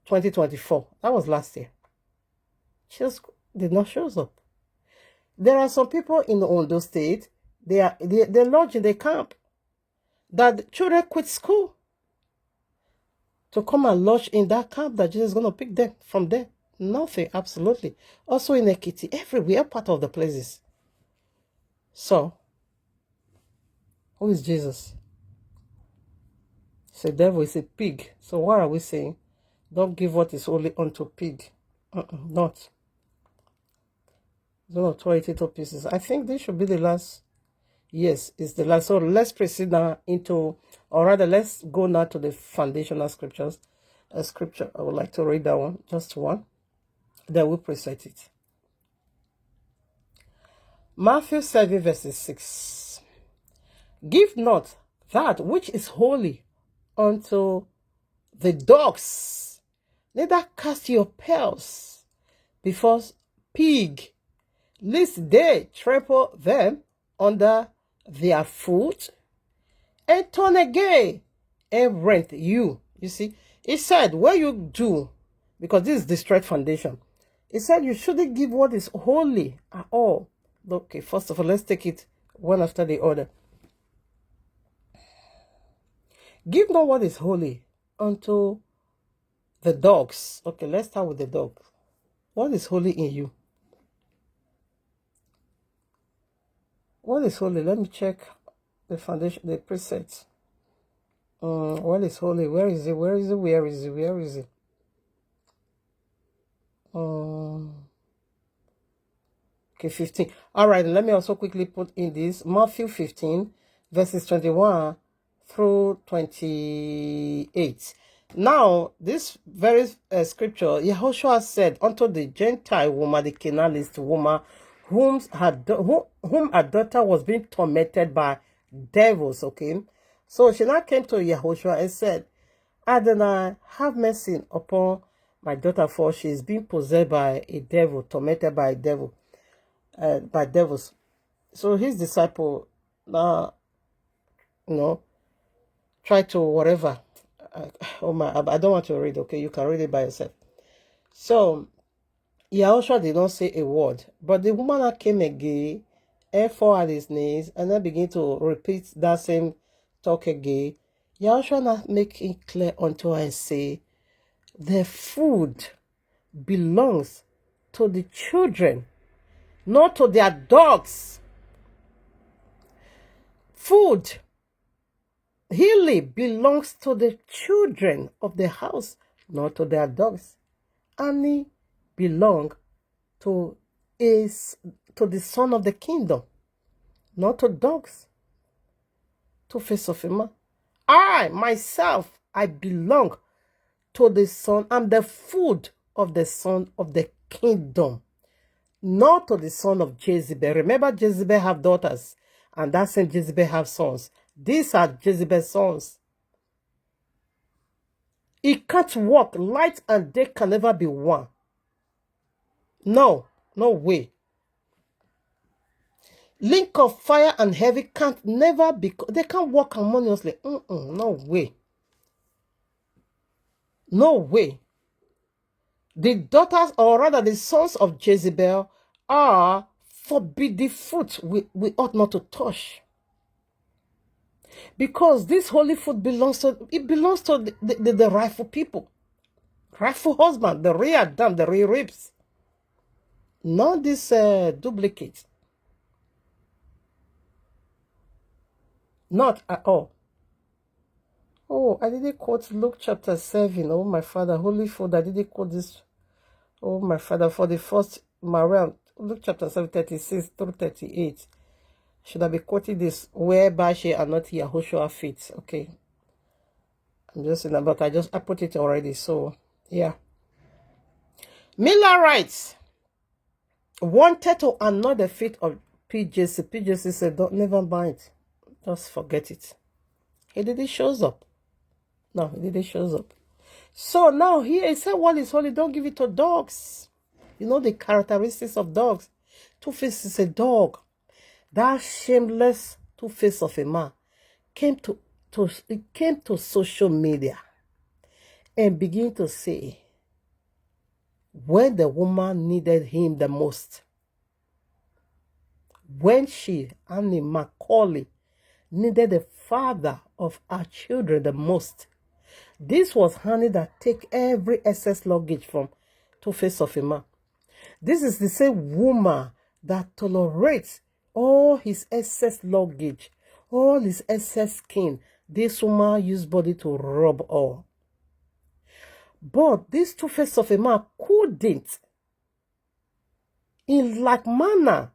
2024. That was last year. Just did not show up. There are some people in Ondo State, they lodge in the camp that the children quit school to come and lodge in that camp that Jesus is going to pick them from there. Nothing, absolutely. Also in Ekiti, everywhere, part of the places. So, who is Jesus? The devil is a pig. So what are we saying? Don't give what is holy unto pig. Not. Don't throw it into pieces. I think this should be the last. Yes, it's the last. So let's proceed now into, or rather, let's go now to the foundational scriptures. A scripture, I would like to read that one, just one. Then we'll present it. Matthew 7, verses 6. Give not that which is holy unto the dogs, neither cast your pearls before pig, lest they trample them under their foot and turn again and rent you. You see, it said, what you do, because this is destroyed foundation, it said you shouldn't give what is holy at all. Okay, first of all, let's take it one after the other. Give not what is holy unto the dogs. Okay, let's start with the dog. What is holy in you? What is holy? Let me check the foundation, the precepts. What is holy? Where is it? Where is it? Where is it? Where is it? Okay, 15. All right, let me also quickly put in this. Matthew 15, verses 21 through 28. Now, this very scripture, Yahushua said unto the Gentile woman, the Canaanite woman, whom her daughter was being tormented by devils, okay? So she now came to Yahushua and said, Adonai, have mercy upon my daughter, for she is being possessed by a devil, tormented by a devil, by devils. So his disciple now, try to whatever. Oh my, I don't want to read, okay? You can read it by yourself. So Yahushua did not say a word, but the woman that came again and fell at his knees and then began to repeat that same talk again. Yahushua now make it clear unto her and say, the food belongs to the children, not to their dogs. Food, healing belongs to the children of the house, not to their dogs. Honey belong to the son of the kingdom, not to dogs. Tuface of a man. I, myself, I belong to the son. I'm the food of the son of the kingdom, not to the son of Jezebel. Remember, Jezebel have daughters, and that same Jezebel have sons. These are Jezebel's sons. It can't work. Light and day can never be one. No, no way. Link of fire and heavy can't never be, they can't work harmoniously. No way. No way. The daughters, or rather the sons of Jezebel, are forbidden fruit we ought not to touch. Because this holy food belongs to the rightful people. Rightful husband, the real Adam, the real ribs. Not this duplicate. Not at all. Oh, I didn't quote Luke chapter 7. Oh, my Father, holy food. I didn't quote this. Oh, my Father, for the first Mariam, Luke chapter 7, 36 through 38. Should I be quoting this? Whereby she are not Yahushua feet. Okay. I'm just saying that, but I put it already. So, yeah. Miller writes, wanted to anoint the feet of PJC. PJC said, don't never mind. Just forget it. He didn't shows up. No, he didn't shows up. So now here he said, what is holy? Don't give it to dogs. You know the characteristics of dogs. Tuface is a dog. That shameless Tuface of a man came to social media and began to say when the woman needed him the most, when she, Annie Macaulay, needed the father of our children the most. This was honey that take every excess luggage from Tuface of a man. This is the same woman that tolerates all his excess luggage, all his excess skin. This woman used body to rub all. But this Tuface of a man couldn't, in like manner,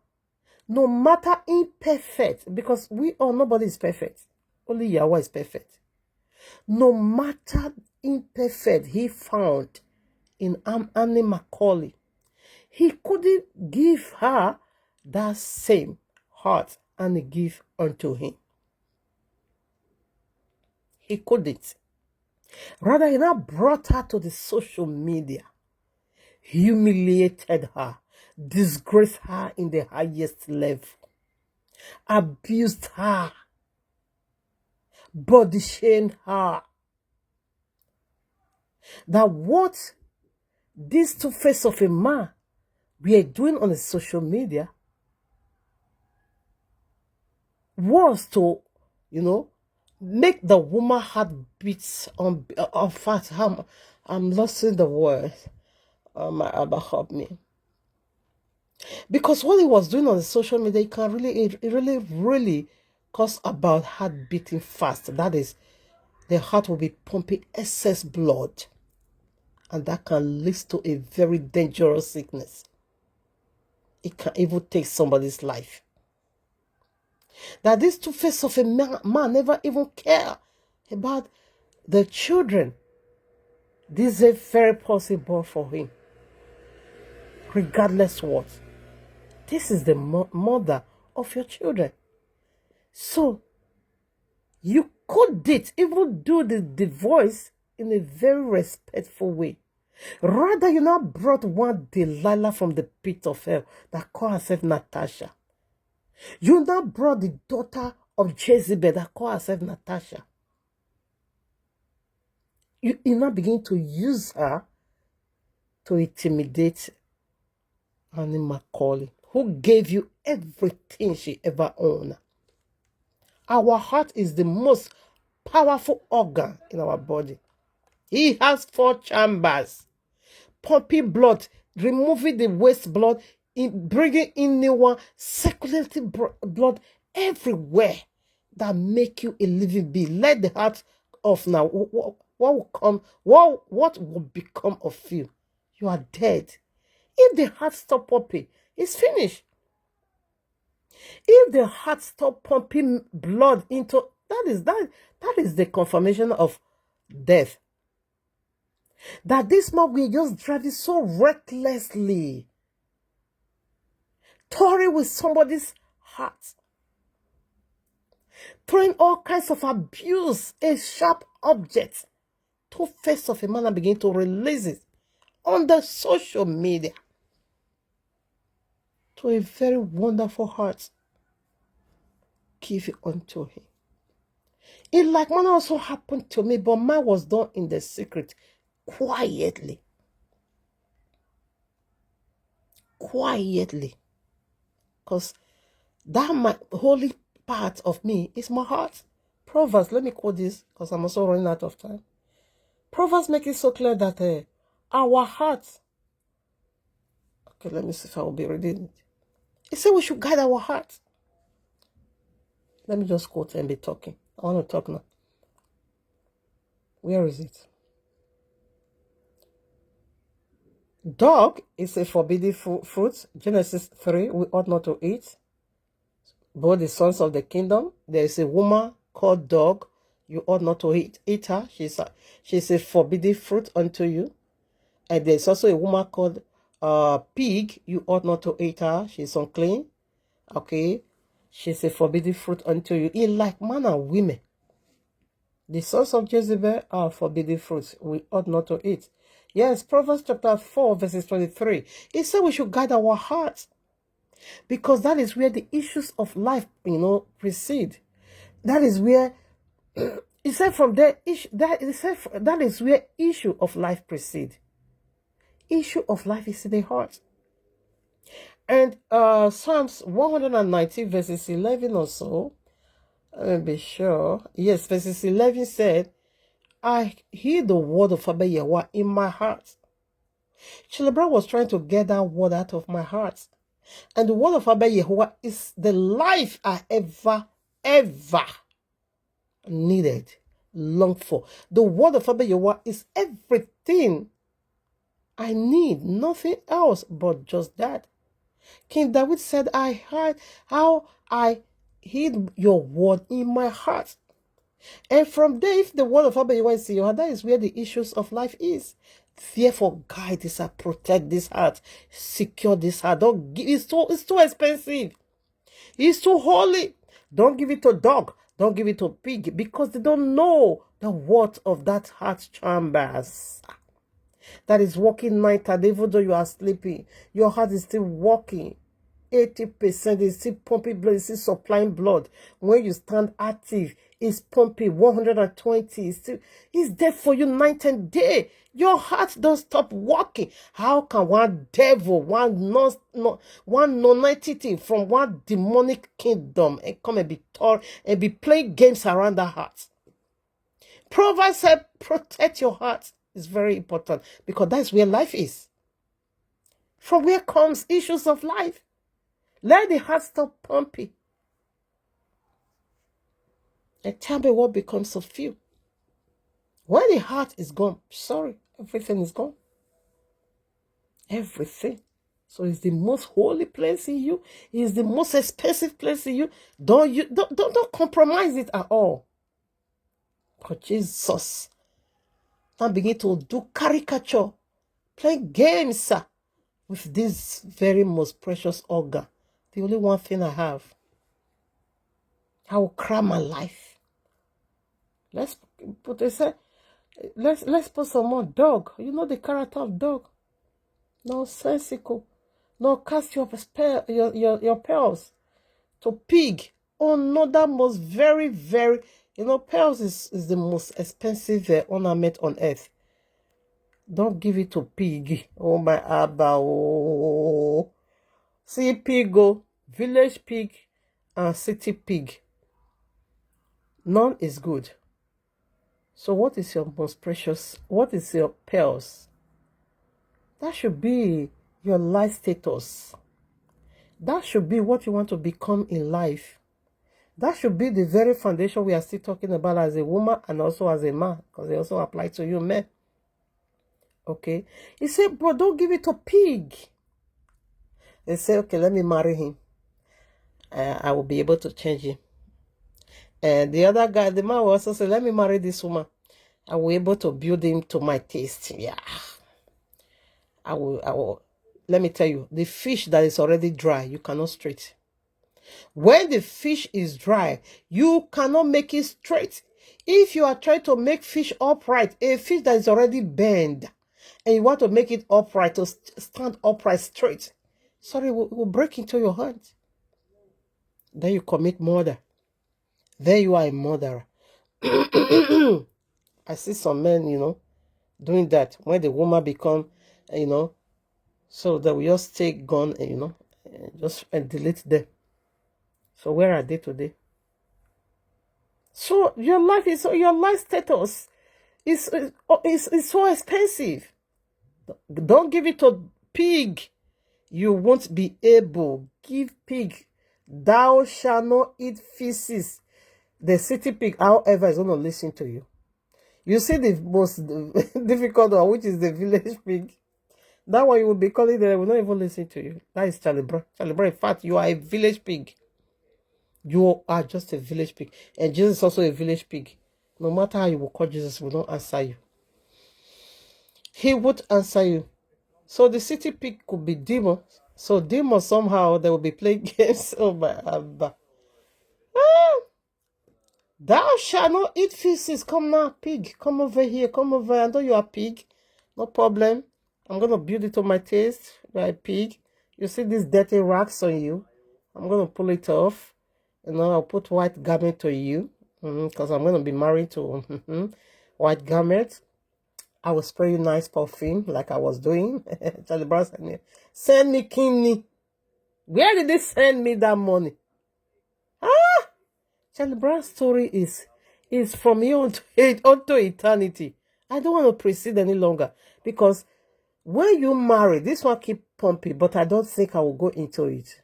no matter imperfect, because we all, nobody is perfect. Only Yahweh is perfect. No matter imperfect he found in Annie Macaulay, he couldn't give her that same heart and give unto him. He couldn't. Rather, he now brought her to the social media, humiliated her, disgraced her in the highest level, abused her, body shamed her. That what this Tuface of a man we are doing on the social media was to, make the woman heart beats on fast. I'm losing the word. My Abba help me. Because what he was doing on the social media, it really cause about heart beating fast. That is, the heart will be pumping excess blood. And that can lead to a very dangerous sickness. It can even take somebody's life. That this Tuface of a man never even care about the children. This is a very possible for him. Regardless what. This is the mother of your children. So, You could it, even do the voice in a very respectful way. Rather, you now brought one Delilah from the pit of hell that called herself Natasha. You now brought the daughter of Jezebel that called herself Natasha. You now begin to use her to intimidate Annie Macaulay, who gave you everything she ever owned. Our heart is the most powerful organ in our body. He has 4 chambers. Pumping blood, removing the waste blood, bringing in new one, circulating blood everywhere that make you a living being. Let the heart off now. What will come? What will become of you? You are dead. If the heart stop pumping, it's finished. If the heart stop pumping blood into that is the confirmation of death. That this man will just drive it so recklessly, touring with somebody's heart, throwing all kinds of abuse, a sharp object, Tuface of a man, and begin to release it on the social media to a very wonderful heart. Give it unto him. It like man also happened to me, but mine was done in the secret, quietly. Because that my holy part of me is my heart. Proverbs, let me quote this because I'm also running out of time. Proverbs make it so clear that our hearts. Okay, let me see if I will be reading it. It said we should guide our hearts. Let me just quote and be talking. I want to talk now. Where is it? Dog is a forbidden fruit. Genesis 3, we ought not to eat. Both the sons of the kingdom. There is a woman called dog. You ought not to eat her. She's a forbidden fruit unto you. And there's also a woman called pig. You ought not to eat her. She's unclean. Okay. She's a forbidden fruit unto you. In like manner, women. The sons of Jezebel are forbidden fruits. We ought not to eat. Yes, Proverbs chapter 4, verses 23. It said we should guide our hearts. Because that is where the issues of life, proceed. That is where, it said from there, that is where issue of life proceed. Issue of life is in the heart. And Psalms 190, verses 11 or so, let me be sure. Yes, verses 11 said, I hear the word of Abba Yahweh in my heart. Chilebra was trying to get that word out of my heart. And the word of Abba Yahweh is the life I ever needed, longed for. The word of Abba Yahweh is everything I need, nothing else but just that. King David said, I heard how I hid your word in my heart. And from there, if the word of Abba Yahweh is in your heart, that is where the issues of life is. Therefore, guide this heart, protect this heart, secure this heart. Don't give it's too expensive. It's too holy. Don't give it to dog. Don't give it to pig, because they don't know the worth of that heart chambers that is working night and even though you are sleeping, your heart is still working. 80% is still pumping blood, it's still supplying blood. When you stand active, it's pumping 120. It's there for you night and day. Your heart don't stop working. How can one devil, one non-entity from one demonic kingdom and come and be taught and be playing games around the heart? Proverbs said, protect your heart. It's very important because that's where life is. From where comes issues of life. Let the heart stop pumping. And tell me what becomes of you. When the heart is gone, sorry, everything is gone. Everything. So it's the most holy place in you. It's the most expensive place in you. Don't compromise it at all. But Jesus, now begin to do caricature, play games with this very most precious organ. The only one thing I have. I will cram my life Let's put they say let's put some more dog. You know the character of dog. Nonsensical. No, cast your spell your pearls to pig. Oh no, that most very, very, pearls is the most expensive ornament on earth. Don't give it to pig. Oh my Abba. Oh. See pig go, village pig and city pig. None is good. So what is your most precious? What is your pearls? That should be your life status. That should be what you want to become in life. That should be the very foundation we are still talking about as a woman and also as a man, because they also apply to you men. Okay? He said, but don't give it to pig. They say, okay, let me marry him. I will be able to change him. And the other guy, the man will also say, let me marry this woman. I will be able to build him to my taste. Yeah. I will. Let me tell you, the fish that is already dry, you cannot straight. When the fish is dry, you cannot make it straight. If you are trying to make fish upright, a fish that is already bent, and you want to make it upright, to stand upright straight, sorry, it will break into your hands. Then you commit murder. Then you are a murderer. I see some men, doing that. When the woman become, so they will just take gun and, and delete them. So where are they today? So your life status is so expensive. Don't give it to pig. You won't be able. Give pig. Thou shalt not eat feces. The city pig, however, is going to listen to you. You see the most difficult one, which is the village pig. That one you will be calling, they will not even listen to you. That is Charlie Brown. Charlie Brown, in fact, you are a village pig. You are just a village pig. And Jesus is also a village pig. No matter how you will call Jesus, he will not answer you. He would answer you. So the city pig could be demon. So demons somehow, they will be playing games. Oh my Abba. Thou shalt not eat feces. Come now, pig. Come over here. Come over. I know you are pig. No problem. I'm going to build it to my taste. You are a pig. You see these dirty racks on you. I'm going to pull it off. I'll put white garment to you. Because I'm going to be married to white garment. I will spray you nice perfume like I was doing. Charlie Brown said me, send me kidney. Where did they send me that money? Charlie Brown's story is from here unto eternity. I don't want to proceed any longer because when you marry, this one keep pumping, but I don't think I will go into it.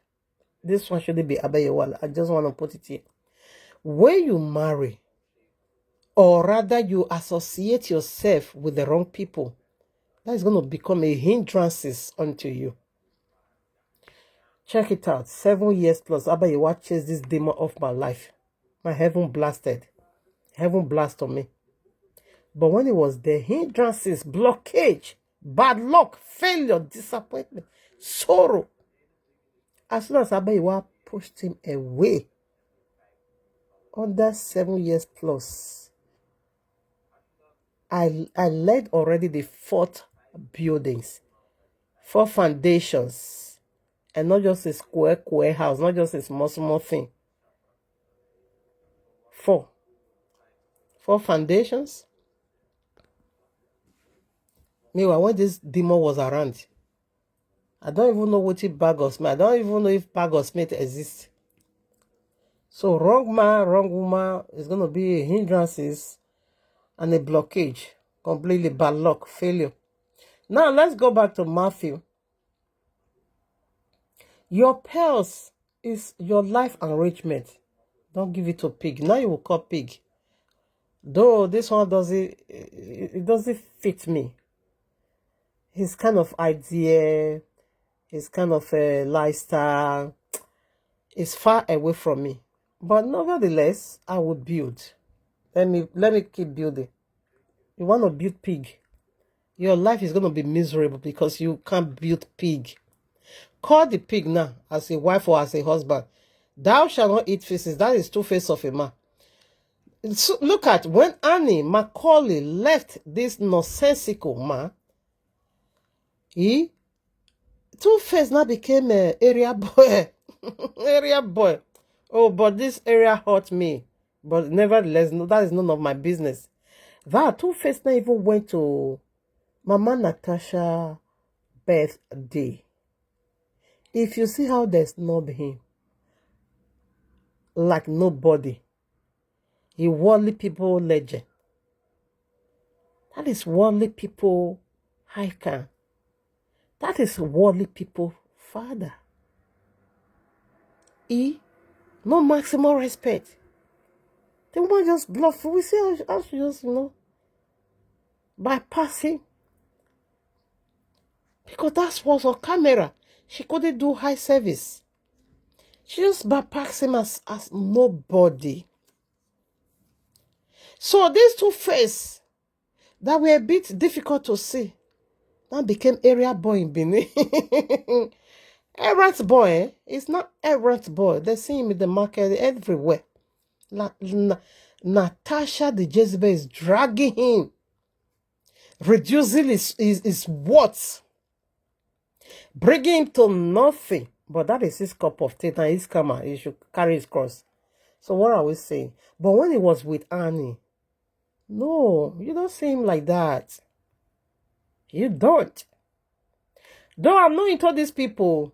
This one shouldn't be Abayewala. I just want to put it here. When you marry, or rather you associate yourself with the wrong people, that is going to become a hindrance unto you. Check it out. 7 years plus, Abayewa chased this demon off my life. My heaven blasted. Heaven blast on me. But when it was the hindrances, blockage, bad luck, failure, disappointment, sorrow, as soon as Abayewa pushed him away, under 7 years plus, I led already the 4 buildings, 4 foundations, and not just a square house, not just a small thing. 4 foundations. Meanwhile, when this demon was around, I don't even know what it bag of smith. I don't even know if bag of smith exists. So wrong man, wrong woman is going to be a hindrances and a blockage. Completely bad luck, failure. Now let's go back to Matthew. Your pearls is your life enrichment. Don't give it to pig. Now you will call pig. Though this one doesn't fit me. His kind of idea, his kind of lifestyle is far away from me. But nevertheless, I will build. Let me keep building. You want to build pig. Your life is going to be miserable because you can't build pig. Call the pig now as a wife or as a husband. Thou shalt not eat feces. That is Tuface of a man. So look at when Annie Macaulay left this nonsensical man, Tuface now became an area boy. Area boy. Oh, but this area hurt me. But nevertheless, no, that is none of my business. That Tuface now even went to Mama Natasha's birthday. If you see how they snub him, like nobody, he worldly people legend. That is worldly people icon. That is worldly people father. No maximum respect. The woman just bluff. We see how she just, bypassing. Because that was on camera. She couldn't do high service. She just bypassed him as nobody. So these Tuface that were a bit difficult to see now became area boy in Benin. Errant boy, It's not errant boy. They see him in the market everywhere. Natasha the Jezebel is dragging him, reducing his worth, bringing him to nothing. But that is his cup of tea and his karma. He should carry his cross. So what are we saying? But when he was with Annie, no, you don't see him like that. You don't. Though I'm not into these people,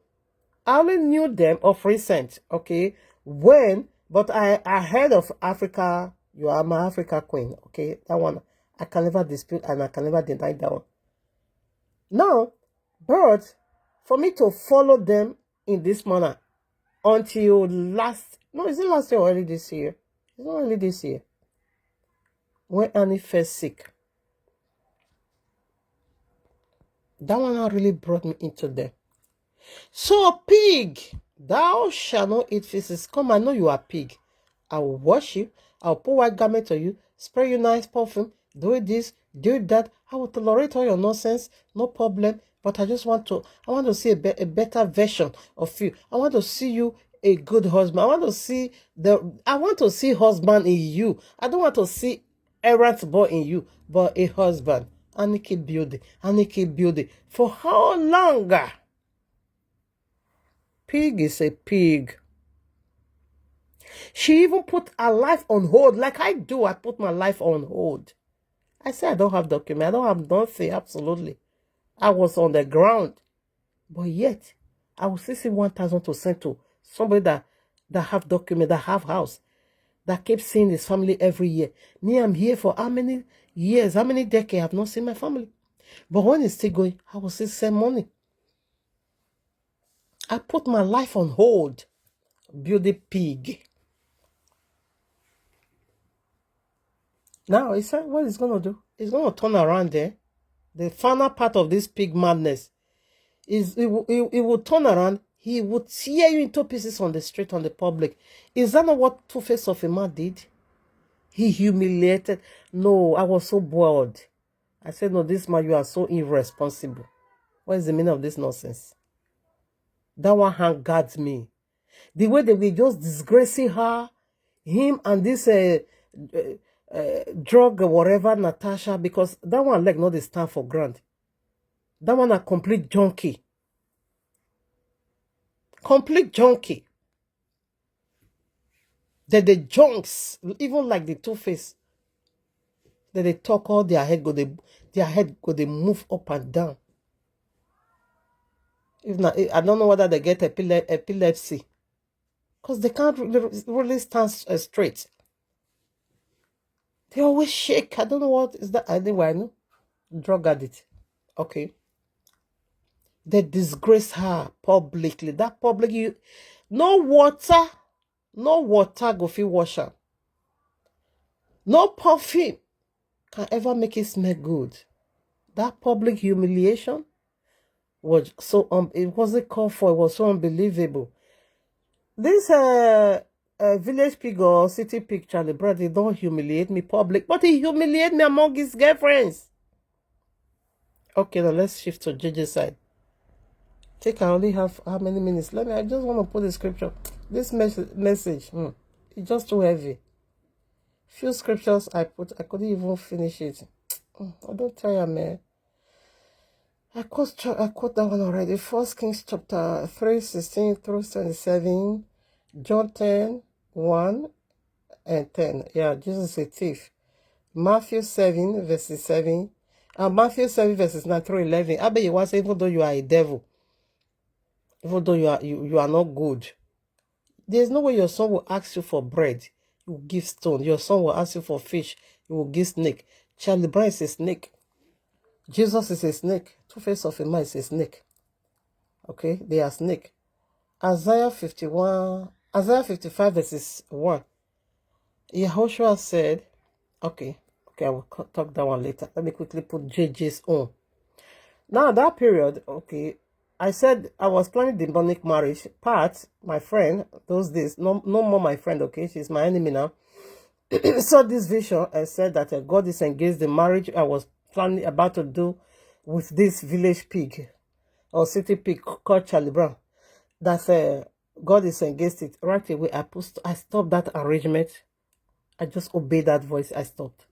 I only knew them of recent, okay? But I heard of Africa. You are my Africa queen, okay? That one, I can never dispute and I can never deny that one. Now, but for me to follow them in this manner until is it last year or early this year? It's not early this year. When Annie first sick. That one really brought me into them. So, pig, thou shalt not eat feces. Come, I know you are pig. I will wash you. I will put white garment on you. Spray you nice perfume. Do this, do that. I will tolerate all your nonsense. No problem. But I want to see a better version of you. I want to see you a good husband. I want to see husband in you. I don't want to see errant boy in you, but a husband. And he keep building. For how long? Pig is a pig. She even put her life on hold. Like I do, I put my life on hold. I say I don't have document. I don't have nothing, absolutely. I was on the ground. But yet, I will still see 1,000 to send to somebody that have document, that have house, that keeps seeing his family every year. Me, I'm here for how many years, how many decades I have not seen my family. But when it's still going, I will still send money. I put my life on hold. Build a pig. Now, he said, what he's going to do? He's going to turn around there. The final part of this pig madness is he will turn around. He would tear you into pieces on the street, on the public. Is that not what Tuface of a man did? He humiliated. No, I was so bored. I said, no, this man, you are so irresponsible. What is the meaning of this nonsense? That one hand guards me. The way they were just disgracing her, him and this drug or whatever, Natasha, because that one leg not the stand for ground. That one a complete junkie. Complete junkie. The junks, even like the Tuface, that they talk all their head go they move up and down. If not, I don't know whether they get epilepsy, because they can't really stand straight. They always shake. I don't know what is that. Anyway, I know. Drug addict. Okay. They disgrace her publicly. That public, no water go fit wash her. No perfume can ever make it smell good. That public humiliation was so it wasn't called for. It was so unbelievable. This village pig or city pig, Charlie Brad, he don't humiliate me public, but he humiliate me among his girlfriends. Okay, now let's shift to JJ's side. I only have how many minutes? I just want to put the scripture. This message, it's just too heavy. Few scriptures I couldn't even finish it. I don't tire, man. I quote that one already. 1 Kings chapter 3, 16 through 27, John 10, 1 and 10. Yeah, Jesus is a thief. Matthew 7, verses 7. Matthew 7, verses 9 through 11. I bet you want to say, even though you are a devil, even though you are not good, there's no way your son will ask you for bread. You will give stone. Your son will ask you for fish. You will give snake. Charlie Brown is a snake. Jesus is a snake. Two-face of a man is a snake. Okay, they are snake. Isaiah 55 verses 1. YAHUAH'S said, okay, I will talk that one later. Let me quickly put JJ's on. Now that period, okay, I said I was planning demonic marriage. Pat, my friend, those days, no more my friend, okay, she's my enemy now. Saw this vision and said that God is engaged the marriage I was planning about to do with this village pig or city pig called Charlie Brown. That God is engaged it. Right away, I stopped that arrangement. I just obeyed that voice. I stopped.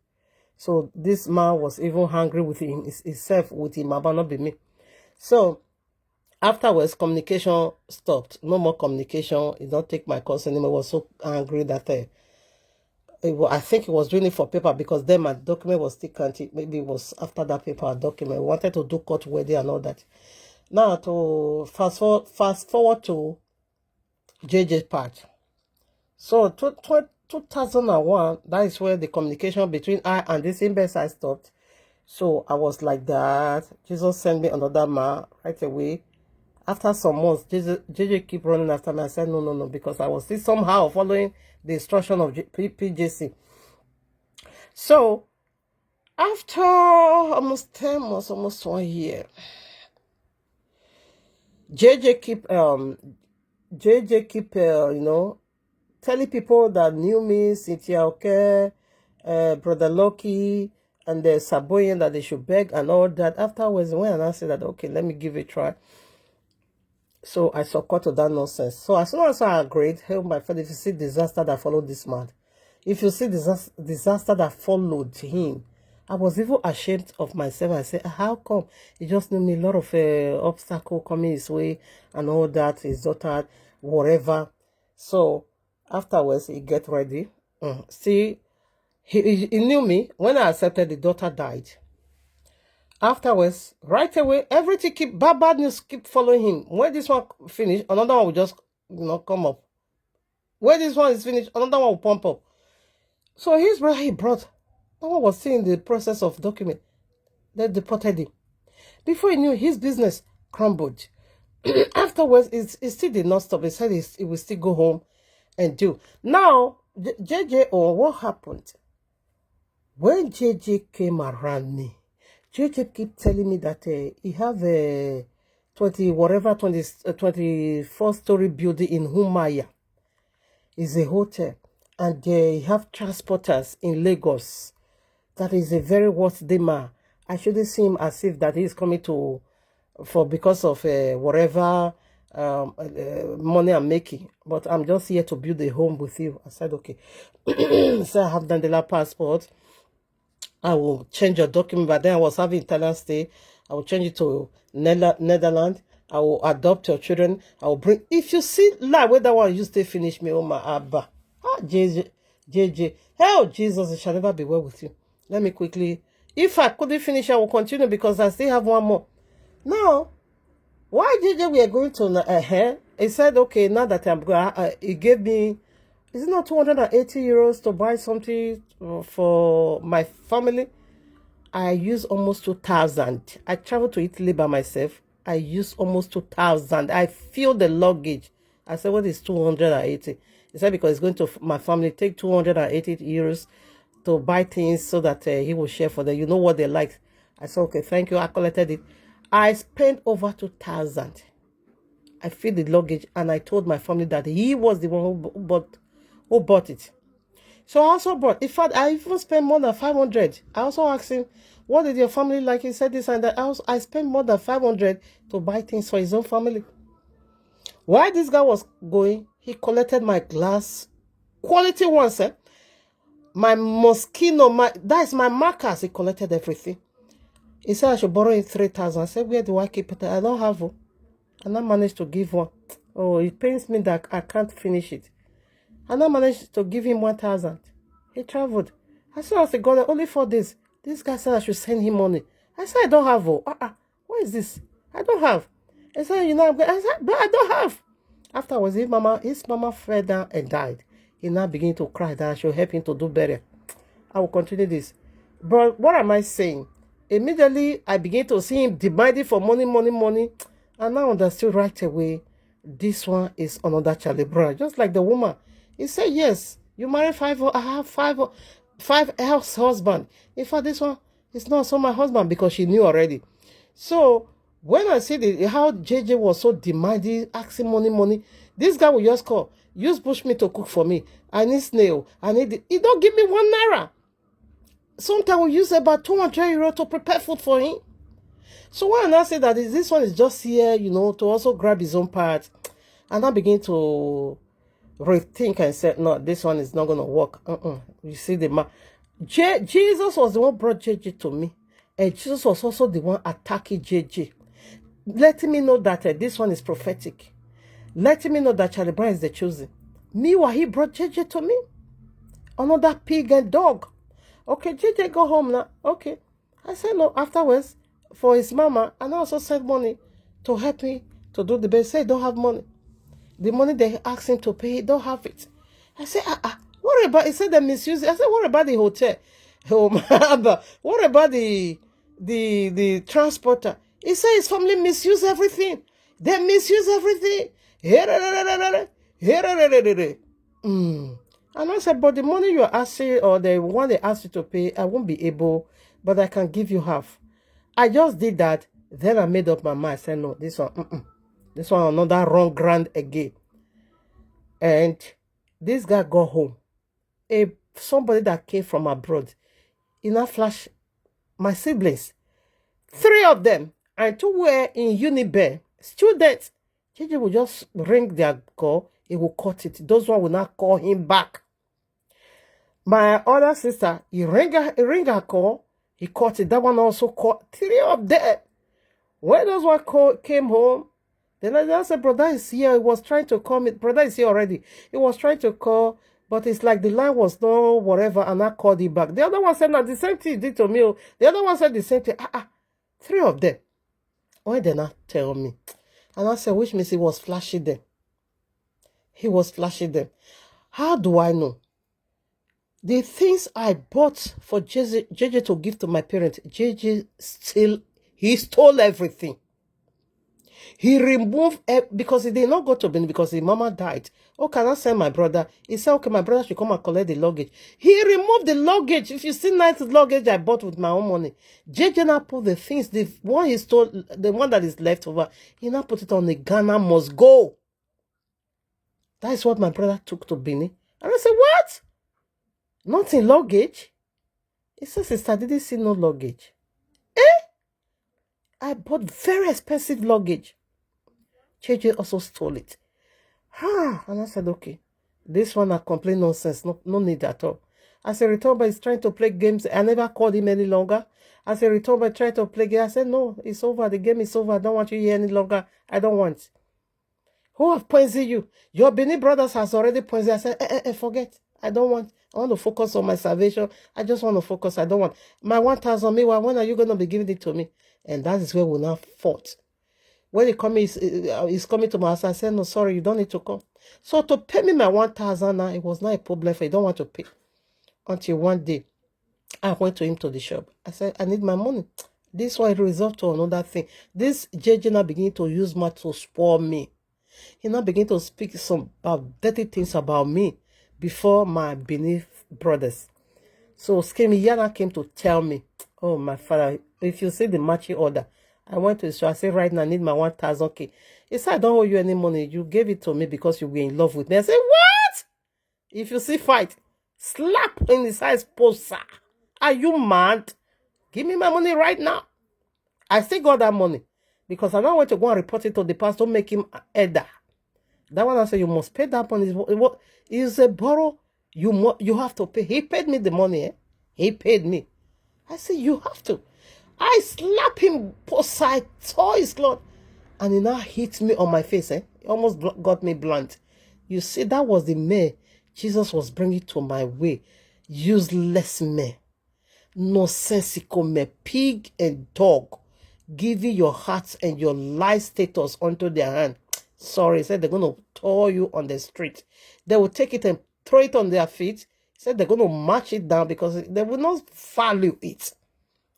So this man was even hungry with himself, with him, but not be me. So afterwards, communication stopped. No more communication. He don't take my calls anymore. I was so angry that I think he was doing it for paper because then my document was still counted. Maybe it was after that paper document. We wanted to do court wedding and all that. Now to fast forward to JJ's part. So 2001, that is where the communication between I and this imbecile stopped. So I was like that. Jesus sent me another man right away. After some months, JJ keep running after me. I said, no, because I was still somehow following the instruction of PJC. So, after almost 10 months, almost 1 year, JJ keep, telling people that knew me, Cynthia okay, Brother Loki, and the Saboyan that they should beg and all that. Afterwards, when I said that, okay, let me give it a try. So I succumbed to that nonsense. So as soon as I agreed, hey, my friend, if you see disaster that followed this man, if you see disaster that followed him, I was even ashamed of myself. I said, how come? He just knew me a lot of obstacle coming his way and all that, his daughter, whatever. So afterwards, he get ready. See, he knew me. When I accepted, the daughter died. Afterwards, right away, everything bad news keep following him. When this one finish, another one will just come up. When this one is finished, another one will pump up. So his brother he brought, that one was still in the process of document. They deported him. Before he knew, his business crumbled. Afterwards, it still did not stop. He said he will still go home and do. Now, JJ, what happened? When JJ came around me, JJ keep telling me that he have a 24-story building in Humaya. It's a hotel. And he have transporters in Lagos. That is a very worthy man. I shouldn't see him as if that he is coming because of whatever money I'm making. But I'm just here to build a home with you. I said, okay. So I have Dandela passport. I will change your document. But then I was having Italian stay. I will change it to Netherlands. I will adopt your children. I will bring. If you see like where that one you stay finish me, oh my Abba. JJ. Hell, Jesus, it shall never be well with you. Let me quickly. If I couldn't finish, I will continue because I still have one more. Now, why JJ we are going to he said, okay, now that I'm going, he gave me, is it not 280 euros to buy something for my family? I use almost 2,000. I traveled to Italy by myself. I used almost 2,000. I feel the luggage. I said, what is 280? He said, because it's going to my family take 280 euros to buy things so that he will share for them. You know what they like. I said, okay, thank you. I collected it. I spent over 2,000. I feel the luggage, and I told my family that he was the one who bought it. So I also bought. In fact, I even spent more than 500. I also asked him, what did your family like? He said this and that. I spent more than 500 to buy things for his own family. While this guy was going, he collected my glass, quality ones, my mosquito, that's my markers. He collected everything. He said I should borrow him 3,000. I said, where do I keep it? I don't have one. And I managed to give one. Oh, it pains me that I can't finish it. And I managed to give him 1,000. He traveled. I said, I was gone only 4 days. This guy said I should send him money. I said, I don't have. What is this? I don't have. He said, you know, I said, but I don't have. Afterwards, his mama fell down and died. He now began to cry that I should help him to do better. I will continue this. But what am I saying? Immediately, I began to see him demanding for money. And I understood right away, this one is another Charlie Brown. Just like the woman. He said, yes, you married 5, I have 5 else husband. In fact, this one is not so my husband because she knew already. So, when I see how JJ was so demanding, asking money, this guy will just call, use bushmeat to cook for me. I need snail. He don't give me 1 naira. Sometimes we use about 200 euro to prepare food for him. So when I say that this one is just here, you know, to also grab his own part, and I begin to rethink and say, no, this one is not going to work. You see the man. Jesus was the one who brought JJ to me. And Jesus was also the one attacking JJ. Letting me know that this one is prophetic. Letting me know that Charlie Brown is the chosen. Meanwhile, he brought JJ to me. Another pig and dog. Okay, JJ go home now. Okay. I said no. Afterwards, for his mama, and I also sent money to help me to do the best. Say, don't have money. The money they asked him to pay, he don't have it. I said, what about, he said they misuse it. I said, what about the hotel? What about the transporter? He said his family misuse everything. They misuse everything. And I said, but the money you're asking, or the one they asked you to pay, I won't be able, but I can give you half. I just did that. Then I made up my mind. I said, no, this one, this one, another wrong ground again. And this guy got home. Somebody that came from abroad, in a flash, my siblings, 3 of them, and 2 were in Unibe, students. JJ will just ring their call. He will cut it. Those one will not call him back. My other sister, he ring her call. He cut it. That one also called. 3 of them. When those one came home, then I just said, brother is here. He was trying to call me. Brother is here already. He was trying to call, but it's like the line was no whatever, and I called him back. The other one said, no, the same thing he did to me. The other one said the same thing. 3 of them. Why did not tell me? And I said, which means he was flashing them. He was flashing them. How do I know? The things I bought for JJ to give to my parents, JJ he stole everything. He removed, because he did not go to Benin because his mama died. Oh, can I send my brother? He said, okay, my brother should come and collect the luggage. He removed the luggage. If you see nice luggage I bought with my own money, JJ now put the things, the one he stole, the one that is left over, he now put it on the Ghana must go. That is what my brother took to Benin. And I said, what? Not in luggage? He says, sister, did you see no luggage? I bought very expensive luggage. JJ also stole it. And I said, okay. This one I complain nonsense. No need at all. As a return is trying to play games. I never called him any longer. As a return trying to play games. I said, no, it's over. The game is over. I don't want you here any longer. I don't want. Who have poisoned you? Your Benin brothers has already poisoned. I said, forget. I don't want. I want to focus on my salvation. I just want to focus. I don't want. My 1,000, meanwhile, when are you going to be giving it to me? And that is where we now fought. When he come, he's coming to my house. I said, no, sorry, you don't need to come. So to pay me my 1,000 now, it was not a problem for you. Don't want to pay. Until one day, I went to him to the shop. I said, I need my money. This one resolved to another thing. This JJ now beginning to use my to spoil me. He now began to speak some dirty things about me before my beneath brothers. So Skemi Yana came to tell me, oh, my father, if you see the matching order, I went to his shop. I said, right now, I need my 1,000K. He said, I don't owe you any money. You gave it to me because you were in love with me. I said, what? If you see fight, slap in his eyes, poster. Are you mad? Give me my money right now. I still got that money because I now want to go and report it to the pastor, make him elder. That one I said, you must pay that money. It's a borrow. You have to pay. He paid me the money. He paid me. I said, you have to. I slap him post side, tore his cloth, and he now hit me on my face. He almost got me blunt. You see, that was the man Jesus was bringing to my way. Useless man. Nonsensical man. Pig and dog. Giving your hearts and your life status onto their hand. Sorry, he said they're going to tore you on the street. They will take it and throw it on their feet. He said they're going to march it down because they will not value it.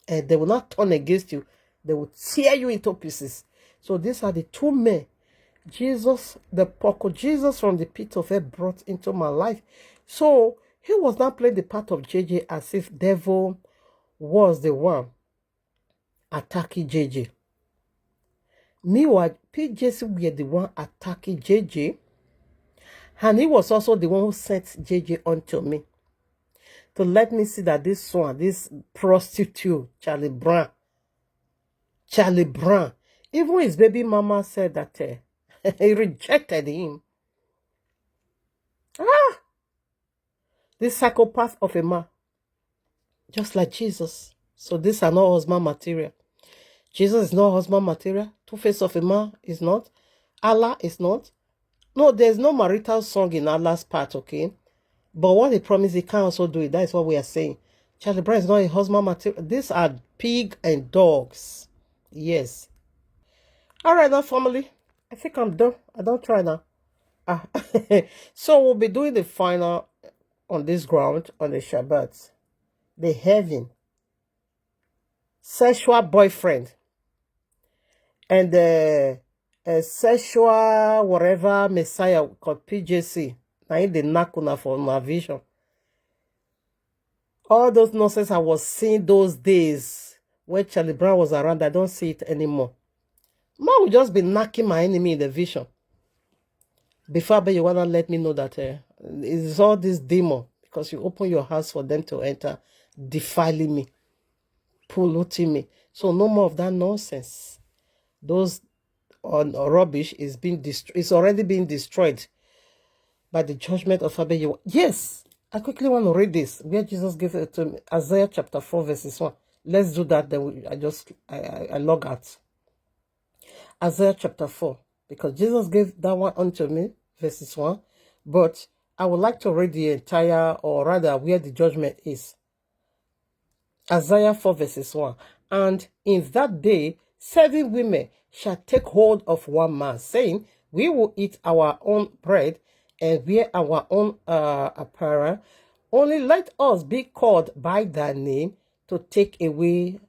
And they will not turn against you. They will tear you into pieces. So these are the two men Jesus, the Poco Jesus from the pit of hell brought into my life. So he was not playing the part of JJ as if devil was the one attacking JJ. Meanwhile, PJC were the one attacking JJ. And he was also the one who sent JJ onto me. To let me see that this one, this prostitute, Charlie Brown, even his baby mama said that he rejected him. This psychopath of a man, just like Jesus. So these are not husband material. Jesus is not husband material. Two-face of a man is not. Allah is not. No, there's no marital song in Allah's part, okay? But what he promised, he can also do it. That is what we are saying. Charlie Brown is not a husband material. These are pig and dogs. Yes. All right, now, family. I think I'm done. I don't try now. So we'll be doing the final on this ground on the Shabbat. The heaven. Sexual boyfriend. And the sexual whatever Messiah called PJC. Now in the nakuna for my vision. All those nonsense I was seeing those days when Charlie Brown was around, I don't see it anymore. Man will just be knocking my enemy in the vision. Before you wanna let me know that it's all this demon because you open your house for them to enter, defiling me, polluting me. So no more of that nonsense. Those rubbish is being it's already being destroyed by the judgment of Abe. Yes, I quickly want to read this where Jesus gave it to me. Isaiah chapter 4 verses 1. Let's do that. Then I log out. Isaiah chapter 4, because Jesus gave that one unto me, verses 1. But I would like to read the entire, or rather where the judgment is. Isaiah 4 verses 1. And in that day 7 women shall take hold of one man, saying, we will eat our own bread and wear our own apparel. Only let us be called by thy name to take away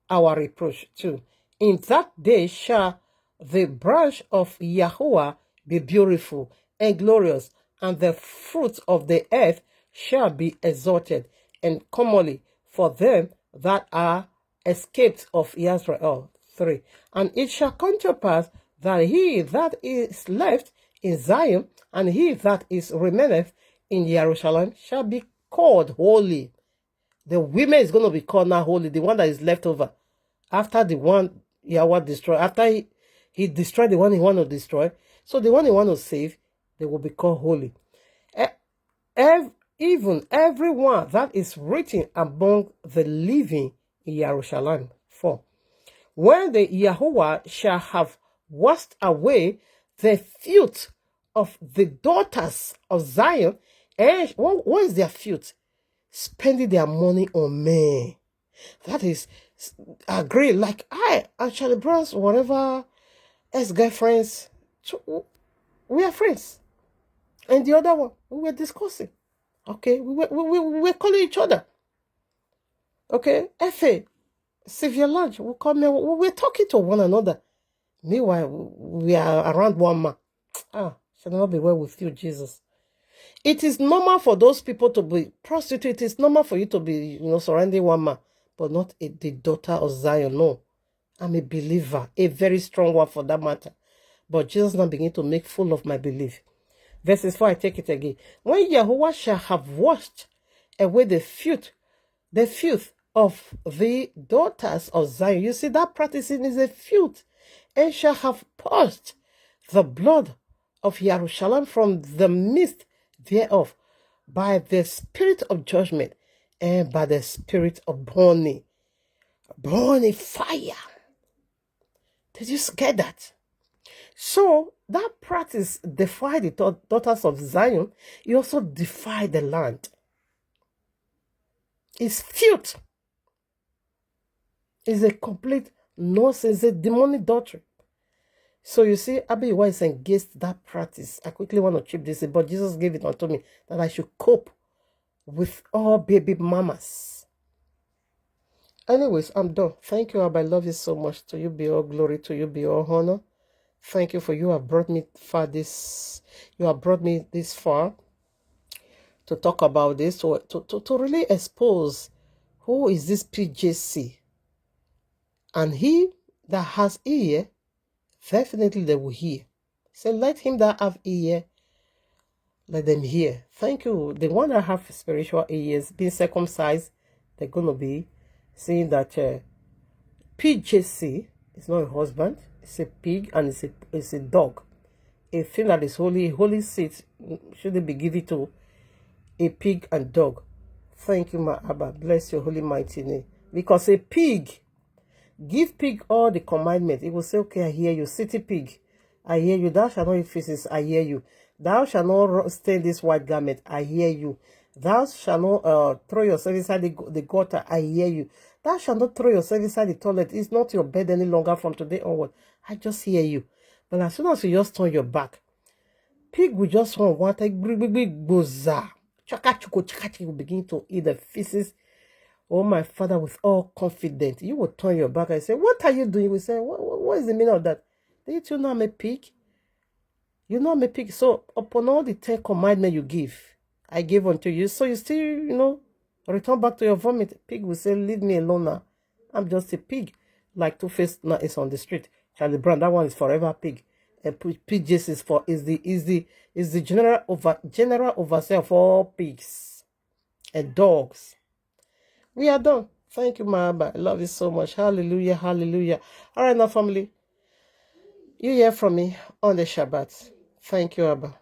our reproach too. In that day shall the branch of Yahuwah be beautiful and glorious, and the fruit of the earth shall be exalted and comely for them that are escaped of Israel. 3. And it shall come to pass that he that is left in Zion and he that is remaineth in Jerusalem shall be called holy. The women is going to be called now holy, the one that is left over. After the one Yahweh destroyed, after he destroyed the one he want to destroy, so the one he want to save, they will be called holy. Even everyone that is written among the living in Jerusalem. 4. When the Yahuwah shall have washed away the filth of the daughters of Zion, and what is their filth? Spending their money on men. That is, agree, like I and Charlie Brown's whatever ex-girlfriends, we are friends. And the other one, we were discussing. Okay, we were calling each other. Okay, F.A., Sylvia Lunch, we were talking to one another. Meanwhile, we are around one man. Shall not be well with you, Jesus. It is normal for those people to be prostitutes. It is normal for you to be, surrounding one man, but not the daughter of Zion. No, I'm a believer, a very strong one for that matter. But Jesus now begin to make full of my belief. Verses 4, I take it again. When Yahuwah shall have washed away the filth of the daughters of Zion. You see, that practicing is a filth. And shall have purged the blood of Jerusalem from the midst thereof. by the spirit of judgment and by the spirit of burning fire. Did you get that? So that practice defied the daughters of Zion. It also defied the land. It's filth. It's a complete nonsense, a demonic doctrine. So you see, Abby is against that practice. I quickly want to chip this in, but Jesus gave it unto me that I should cope with all baby mamas. Anyways, I'm done. Thank you, Abba. I love you so much. To you be all glory. To you be all honor. Thank you for you have brought me far this. You have brought me this far to talk about this, to really expose who is this PJC. And he that has ear, definitely they will hear. So let him that have ear, let them hear. Thank you. The one that have spiritual ears, being circumcised, they're going to be seeing that PJC is not a husband, it's a pig, and it's a dog. A thing that is holy seed shouldn't be given to a pig and dog. Thank you, my Abba. Bless your holy mighty name. Because a pig, give pig all the commandments. It will say, okay, I hear you. City pig, I hear you. Thou shalt not eat feces, I hear you. Thou shalt not stain this white garment, I hear you. Thou shalt not throw yourself inside the gutter, I hear you. Thou shalt not throw yourself inside the toilet. It's not your bed any longer from today onward. I just hear you. But as soon as you just turn your back, pig will just want to goza. Chaka will begin to eat the feces. Oh, my Father, with all confidence, you will turn your back and say, what are you doing? You will say, what is the meaning of that? Did you know I'm a pig? You know I'm a pig. So upon all the 10 commandments you give, I gave unto you. So you still, return back to your vomit. Pig will say, leave me alone now. I'm just a pig. Like Tuface now is on the street. Charlie Brown, that one is forever pig. And PJs is the general overseer of all pigs and dogs. We are done. Thank you, my Abba. I love you so much. Hallelujah, hallelujah. All right, now, family. You hear from me on the Shabbat. Thank you, Abba.